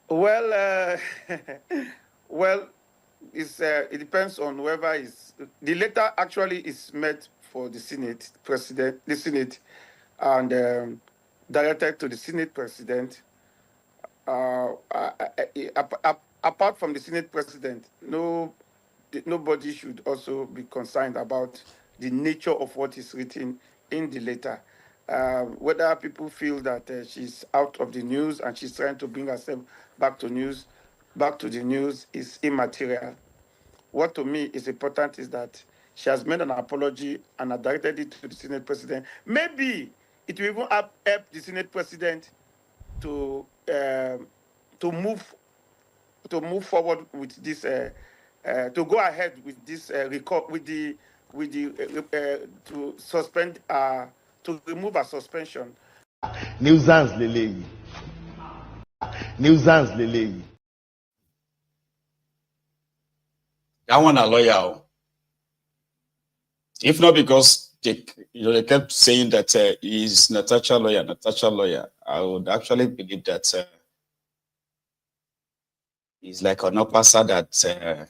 Well, well, it depends on whoever is. The letter actually is meant for the Senate and directed to the Senate president. Apart from the Senate president, nobody should also be concerned about the nature of what is written in the letter. Whether people feel that she's out of the news and she's trying to bring herself back to the news is immaterial. What to me is important is that she has made an apology and directed it to the Senate president. Maybe it will even help the Senate president to move forward with this, to go ahead with this to suspend, to remove a suspension. Nuisance Lele. Nuisance Lele. That one a lawyer. If not because they kept saying that he's Natasha lawyer, I would actually believe that he's like an officer that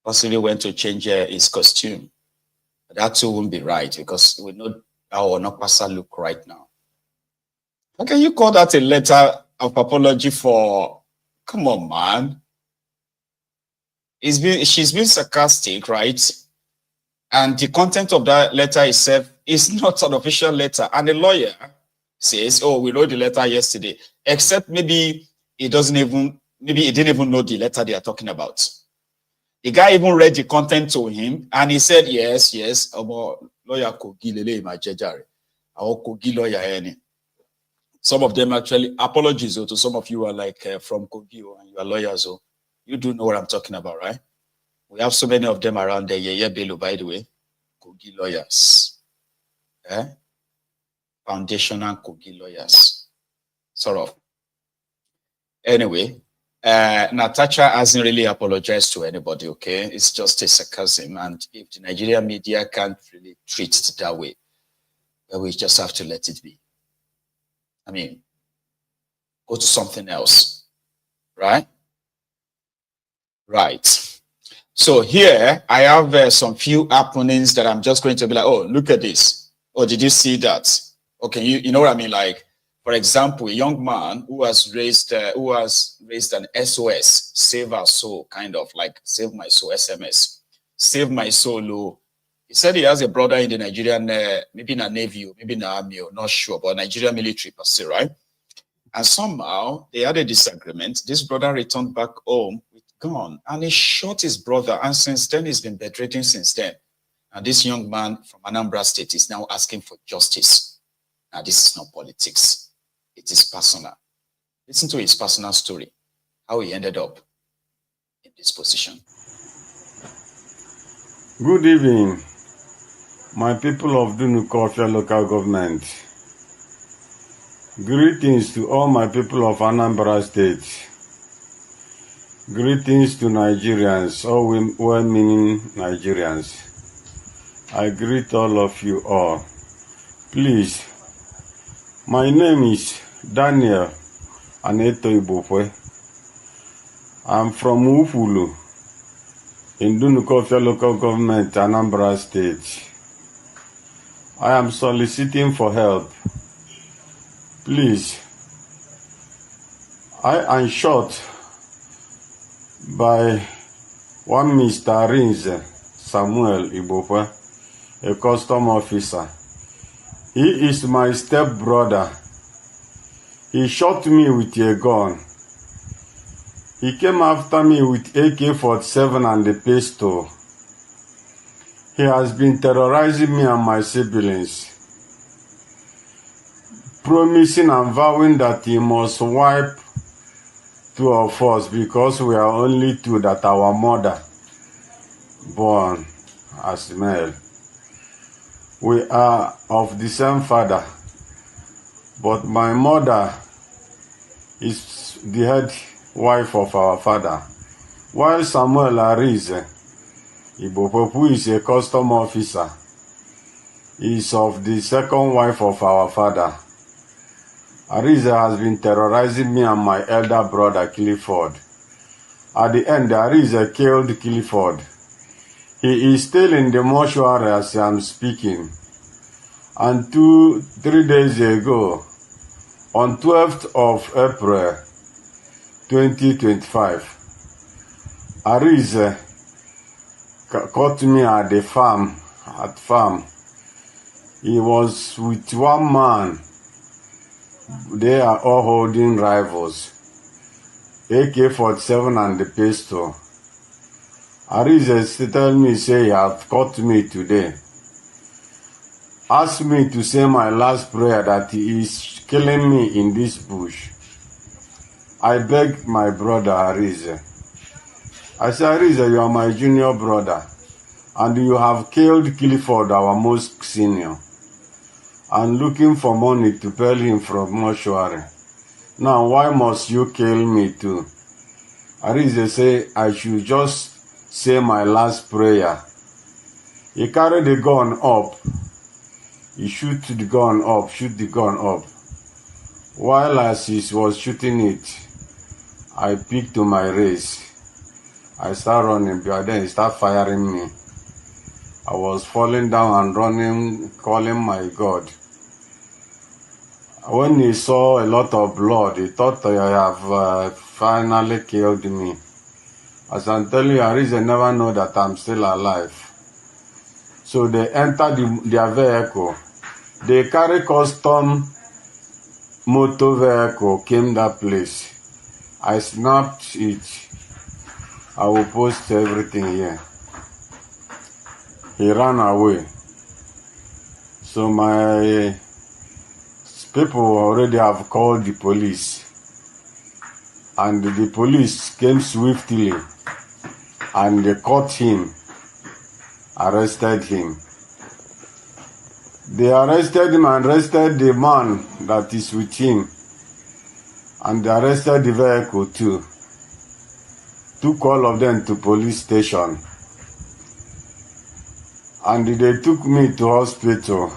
possibly went to change his costume. That too won't be right, because we know how an officer look right now. How can you call that a letter of apology for? Come on, man. She's been sarcastic, right? And the content of that letter itself is not an official letter. And the lawyer says, oh, we wrote the letter yesterday, except maybe he didn't even know the letter they are talking about. The guy even read the content to him and he said, yes, lawyer Kogi lele ma jejare. Kogi lawyer any. Some of them actually, apologies to some of you are like from Kogi and you are lawyers. You do know what I'm talking about, right? We have so many of them around there. Yeah, Bello, by the way. Kogi lawyers. Foundational Kogi lawyers. Sort of. Anyway, Natasha hasn't really apologized to anybody, okay? It's just a sarcasm. And if the Nigerian media can't really treat it that way, then we just have to let it be. I mean, go to something else, right? Right. So here I have some few happenings that I'm just going to be like, oh, look at this. Oh, did you see that? Okay, you know what I mean? Like, for For example, a young man who has raised an SOS, save our soul, kind of like save my soul SMS, save my soul. Oh. He said he has a brother in the Nigerian, maybe in the Navy, or maybe in the Army, or not sure, but Nigerian military per se, right? And somehow they had a disagreement. This brother returned back home with gun, and he shot his brother. And since then, he's been bedridden since then. And this young man from Anambra State is now asking for justice. Now, this is not politics. It is personal. Listen to his personal story, how he ended up in this position. Good evening, my people of Dunukofia local government. Greetings to all my people of Anambra State. Greetings to Nigerians, all well-meaning Nigerians. I greet all of you all. Please, my name is Daniel Aneto Ibofwe. I'm from Ufulu in Dunukofia local government, Anambra State. I am soliciting for help. Please, I am shot by one Mr. Rinze Samuel Ibofwe, a custom officer. He is my stepbrother. He shot me with a gun. He came after me with AK-47 and a pistol. He has been terrorizing me and my siblings, promising and vowing that he must wipe two of us because we are only two that our mother born as male. We are of the same father, but my mother is the head wife of our father, while Samuel Arize Ibofwe, who is a custom officer, is of the second wife of our father. Arize has been terrorizing me and my elder brother Clifford. At the end, Arize killed Clifford. He is still in the mortuary as I am speaking. And 3 days ago, on 12th of April 2025, Arize caught me at the farm. He was with one man. They are all holding rifles, AK-47 and the pistol. Arize tell me, say he have caught me today. Ask me to say my last prayer that he is killing me in this bush. I beg my brother Arize. I say, Arize, you are my junior brother, and you have killed Clifford, our most senior, and looking for money to pay him from mortuary. Now, why must you kill me too? Arize say, I should just say my last prayer. He carried the gun up. He shoot the gun up. While as he was shooting it, I picked to my race. I start running, but then he start firing me. I was falling down and running, calling my God. When he saw a lot of blood, he thought I have finally killed me. As I'm telling you, Arize never know that I'm still alive. So they entered their vehicle. They carry custom motor vehicle, came that place. I snapped it. I will post everything here. He ran away. So my people already have called the police. And the police came swiftly and they caught him, arrested him. They arrested him and arrested the man that is with him. And they arrested the vehicle too. Took all of them to police station. And they took me to hospital,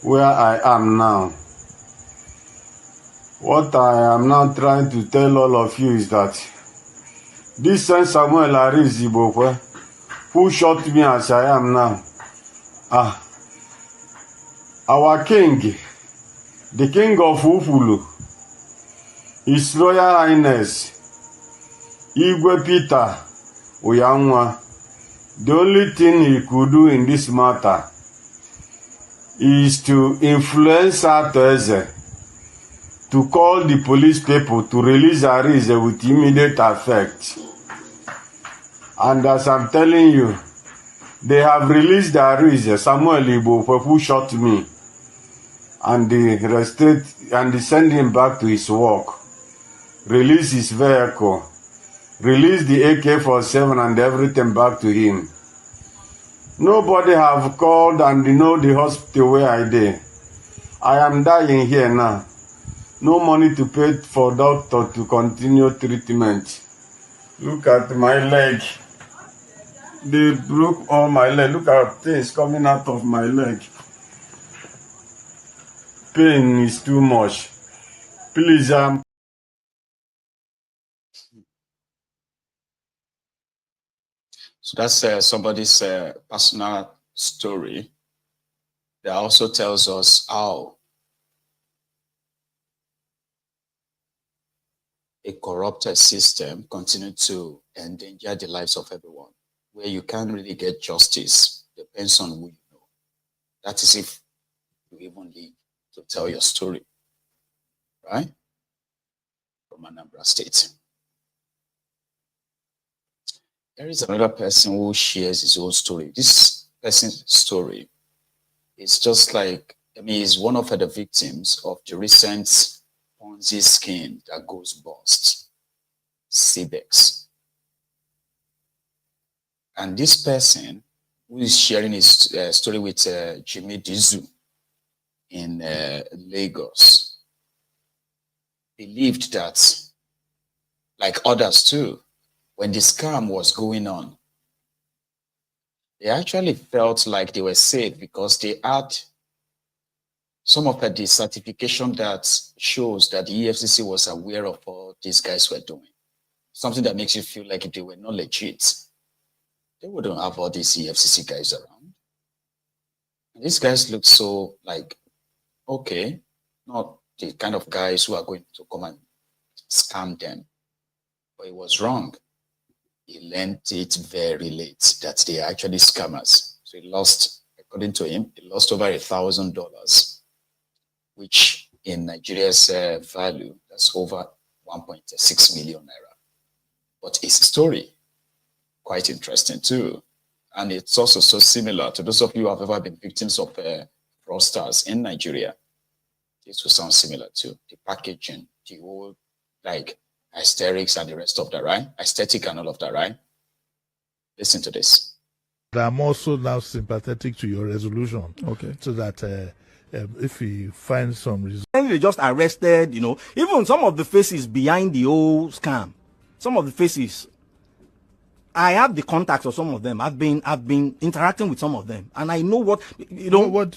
where I am now. What I am now trying to tell all of you is that this Samuel Arize Ibofwe, who shot me as I am now, our king, the King of Ufulu, His Royal Highness, Igwe Peter Oyanwa, the only thing he could do in this matter is to influence Ateze to call the police people to release Arize with immediate effect. And as I'm telling you, they have released Arize, Samuel Igbo, who shot me, and they send him back to his work, release his vehicle, release the AK-47 and everything back to him. Nobody have called and know the hospital where I did. I am dying here now. No money to pay for doctor to continue treatment. Look at my leg. They broke all my leg. Look at things coming out of my leg. Pain is too much. Please, So that's somebody's personal story that also tells us how a corrupted system continues to endanger the lives of everyone, where you can't really get justice. Depends on who you know. That is if you even live to tell your story, right? From Anambra State. There is another person who shares his own story. This person's story is just like, he's one of the victims of the recent Ponzi scheme that goes bust, CBEX. And this person who is sharing his story with Jimmy Dizu in Lagos believed that, like others too, when the scam was going on, they actually felt like they were safe because they had some of the certification that shows that the EFCC was aware of what these guys were doing. Something that makes you feel like if they were not legit, they wouldn't have all these EFCC guys around. And these guys look so like, okay, not the kind of guys who are going to come and scam them. But it was wrong. He learned it very late that they are actually scammers. So he lost, according to him, he lost over $1,000, which in Nigeria's value, that's over 1.6 million naira. But his story, quite interesting too. And it's also so similar to those of you who have ever been victims of fraudsters in Nigeria. This will sound similar too. The packaging, the whole, like, aesthetics and the rest of that, right? Aesthetic and all of that, right? Listen to this. I'm also now sympathetic to your resolution. Okay. So that if we find some reason. They just arrested, even some of the faces behind the whole scam, some of the faces, I have the contacts of some of them. I've been interacting with some of them, and I know what, What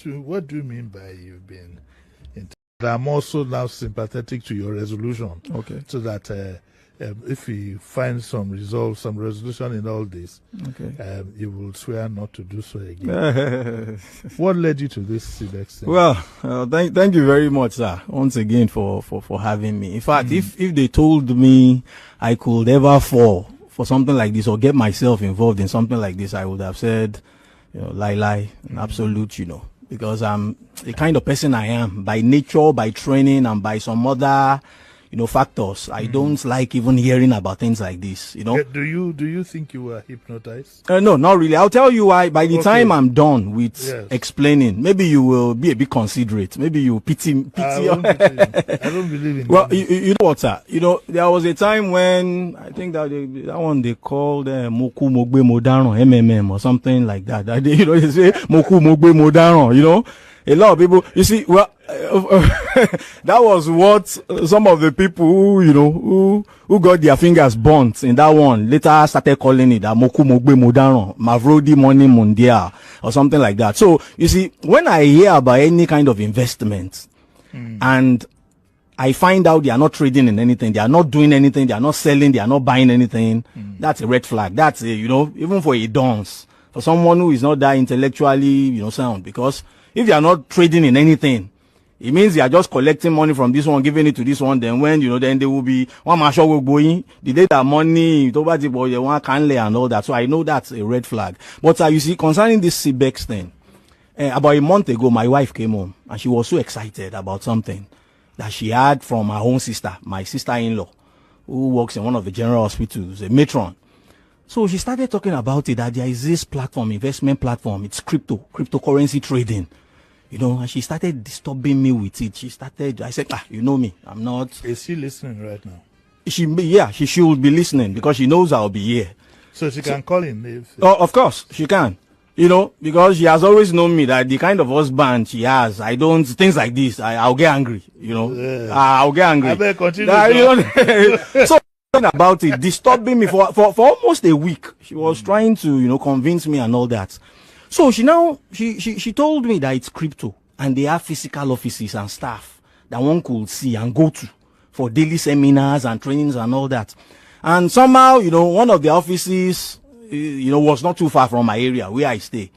do you mean by you've been? I'm also now sympathetic to your resolution. Okay. So that if we find some resolution in all this, okay, you will swear not to do so again. What led you to this CBEX thing? Well, thank you very much, sir, once again for having me. In fact, if they told me I could ever fall for something like this or get myself involved in something like this, I would have said, lie, an absolute, because I'm the kind of person I am by nature, by training, and by some other, factors. I don't like even hearing about things like this, Do you think you were hypnotized? No, not really. I'll tell you why. By the time I'm done with explaining, maybe you will be a bit considerate. Maybe you pity. I don't believe in well, you know what, sir? There was a time when I think that one they called Moku Mogbe Modano, MMM or something like that. They say Moku Mogbe Modano, a lot of people, you see, well, that was what some of the people who got their fingers burnt in that one later started calling it Moku Mogbe Modano, Mavrodi Money Mundia, or something like that. So, you see, when I hear about any kind of investment and I find out they are not trading in anything, they are not doing anything, they are not selling, they are not buying anything, that's a red flag. That's a, even for a dance, for someone who is not that intellectually, sound, because if they are not trading in anything, It means you are just collecting money from this one, giving it to this one. Then when, then they will be one man will going. The data money, over the boy, one can lay and all that. So I know that's a red flag. But you see, concerning this CBEX thing, about a month ago, my wife came home and she was so excited about something that she had from her own sister, my sister-in-law, who works in one of the general hospitals, a matron. So she started talking about it, that there is this platform, investment platform. It's cryptocurrency trading. And she started disturbing me with it. I said, you know me, I'm not. Is she listening right now? She should be listening because she knows I'll be here. So she can call in if. Oh, of course, she can. Because she has always known me that the kind of husband she has, things like this, I'll get angry, I'll get angry. I better continue. So talking about it, disturbing me for almost a week. She was trying to, convince me and all that. So she told me that it's crypto and they have physical offices and staff that one could see and go to for daily seminars and trainings and all that. And somehow, one of the offices, was not too far from my area where I stay.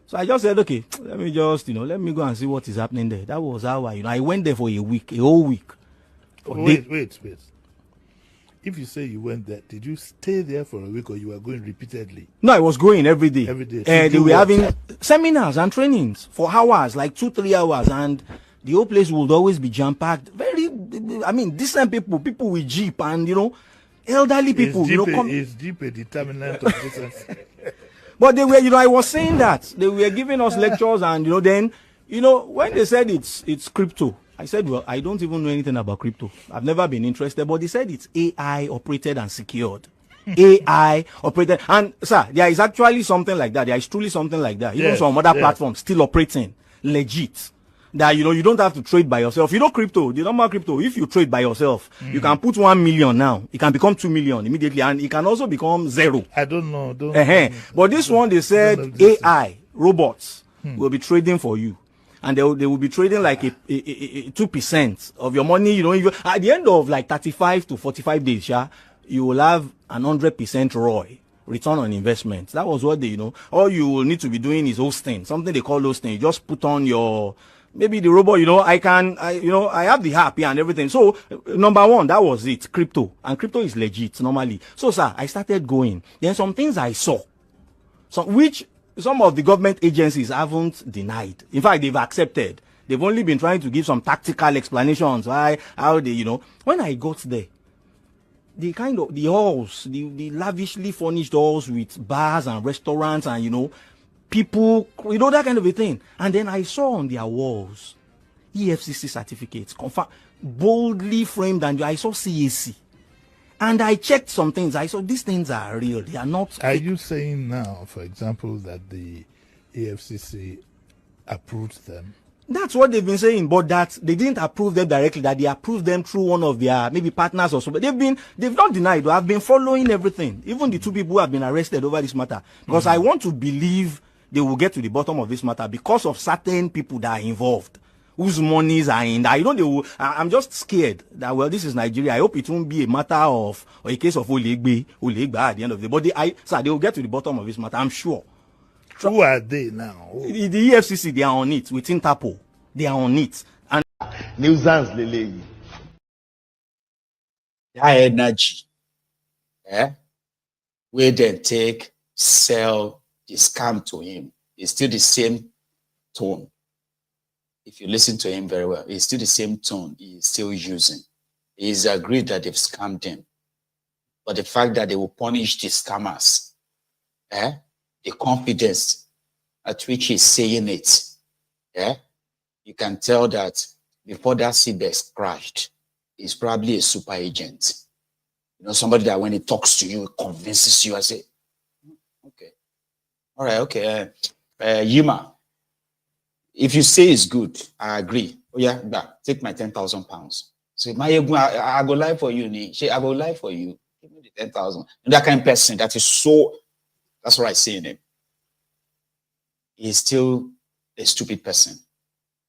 So I just said, okay, let me go and see what is happening there. That was how I went there for a whole week. Wait. If you say you went there, did you stay there for a week or you were going repeatedly? No, I was going every day. Every day. They were having seminars and trainings for hours, like 2-3 hours, and the whole place would always be jam-packed. Very, decent people with Jeep and, elderly people. Is Jeep a determinant of distance? But they were, I was saying that. They were giving us lectures and, then, when they said it's crypto, I said, well, I don't even know anything about crypto. I've never been interested, but they said it's AI operated and secured. AI operated. And, sir, there is actually something like that. There is truly something like that. Even some other platforms still operating legit. That, you don't have to trade by yourself. Crypto, the normal crypto, if you trade by yourself, you can put 1 million now. It can become 2 million immediately, and it can also become 0. I don't know. But this one, they said AI, robots, will be trading for you. And they will be trading like a 2% of your money. At the end of like 35 to 45 days, you will have an 100% ROI, return on investment. That was what all you will need to be doing is hosting, something they call hosting. You just put on maybe the robot, I have the app here and everything. So number one, that was it, crypto. And crypto is legit normally. So sir, I started going. Then some things I saw, which some of the government agencies haven't denied. In fact, they've accepted. They've only been trying to give some tactical explanations how they, When I got there, the halls, the lavishly furnished halls with bars and restaurants and, people, that kind of a thing. And then I saw on their walls, EFCC certificates, boldly framed, and I saw CAC. And I checked some things. I saw these things are real. They are not. Are you saying now, for example, that the EFCC approved them? That's what they've been saying, but that they didn't approve them directly, that they approved them through one of their maybe partners or so. But they've not denied. I've been following everything. Even the 2 people who have been arrested over this matter. Because I want to believe they will get to the bottom of this matter because of certain people that are involved, whose monies are in that. I'm just scared that, well, this is Nigeria. I hope it won't be a matter of, or a case of Olegbe at the end of the day. But they will get to the bottom of this matter, I'm sure. Who are they now? The EFCC, they are on it with Interpol. They are on it. And nuisance lele. That energy, where then sell the scam to him, it's still the same tone. If you listen to him very well, it's still the same tone he's still using. He's agreed that they've scammed him. But the fact that they will punish the scammers, the confidence at which he's saying it, you can tell that before that CBEX crashed, he's probably a super agent. Somebody that when he talks to you, convinces you, I say, okay. All right, okay. Yima, if you say it's good, I agree. Oh yeah, take my 10,000 pounds. So I go lie for you. I go lie for you. Give me the 10,000. That kind of person that is so, that's what I say in him. He's still a stupid person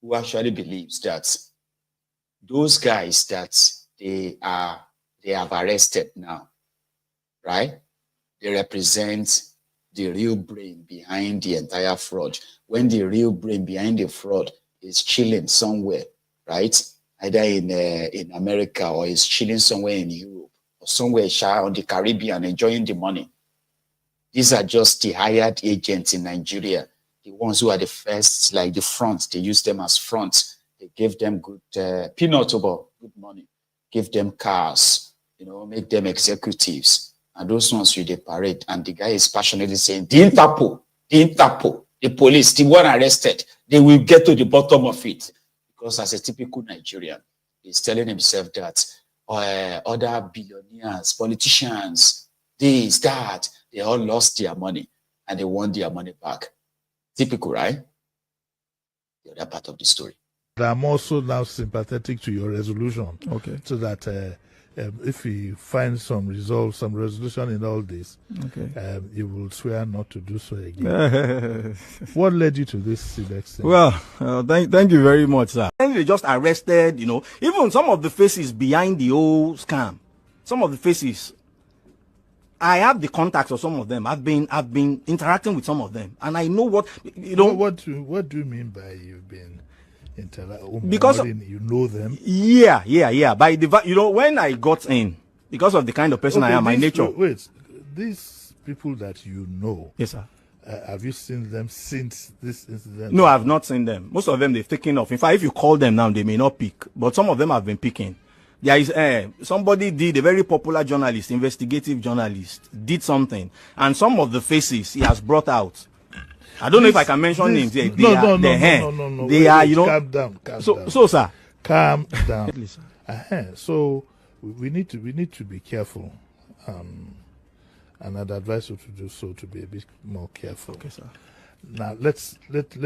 who actually believes that those guys that they have arrested now, right? They represent the real brain behind the entire fraud. When the real brain behind the fraud is chilling somewhere right? Either in America or is chilling somewhere in Europe or somewhere on the Caribbean enjoying the money. These are just the hired agents in Nigeria, the ones who are the first, like the front. They use them as front. They give them good peanut butter, good money, give them cars, make them executives. And those ones with the parade. And the guy is passionately saying, the Interpol, the police, the one arrested, they will get to the bottom of it. Because as a typical Nigerian, he's telling himself that other billionaires, politicians, this, that, they all lost their money and they want their money back. Typical, right? The other part of the story. I'm also now sympathetic to your resolution. Okay. So that if we find some resolution in all this, okay, you will swear not to do so again. What led you to this next thing? Well, thank you very much, sir. And they just arrested, even some of the faces behind the whole scam. Some of the faces, I have the contacts of some of them. I've been interacting with some of them, and I know what What do you mean by you've been interacting? Because you know them. Yeah. By the when I got in, because of the kind of person I am, my nature. Wait, these people that you know. Yes, sir. Have you seen them since this incident? No, I've not seen them. Most of them they've taken off. In fact, if you call them now, they may not pick. But some of them have been picking. There is somebody did, a very popular journalist, investigative journalist, did something, and some of the faces he has brought out. I don't know if I can mention names. They No. They are, Calm down. So, sir. Calm down. So we need to be careful, and I'd advise you to do so, to be a bit more careful. Okay, sir. Now let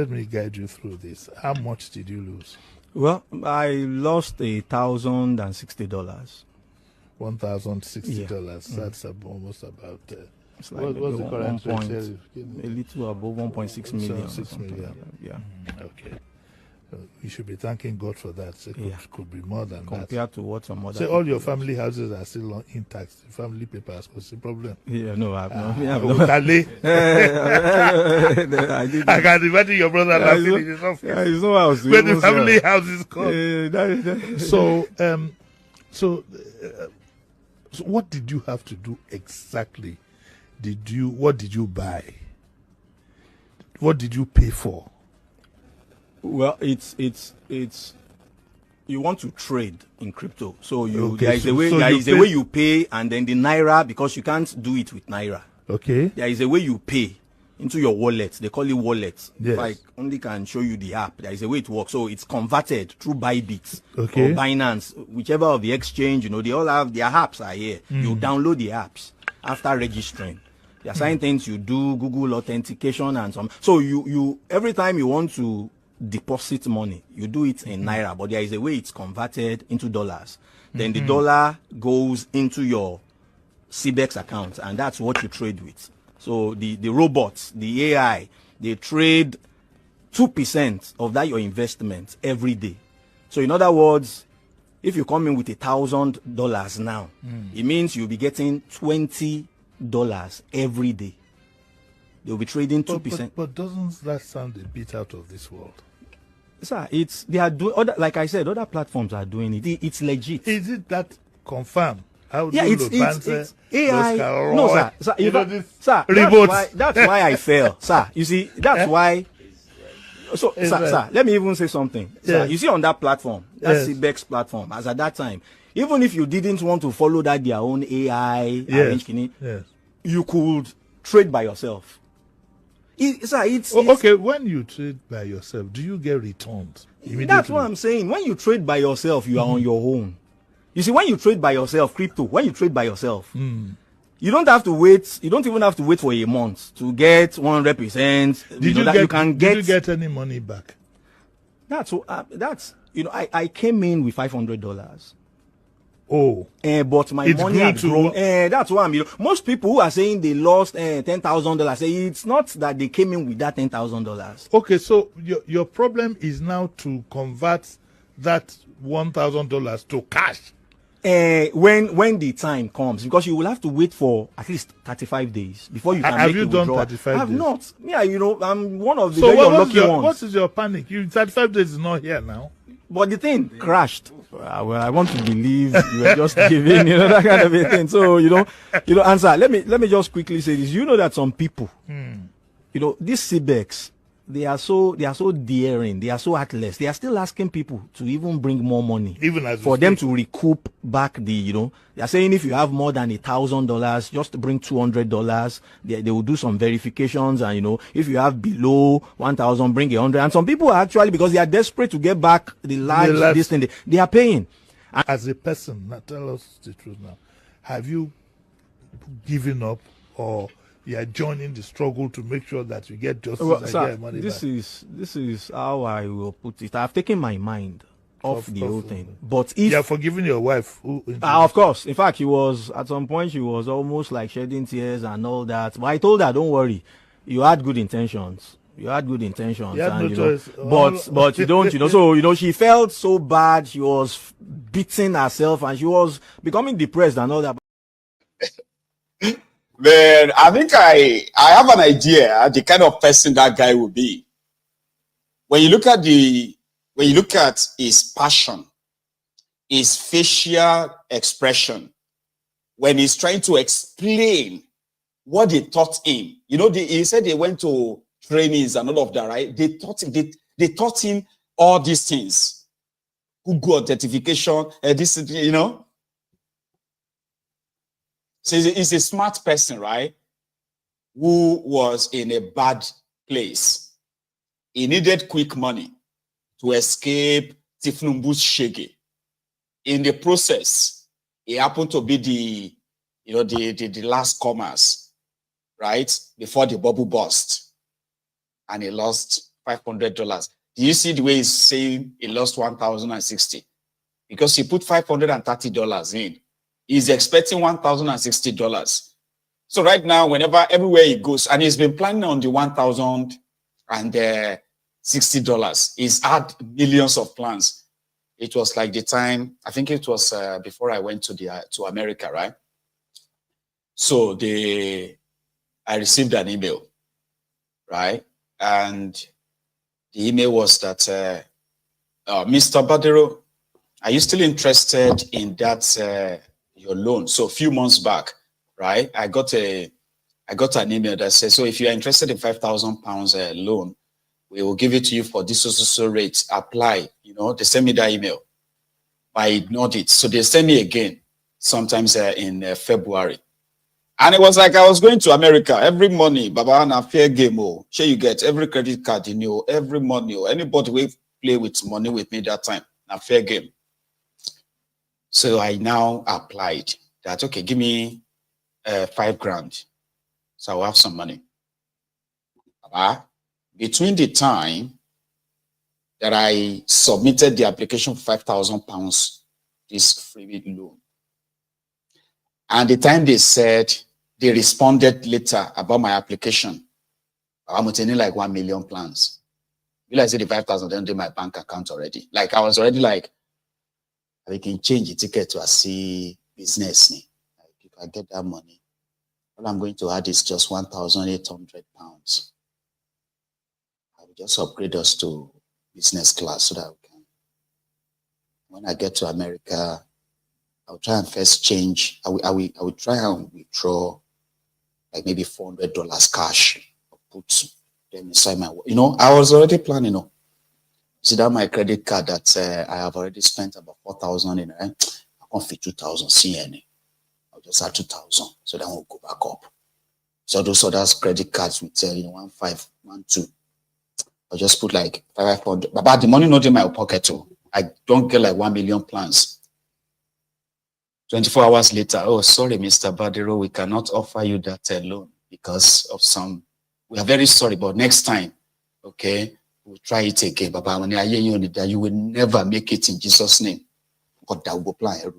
me guide you through this. How much did you lose? Well, I lost $1,060. $1,060. That's almost about. It's like what's the current rate? A little above 1.6 million. 6 million. Yeah. Okay. You should be thanking God for that. It could be more than compared that. to what some other. So all your family houses are still intact. Family papers, what's the problem? Yeah, no, I have no. I can imagine your brother laughing in his office. Yeah, it's no house. When the family house is called. So what did you have to do exactly? What did you buy? What did you pay for? Well, it's you want to trade in crypto, so there is a way you pay, and then the naira, because you can't do it with naira. Okay. There is a way you pay into your wallet. They call it wallet. Yes. If I only can show you the app, there is a way it works. So it's converted through Bybit or Binance, whichever of the exchange. They all have their apps are here. You download the apps after registering. There are certain things you do, Google authentication and some. So you every time you want to deposit money, you do it in naira, but there is a way it's converted into dollars. Then the dollar goes into your CBEX account, and that's what you trade with. So the robots, the AI, they trade 2% of that your investment every day. So in other words, if you come in with $1,000 now, it means you'll be getting $20 every day. They'll be trading 2%. But doesn't that sound a bit out of this world? Sir, they are doing like I said, other platforms are doing it. It's legit. Is it that confirmed? It's AI. No, sir. That's why I fail, sir. You see, that's why. So, sir, let me even say something. Sir, you see on that platform, that CBEX platform, as at that time, even if you didn't want to follow their own AI arrangement, you could trade by yourself. Okay, when you trade by yourself, do you get returns immediately? That's what I'm saying. When you trade by yourself, you are on your own. You see, when you trade by yourself, when you trade by yourself, you don't have to wait. You don't even have to wait for a month to get 100%. Did you get any money back? I came in with $500. Oh, but my money had grown. That's why most people who are saying they lost $10,000 say it's not that they came in with that $10,000. Okay, so your problem is now to convert that $1,000 to cash. When the time comes, because you will have to wait for at least 35 days before you can make a withdrawal. Have you done 35 days? I have not. Yeah, I'm one of the very unlucky ones. What is your panic? 35 days is not here now. But the thing crashed. Well, I want to believe you were just giving, that kind of a thing. So, answer. Let me just quickly say this. You know that some people, these CBECs, they are so daring, they are so heartless. They are still asking people to even bring more money, even as for them to recoup back the, they are saying if you have more than $1,000, just bring $200. They will do some verifications, and if you have below 1,000, bring 100. And some people are actually, because they are desperate to get back the large distance, they are paying. As a person, now tell us the truth now. Have you given up, or you are joining the struggle to make sure that you get justice and get money this back? This is how I will put it. I've taken my mind off the whole thing. But if you are forgiving your wife, of course. In fact, at some point she was almost like shedding tears and all that. But I told her, don't worry, you had good intentions. You had good intentions, and no choice. But you don't, So she felt so bad. She was beating herself, and she was becoming depressed and all that. Man, I think I have an idea the kind of person that guy will be. When you look at his passion, his facial expression, when he's trying to explain what they taught him, he said they went to trainings and all of that, right? They taught him all these things, Google authentication, this, So he's a smart person, right? Who was in a bad place. He needed quick money to escape Tinubu's shege. In the process, he happened to be the last comers, right? Before the bubble burst. And he lost $500. Do you see the way he's saying he lost 1,060? Because he put $530 in. He's expecting $1,060. So right now, everywhere he goes, and he's been planning on the $1,060. He's had millions of plans. It was like the time, I think it was before I went to America, right? So I received an email, right? And the email was that, Mr. Badero, are you still interested in that your loan? So a few months back, right, I got an email that says, so if you are interested in £5,000 loan, we will give it to you for this social rate. Apply. They sent me that email. I ignored it. So they sent me again, sometimes in February. And it was like I was going to America every money. Baba, na fair game. Sure, you get every credit card, every money, or anybody will play with money with me that time. Na fair game. So I now applied that, okay, give me $5,000. So I'll have some money. Between the time that I submitted the application for £5,000, this free loan, and the time they said they responded later about my application, I'm attending like 1 million plans. You like say the 5,000 don't do my bank account already. Like I was already like, I can change the ticket to a C business. Like if I get that money, all I'm going to add is just £1,800. I will just upgrade us to business class so that we can. When I get to America, I'll try and first change. I will try and withdraw like maybe $400 cash. I'll put them inside my. I was already planning. See that my credit card that I have already spent about 4,000 in it. I can't fit 2,000 CN. I'll just add 2,000, so then we'll go back up. So those other credit cards with 1,512. I'll just put like 500. But the money not in my pocket too. I don't get like 1 million plans. 24 hours later, oh sorry, Mr. Badero, we cannot offer you that loan because of some. We are very sorry, but next time, okay. We'll try it again. Baba, when I hear you that you will never make it in Jesus' name. God, that will plan.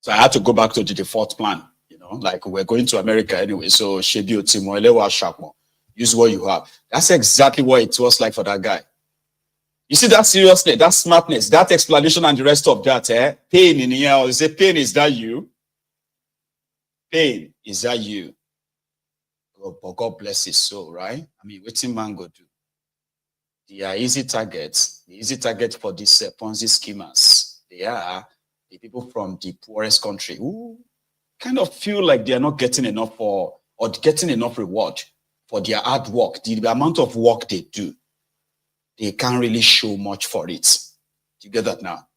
So I had to go back to the default plan. Like we're going to America anyway. So Shebi Otimo, use what you have. That's exactly what it was like for that guy. You see that seriousness, that smartness, that explanation, and the rest of that. Pain in here. You say, pain, is that you? Pain, is that you? But God bless his soul, right? I mean, what's man go do? They are easy targets. The easy target for these Ponzi schemers, they are the people from the poorest country who kind of feel like they are not getting enough or getting enough reward for their hard work. The amount of work they do, they can't really show much for it. Do you get that now?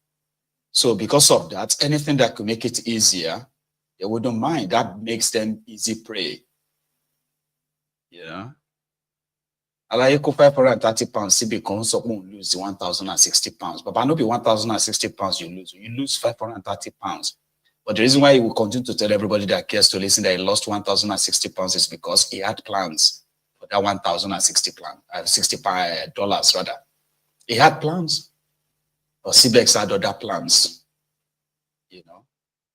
So because of that, anything that could make it easier, they wouldn't mind. That makes them easy prey. Yeah. I like 530 pounds, see because someone lose 1,060 pounds. But not be 1,060 pounds you lose 530 pounds. But the reason why he will continue to tell everybody that cares to listen that he lost 1,060 pounds is because he had plans for that 1,060 $60 rather. He had plans. Or CBEX had other plans. You know,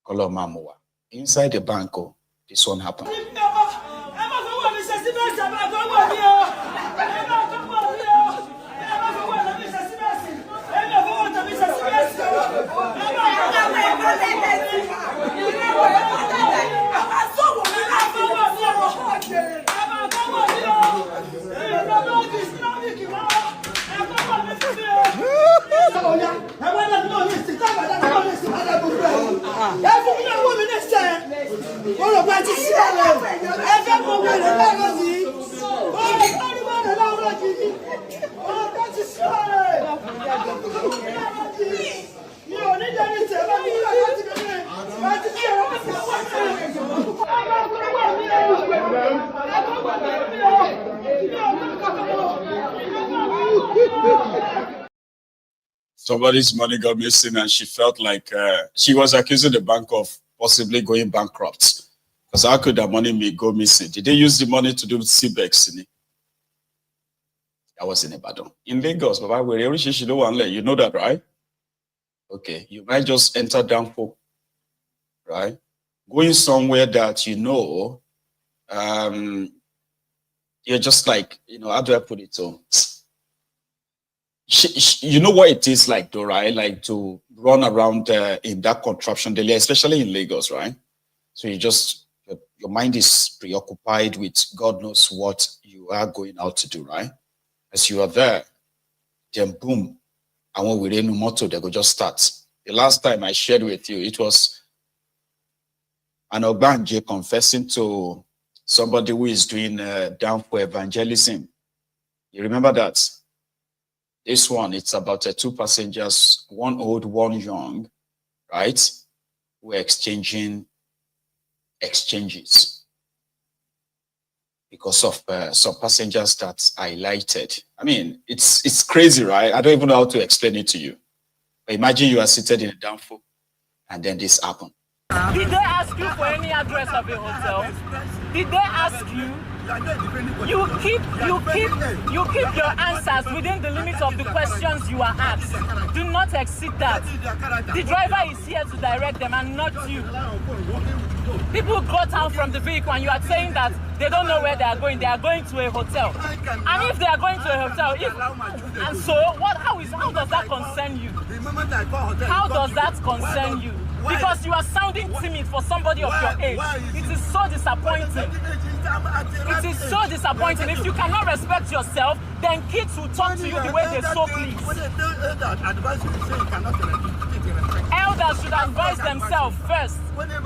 Kolo Mamuwa. Inside the bank, this one happened. Somebody's money got missing and she felt like she was accusing the bank of possibly going bankrupt. Because how could that money go missing? Did they use the money to do CBEX? That was in Ibadan. In Lagos, Baba, you know that, right? Okay, you might just enter Danfo, right? Going somewhere that you know, you're just like, how do I put it? So, you know what it is like, though, right? Like to run around in that contraption daily, especially in Lagos, right? So your mind is preoccupied with God knows what you are going out to do, right? As you are there, then boom, and when we're in motto, they go just start. The last time I shared with you, it was an Obanje confessing to somebody who is doing down for evangelism. You remember that? This one, it's about two passengers, one old, one young, right? We're exchanging exchanges because of some passengers that I highlighted. I mean, it's crazy, right? I don't even know how to explain it to you. But imagine you are seated in a downfall and then this happened. Did they ask you for any address of a hotel? Did they ask you? You keep your answers within the limits of the questions you are asked. Do not exceed that. The driver is here to direct them and not you. People got out from the vehicle and you are saying that they don't know where they are going to a hotel. And if they are going to a hotel, how does that concern you? How does that concern you? Because you are sounding timid for somebody of your age. It is so disappointing. It is so disappointing. If you cannot respect yourself, then kids will talk to you the way they so please. Elders should advise themselves first.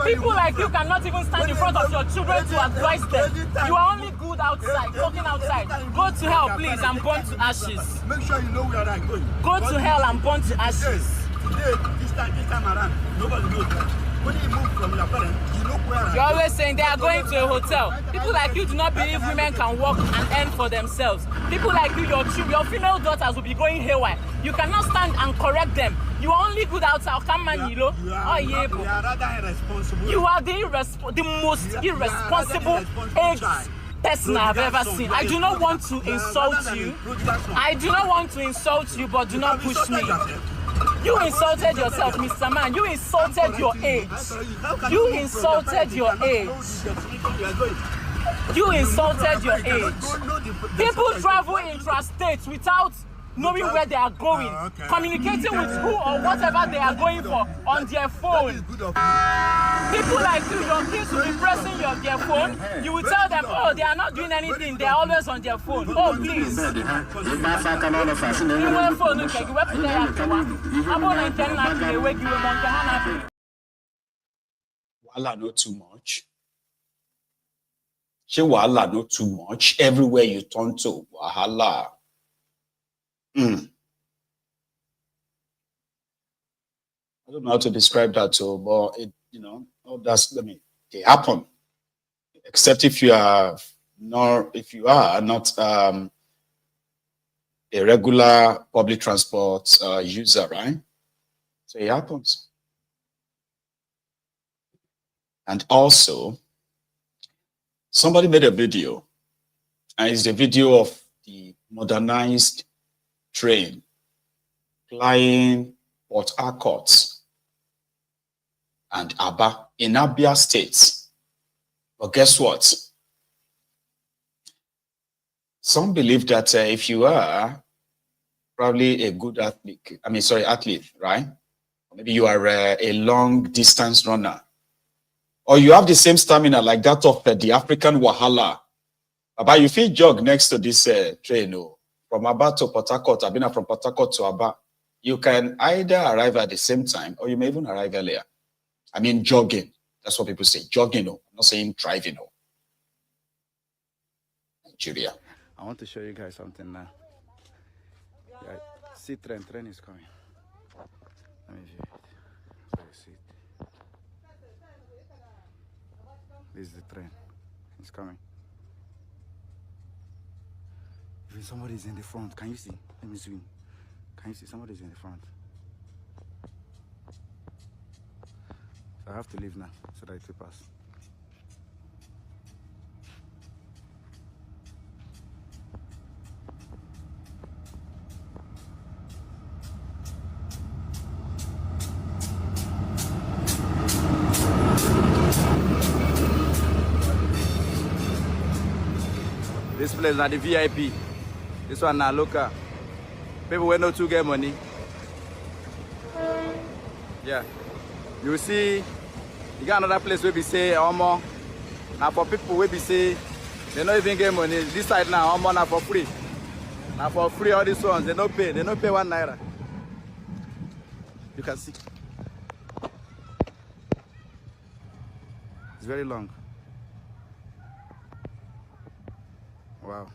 People like you cannot even stand in front of your children to advise them. You are only good outside, talking outside. Go to hell, please, and burn to ashes. Make sure you know where I'm going. Go to hell and burn to ashes. Today, this time around, nobody knows that. When you move from your parents, you know where you're always saying they are going to a hotel. People like you do not believe women can work and earn for themselves. People like you, your female daughters will be going haywire. You cannot stand and correct them. You are only good outside. You are rather irresponsible. You are the most irresponsible age person I have ever seen. I do not want to insult you. I do not want to insult you, but do not push me. You insulted yourself, Mr. Man. You insulted your age. You insulted your age. You insulted your age. People travel intrastate without knowing where they are going, communicating with who or whatever they are going for on their phone. People like you, your kids will be pressing their phone. You will tell them, oh, they are not doing anything. They are always on their phone. Oh, please. Wahala not too much. She wahala not too much. Everywhere you turn to, wahala. I don't know how to describe that too, but it, they happen. Except if you are not a regular public transport user, right? So it happens. And also, somebody made a video, and it's the video of the modernized train flying Port Harcourt and Aba in Abia State. But guess what? Some believe that if you are probably a good athlete, athlete, right? Maybe you are a long distance runner, or you have the same stamina like that of the African Wahala. But you feel jog next to this train, from Aba to Port Harcourt, I've been from Port Harcourt to Aba. You can either arrive at the same time, or you may even arrive earlier. I mean, jogging. That's what people say. Jogging, I'm not saying driving. Nigeria. I want to show you guys something now. Yeah, see, train is coming. Let me view it. Where is it? This is the train. It's coming. Even somebody's in the front. Can you see? Let me zoom. Can you see? Somebody's in the front. So I have to leave now so that it will pass. This place are the VIP. This one now local. People will not to get money. Yeah. You see, you got another place where we say Omo. Now for people where we say they don't even get money. This side now, Omo now for free. Now for free all these ones, they don't pay. They don't pay 1 naira. You can see. It's very long. Wow.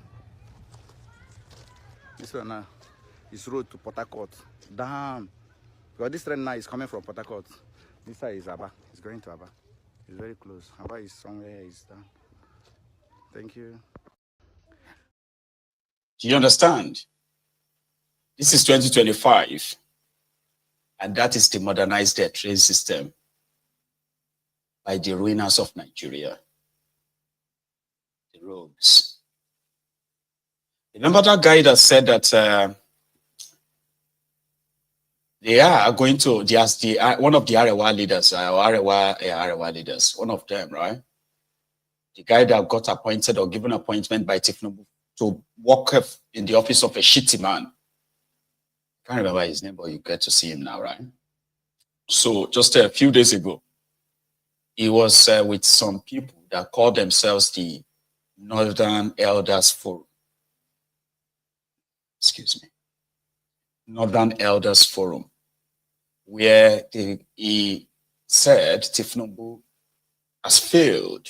This one now is road to Port Harcourt. Damn. Because this train now is coming from Port Harcourt. This side is Aba. It's going to Aba. It's very close. Aba is somewhere. It's down. Thank you. Do you understand? This is 2025. And that is the modernized train system by the ruiners of Nigeria. The rogues. Remember that guy that said that they are going to, one of the Arewa leaders, Arewa leaders, one of them, right? The guy that got appointed or given appointment by Tinubu to work in the office of a shitty man. I can't remember his name, but you get to see him now, right? So just a few days ago, he was with some people that called themselves the Northern Elders Forum. Excuse me. Northern Elders Forum, where he said Tinubu has failed,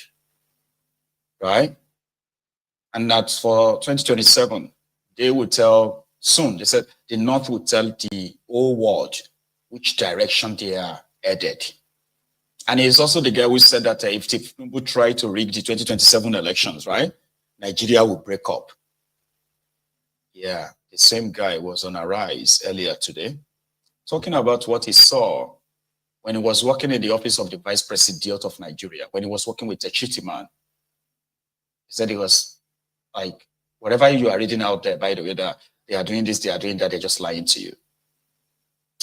right? And that for 2027, they will tell soon, they said the North will tell the whole world which direction they are headed. And he's also the guy who said that if Tinubu try to rig the 2027 elections, right, Nigeria will break up. Yeah, the same guy was on Arise earlier today, talking about what he saw when he was working in the office of the Vice President of Nigeria, when he was working with a shitty man. He said he was like, whatever you are reading out there, by the way, that they are doing this, they are doing that, they're just lying to you.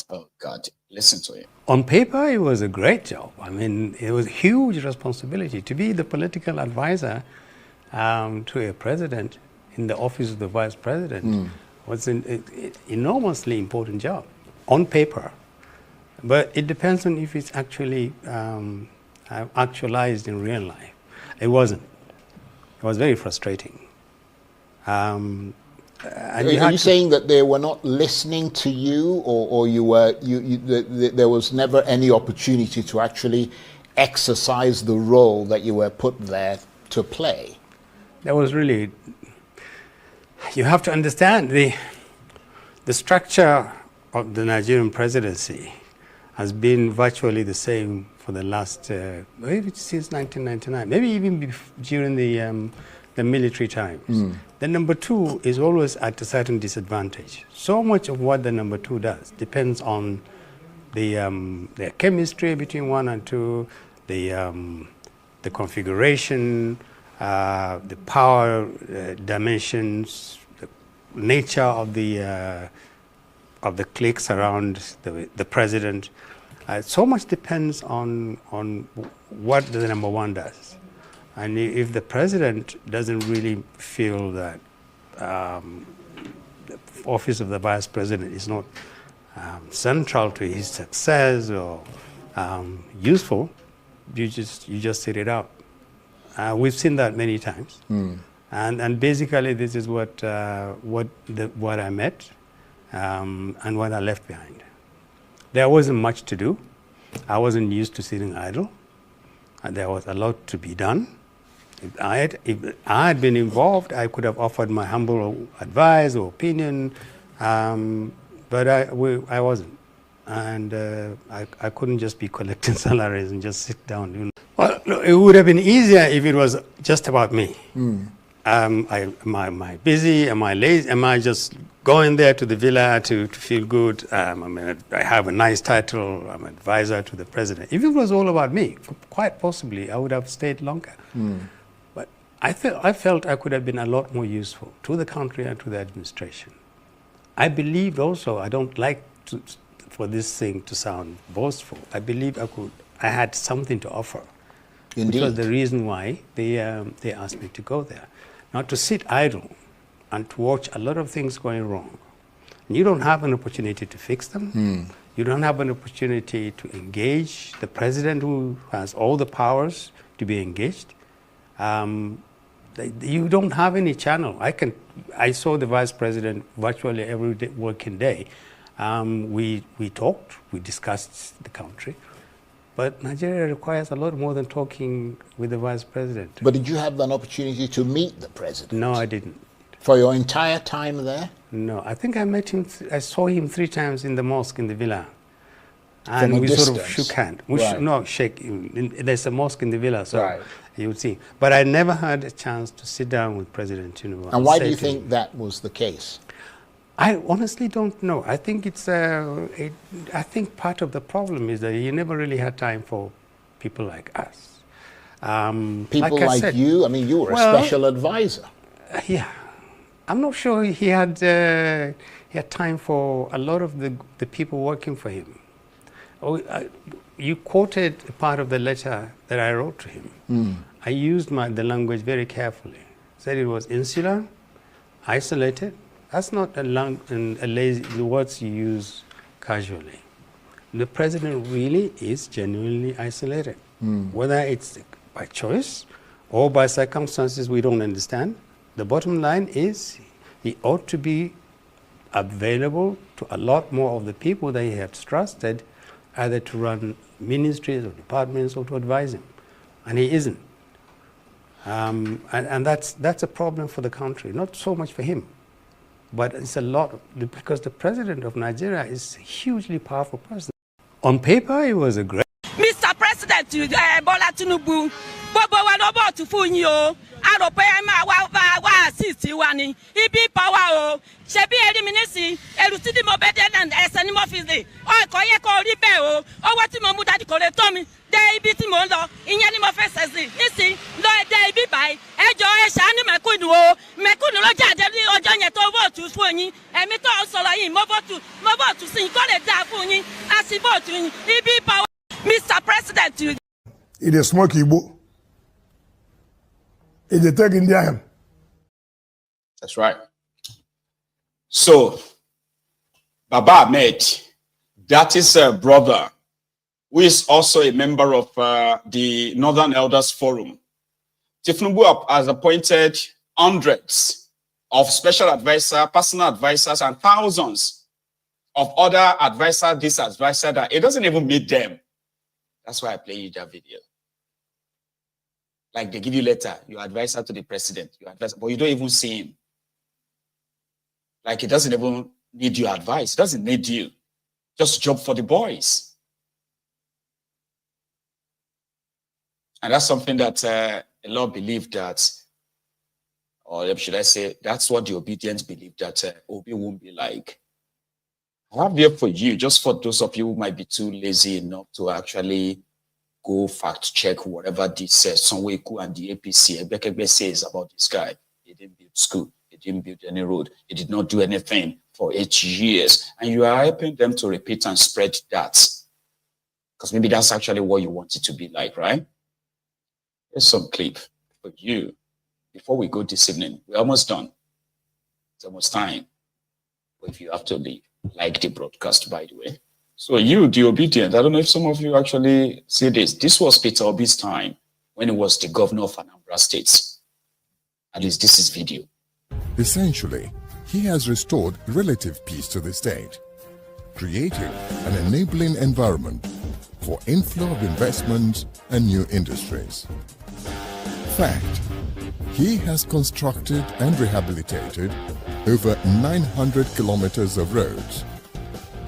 Oh, God, listen to him. On paper, it was a great job. I mean, it was a huge responsibility to be the political advisor to a president in the office of the vice president was an enormously important job on paper, but it depends on if it's actually actualized in real life. It wasn't. It was very frustrating. Are you saying that they were not listening to you, or there was never any opportunity to actually exercise the role that you were put there to play? There was really, you have to understand the structure of the Nigerian presidency has been virtually the same for the last, maybe since 1999, maybe even during the military times. The number two is always at a certain disadvantage. So much of what the number two does depends on the chemistry between one and two, the configuration, the power dimensions, the nature of the cliques around the president. So much depends on what the number one does. And if the president doesn't really feel that the office of the vice president is not central to his success or useful, you just sit it out. We've seen that many times, and basically this is what I met and what I left behind. There wasn't much to do. I wasn't used to sitting idle, and there was a lot to be done. If I had been involved, I could have offered my humble advice or opinion, but I wasn't. And I couldn't just be collecting salaries and just sit down. Well, it would have been easier if it was just about me. Am I busy? Am I lazy? Am I just going there to the villa to feel good? I have a nice title. I'm an advisor to the president. If it was all about me, quite possibly I would have stayed longer. But I felt I could have been a lot more useful to the country and to the administration. I believed also, I don't like for this thing to sound boastful, I believe I had something to offer. Indeed. Which was the reason why they asked me to go there. Not to sit idle and to watch a lot of things going wrong. And you don't have an opportunity to fix them. You don't have an opportunity to engage the president, who has all the powers to be engaged. You don't have any channel. I saw the vice president virtually every working day. We talked, we discussed the country. But Nigeria requires a lot more than talking with the vice president. But did you have an opportunity to meet the president? No, I didn't. For your entire time there? No, I think I met him, I saw him 3 times in the mosque in the villa. And From a we distance. sort of shook hands. Right. Shake. There's a mosque in the villa, so Right. you would see. But I never had a chance to sit down with President Tinubu. And why do you think that was the case? I honestly don't know. I think I think part of the problem is that you never really had time for people like us. People like you? I mean, you were a special advisor. Yeah. I'm not sure he had time for a lot of the people working for him. You quoted a part of the letter that I wrote to him. I used the language very carefully. Said it was insular, isolated. That's not a lazy, the words you use casually. The president really is genuinely isolated. Whether it's by choice or by circumstances we don't understand, the bottom line is he ought to be available to a lot more of the people that he has trusted, either to run ministries or departments or to advise him. And he isn't. And that's a problem for the country, not so much for him. But it's a lot, because the president of Nigeria is a hugely powerful person. On paper, he was a great... Mr. President, Bola Tinubu, gbogbo wa ló bọ̀ tún fún yín o. A rò pé ẹ máa wá assist wa ni. Ibi power o. Ṣé bí ẹ rí mi nísìn, ẹrù tí mo bẹ́ dé náà ẹsẹ̀ ni mo fi lè. Ọkọ̀ yẹ kó rí bẹ́ẹ̀ o. Owó tí mo mú dájú kò lè tó mi. Dé ibi tí mò ń lọ, ìyẹn ni mo fẹ́ ṣẹ̀ sí. Nísìn, lọ dé ibi báyìí. Ẹ jọ̀ọ́ ẹ ṣàánú mẹ̀kúnnù o. Mẹ̀kúnnù ló jáde ní ọjọ́ yẹn tó vóòtù fún yín. Ẹ̀mí tó ń sọ̀rọ̀ yìí, mo vóòtù sí yín kó lè dáa fún yín. A sì vóòtù yín. Ibi power. Mr. President. It is smoke Igbo. It is taking down. That's right. So, Baba Ahmed, that is a brother who is also a member of the Northern Elders Forum. Tinubu has appointed hundreds of special advisors, personal advisors, and thousands of other advisors, this advisor, that it doesn't even meet them. That's why I play you that video. Like they give you letter, your advisor to the president, your advisor, but you don't even see him. Like he doesn't even need your advice. He doesn't need you. Just job for the boys. And that's something that a lot believe that, or should I say, that's what the Obidients believe, that Obi won't be like. I have here for you, just for those of you who might be too lazy enough to actually go fact check whatever this Sanwoiku and the APC Akpabio says about this guy. He didn't build school. He didn't build any road. He did not do anything for 8 years. And you are helping them to repeat and spread that. Because maybe that's actually what you want it to be like, right? Here's some clip for you. Before we go this evening, we're almost done. It's almost time. But if you have to leave, like the broadcast, by the way. So you, the Obidient, I don't know if some of you actually see this. This was Peter Obi's time when he was the governor of Anambra State. At least this is video. Essentially, he has restored relative peace to the state, creating an enabling environment for inflow of investments and new industries. Fact, he has constructed and rehabilitated over 900 kilometers of roads,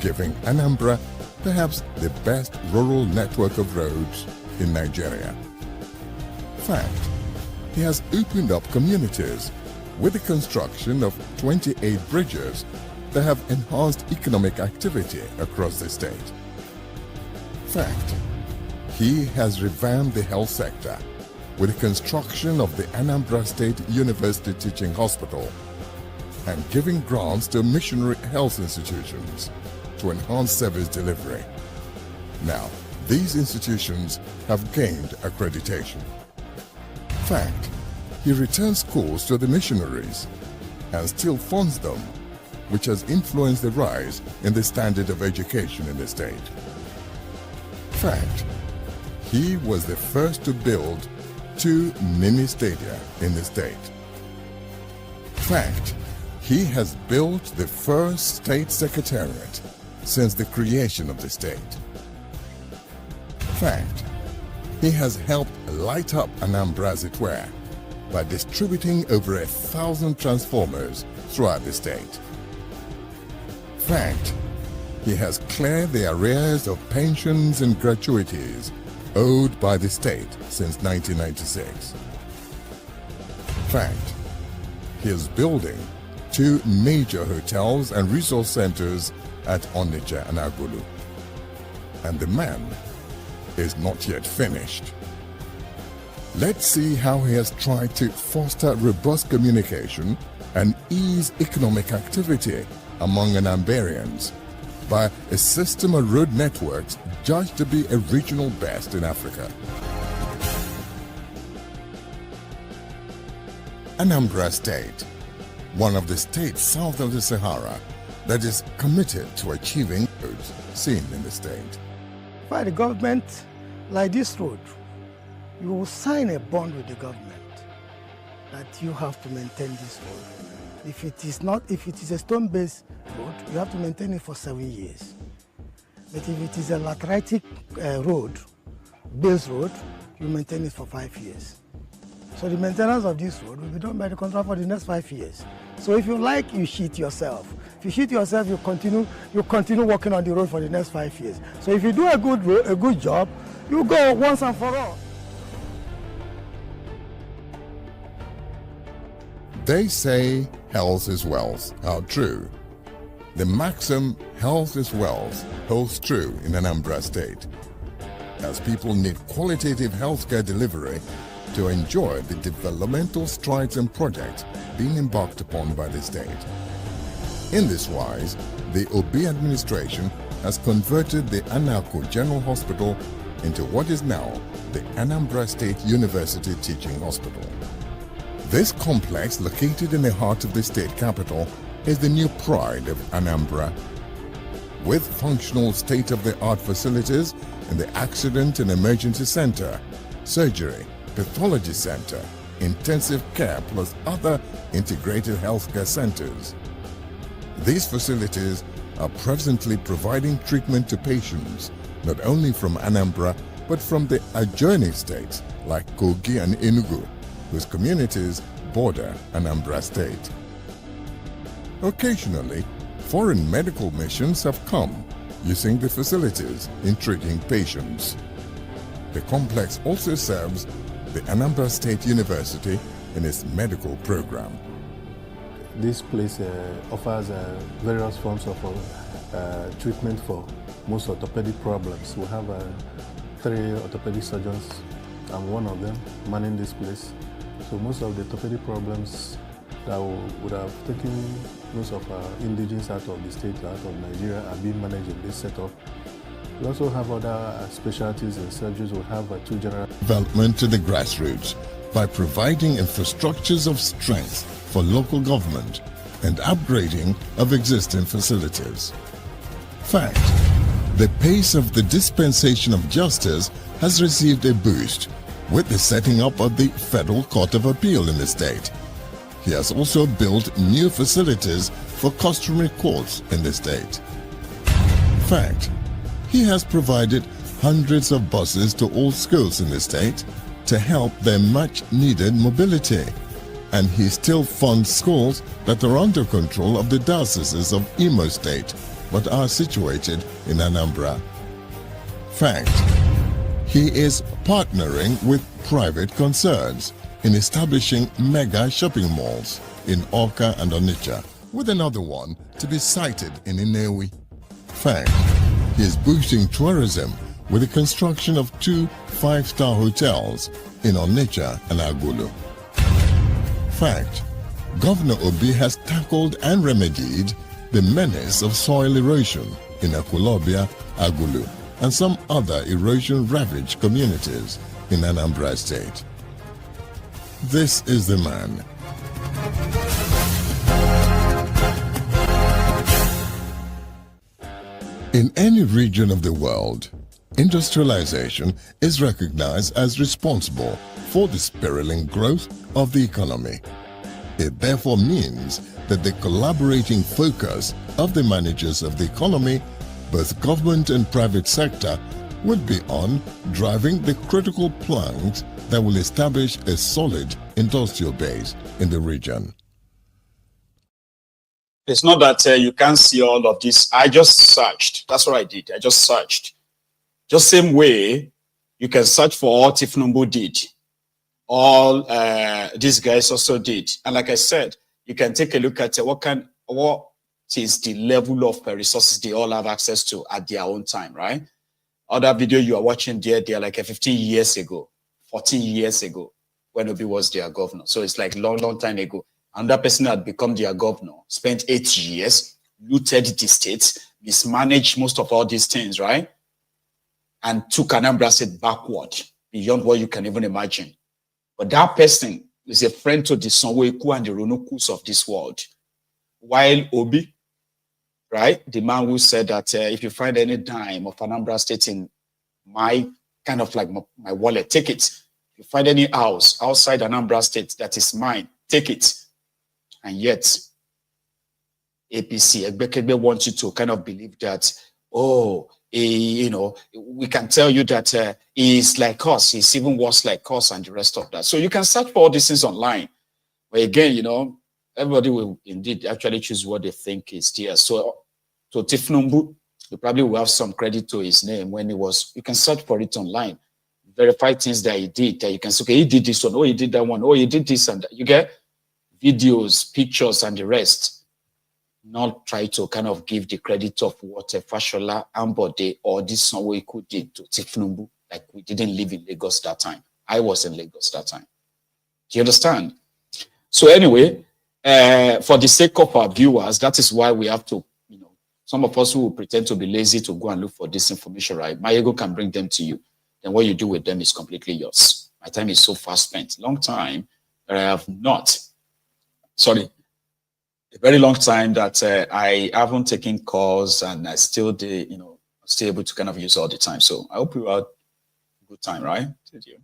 giving Anambra perhaps the best rural network of roads in Nigeria. Fact, he has opened up communities with the construction of 28 bridges that have enhanced economic activity across the state. Fact, he has revamped the health sector with the construction of the Anambra State University Teaching Hospital and giving grants to missionary health institutions to enhance service delivery. Now, these institutions have gained accreditation. Fact, he returns schools to the missionaries and still funds them, which has influenced the rise in the standard of education in the state. Fact, he was the first to build 2 mini stadia in the state. Fact, he has built the first state secretariat since the creation of the state. Fact, he has helped light up Anambra as it were by distributing over 1,000 transformers throughout the state. Fact, he has cleared the arrears of pensions and gratuities owed by the state since 1996. Fact, he is building 2 major hotels and resource centers at Onitsha and Agulu. And the man is not yet finished. Let's see how he has tried to foster robust communication and ease economic activity among Anambarians by a system of road networks judged to be a regional best in Africa. Anambra State, one of the states south of the Sahara that is committed to achieving roads seen in the state. By the government, like this road, you will sign a bond with the government that you have to maintain this road. If it is a stone-based road, you have to maintain it for 7 years. But if it is a lateritic road, base road, you maintain it for 5 years. So the maintenance of this road will be done by the contract for the next 5 years. So if you like, you cheat yourself. If you cheat yourself, you continue working on the road for the next 5 years. So if you do a good job, you go once and for all. They say health is wealth. How true. The maxim health is wealth holds true in Anambra State, as people need qualitative healthcare delivery to enjoy the developmental strides and projects being embarked upon by the state. In this wise, the Obi administration has converted the Anaku General Hospital into what is now the Anambra State University Teaching Hospital. This complex, located in the heart of the state capital, is the new pride of Anambra. With functional state-of-the-art facilities in the Accident and Emergency Center, Surgery, Pathology Center, Intensive Care, plus other integrated healthcare centers. These facilities are presently providing treatment to patients not only from Anambra but from the adjoining states like Kogi and Enugu, whose communities border Anambra State. Occasionally, foreign medical missions have come using the facilities in treating patients. The complex also serves the Anambra State University in its medical program. This place offers various forms of treatment for most orthopedic problems. We have 3 orthopedic surgeons. I'm one of them manning this place. So most of the orthopedic problems that would have taken most of our indigents out of the state, out of Nigeria, are being managed in this setup. We also have other specialties in surgeries. We have 2 general Development to the grassroots by providing infrastructures of strength for local government and upgrading of existing facilities. Fact: the pace of the dispensation of justice has received a boost with the setting up of the Federal Court of Appeal in the state. He has also built new facilities for customary courts in the state. Fact: he has provided hundreds of buses to all schools in the state to help their much-needed mobility. And he still funds schools that are under control of the dioceses of Imo State but are situated in Anambra. Fact: he is partnering with private concerns in establishing mega shopping malls in Awka and Onitsha, with another one to be sited in Nnewi. Fact: he is boosting tourism with the construction of 2 5-star hotels in Onitsha and Agulu. Fact: Governor Obi has tackled and remedied the menace of soil erosion in Akulobia, Agulu, and some other erosion-ravaged communities in Anambra State. This is the man. In any region of the world, industrialization is recognized as responsible for the spiraling growth of the economy. It therefore means that the collaborating focus of the managers of the economy, both government and private sector, would be on driving the critical planks that will establish a solid industrial base in the region. It's not that you can't see all of this. I just searched. That's what I did. I just searched. Just same way you can search for all Tinubu did. All these guys also did. And like I said, you can take a look at what is the level of resources they all have access to at their own time, right? Other video you are watching there, they're like 15 years ago, 14 years ago, when Obi was their governor. So it's like long time ago. And that person had become their governor, spent 8 years, looted the states, mismanaged most of all these things, right? And took Anambra State backward, beyond what you can even imagine. But that person is a friend to the Sanwoiku and the Ronokus of this world. While Obi, right, the man who said that if you find any dime of Anambra State in my kind of like my wallet, take it. If you find any house outside Anambra State that is mine, take it. And yet, APC, Egbekegbe wants you to kind of believe that, oh, you know, we can tell you that he's like us, he's even worse like us and the rest of that. So you can search for all these things online. But again, you know, everybody will indeed actually choose what they think is there. So Tinubu, you probably will have some credit to his name when he was, you can search for it online, verify things that he did, that you can say, okay, he did this one, oh, he did that one, oh, he did this and that. You get videos, pictures, and the rest. Not try to kind of give the credit of what Fashola, Ambode, or this Sanwoiku did to Tinubu, like we didn't live in Lagos that time. I was in Lagos that time. Do you understand? So anyway, for the sake of our viewers, that is why we have to, you know, some of us who will pretend to be lazy to go and look for this information, right? My ego can bring them to you. Then what you do with them is completely yours. My time is so fast spent. Long time that I have not. Sorry. a very long time that I haven't taken calls, and I still did, still able to kind of use all the time. So I hope you had a good time, right? Did you?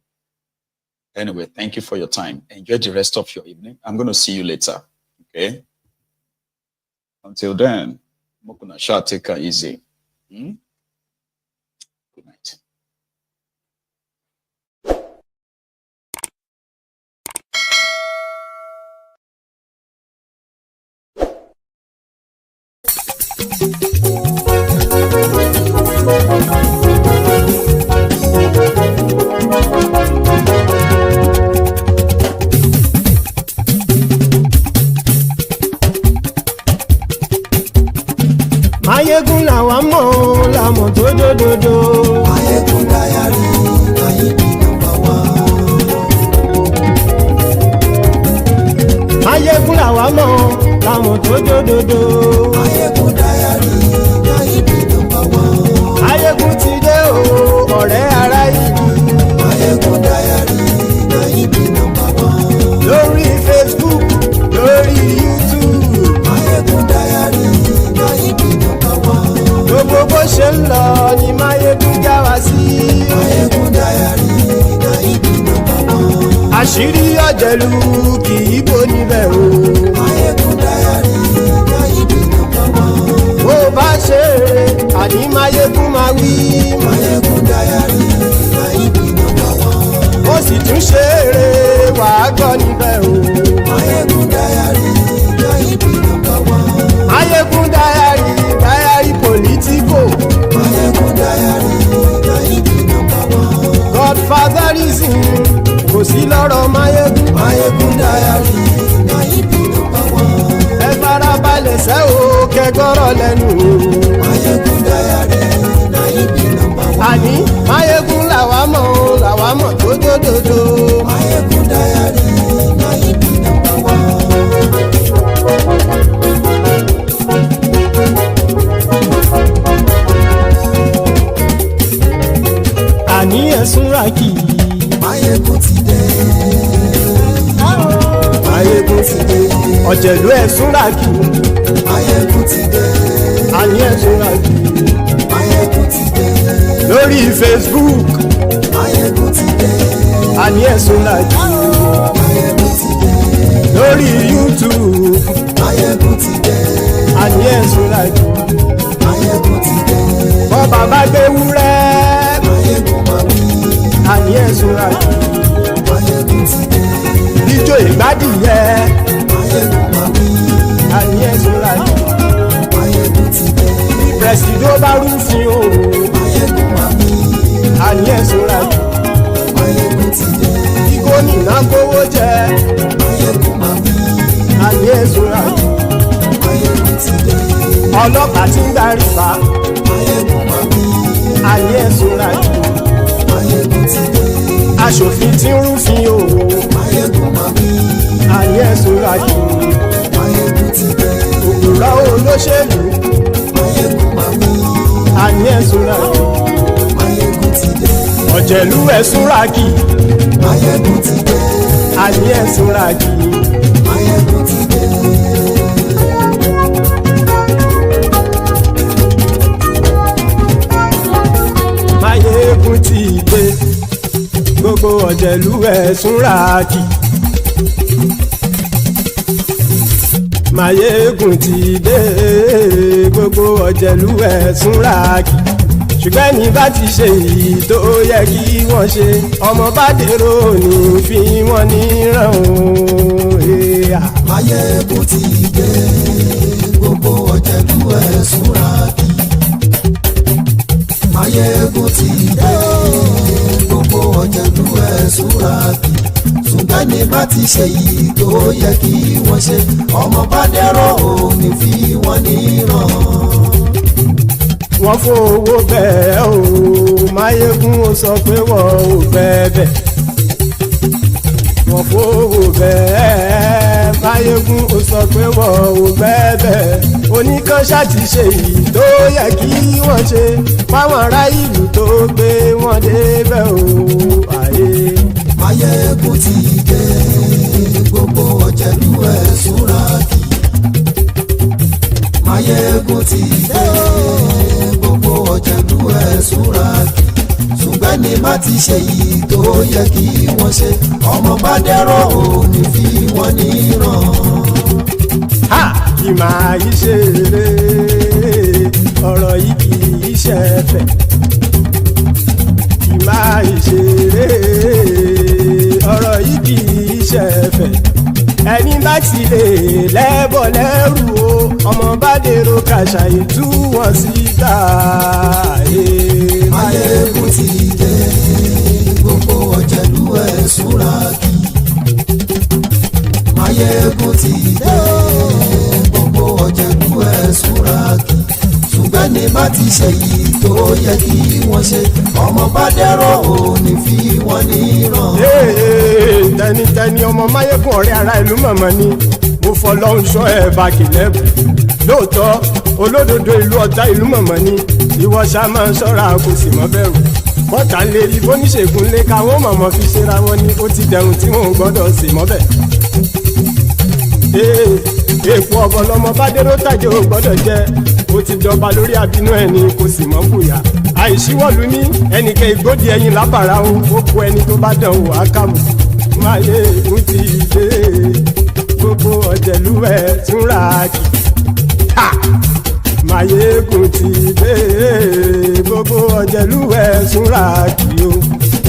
Anyway, thank you for your time. Enjoy the rest of your evening. I'm going to see you later. Okay? Until then, Mokunasha, take her easy. Good night. Mayegun làwa mọ̀ làmọ̀ tó dòdòdò. Mayegun dayari Mayebi number one. Mayegun làwa mọ̀ làmọ̀ tó dòdòdò. Mayegun dayari Mayebi number one. Mayegun ti dé o ọ̀rẹ́ ara ìlú. Mayegun dayari Mayebi number one. Lórí Facebook lórí YouTube. Mayegun dayari Mayebi number one. Gbogbo bó ṣe ń lọ ni Mayegun já wa sí. Mayegun dayari Mayebi number one. Àṣírí ọ̀jẹ̀lú kì í bò níbẹ̀ o. Mayegun dayari Mayebi number one. Bó bá ṣe eré àní Mayegun máa wí. Mayegun dayari Mayebi number one. Ó sì tún ṣe eré wàá gbọ́ níbẹ̀ o. Mayegun dayari Mayebi number one. Mayegun dayari politico. Mayegun dayari Mayebi number one. Godfatherism kò sí lọ́rọ̀ Mayegun. Mayegun dayari Mayebi number one. Ẹ farabalẹ̀ sẹ́ o kẹgọ́rọ̀ lẹ́nu o. Mayegun dayari Mayebi number one. Àní Mayegun làwa mọ̀ tó dòdòdò. Mayegun dayari Mayebi number one. Àní ẹ̀sùn ràkì. Mayegun ti dé. Mayegun ti dé. Ọ̀jẹ̀lú ẹ̀sùn ràkì. Mayegun ti dé. Àní ẹ̀sùn ràkì. Mayegun ti dé. Lórí Facebook. Mayegun ti dé. Àní ẹ̀sùn ràkì. Mayegun ti dé. Lórí YouTube. Mayegun ti dé. Àní ẹ̀sùn ràkì. Mayegun ti dé. Bọ́ bàbá gbé wúrẹ́. Mayegun máa wí. Àní ẹ̀sùn ràkì. Mayegun ti dé. Ijó ìgbádìyẹ. Mayegun máa wí. Àní ẹ̀sùn ràkì. Mayegun ti dé. Pẹ̀sìdó bá rúfin o. Mayegun máa wí. Àní ẹ̀sùn ràkì. Mayegun ti dé. Kí gómìnà kówó jẹ. Mayegun máa wí. Àní ẹ̀sùn ràkì. Mayegun ti dé. Ọlọ́pàá ti ń darí bá. Mayegun máa wí. Àní ẹ̀sùn ràkì. Mayegun ti dé. Aṣòfin tí ń rúfin o. Mayegun máa wí. Àní ẹ̀sùn ràkì. Mayegun ti dé. Òpùrọ́ olóṣèlú. Mayegun máa wí. Àní ẹ̀sùn ràkì. Mayegun ti dé. Ọ̀jẹ̀lú ẹ̀sùn ràkì. Mayegun ti dé. Àní ẹ̀sùn ràkì. Mayegun ti dé. Mayegun ti dé. Gbogbo ọ̀jẹ̀lú ẹ̀sùn ràkì. Mayegun ti dé. Gbogbo ọ̀jẹ̀lú ẹ̀sùn ràkì. Ṣùgbọ́n ní bá ti ṣe èyí tó yẹ kí wọ́n ṣe, ọmọ bá dèrò ní fi wọ́n níran o. Mayegun ti dé. Gbogbo ọ̀jẹ̀lú ẹ̀sùn ràkì. Mayegun ti dé. Gbogbo ọ̀jẹ̀lú ẹ̀sùn ràkì. Ṣùgbọ́n ní bá ti ṣe èyí tó yẹ kí wọ́n ṣe, ọmọ bá dèrò ní fi wọ́n níran. Wọ́n fowó bẹ́ẹ̀ o. Mayegun ó sọ pé wọ́n ò fẹ́ bẹ́ẹ̀. Wọ́n fowó bẹ́ẹ̀. Mayegun ó sọ pé wọ́n ò fẹ́ bẹ́ẹ̀. Oníkan ṣáàtì ṣe èyí tó yẹ kí wọ́n ṣe fáwọn ará ìlú tó gbé wọn débẹ̀ o. Mayegun ti dé. Gbogbo ọ̀jẹ̀lú ẹ̀sùn ràkì. Máyégún ti dé gbogbo ọ̀jẹ̀lú ẹ̀ súnra kí ṣùgbọ́n ní má ti ṣe yìí tó yẹ kí wọ́n ṣe ọmọ bá dẹ́rọ̀ ò ní fi wọ́n níran. Kì máa yí ṣe eré ọ̀rọ̀ yìí kì í ṣe ẹ̀fẹ̀. Kì máa yí ṣe eré ọ̀rọ̀ yìí kì í ṣe ẹ̀fẹ̀. Ẹni bá ti lè lẹ́bọ̀ lẹ́rù o ọmọ bá dèrò kàṣàyè tú wọn síta. Máyégún ti dé gbogbo ọ̀jẹ̀lú ẹ̀ súnra kí. Máyégún ti dé gbogbo ọ̀jẹ̀lú ẹ̀ súnra kí. ṣùgbọ́n ní bá ti ṣe yìí tó yẹ kí wọ́n ṣe ọmọ bá dẹ́rọ̀ ò ní fi wọ́n níran. tẹnitẹni ọmọ Máyégún ọ̀rẹ́ ara ìlú mọ̀mọ́ ni mo fọlọ́hún ṣọ́ ẹ̀ bá kìlẹ́bù lóòótọ́ olódodo ìlú ọ̀tá ìlú mọ̀mọ́ ni ìwọ ṣá máa ń ṣọ́ra kò sì mọ́ bẹ̀rù bọ́tà lè rí bóníṣègùn lé káwọn mọ̀mọ́ fi ṣera wọn ni ó ti dẹrùn tí wọn ò gbọ́dọ̀ sì mọ́ bẹ̀. èèpo ọ̀bọ̀lọmọ bá dérò tàjẹ́ ò gbọ́dọ̀ jẹ́ ó ti jọba lórí àbínú ẹni kò sì mọ́ fòyà àìsíwọ́lu ní ẹnìkẹ́ ìgbódì ẹyin lábàrá o ó kó ẹni tó bá dán o àkàmù. Máyégún ti dé gbogbo ọ̀jẹ̀lú ẹ̀ túnra kì. Máyégún ti dé gbogbo ọ̀jẹ̀lú ẹ̀ túnra kì o.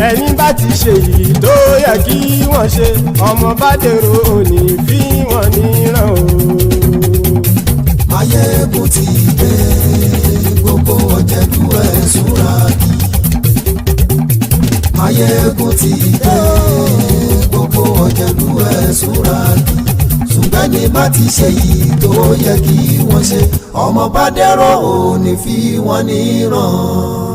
Ẹni bá ti ṣe yìí tó yẹ kí wọ́n ṣe ọmọ bá dèrò òní fi wọ́n níran o. Máyégún ti dé gbogbo ọ̀jẹ̀lú ẹ̀ súnra kí. Máyégún ti dé gbogbo ọ̀jẹ̀lú ẹ̀ súnra kí. ṣùgbọ́n ní bá ti ṣe yìí tó yẹ kí wọ́n ṣe ọmọ bá dẹ́rọ̀ ò ní fi wọ́n níran.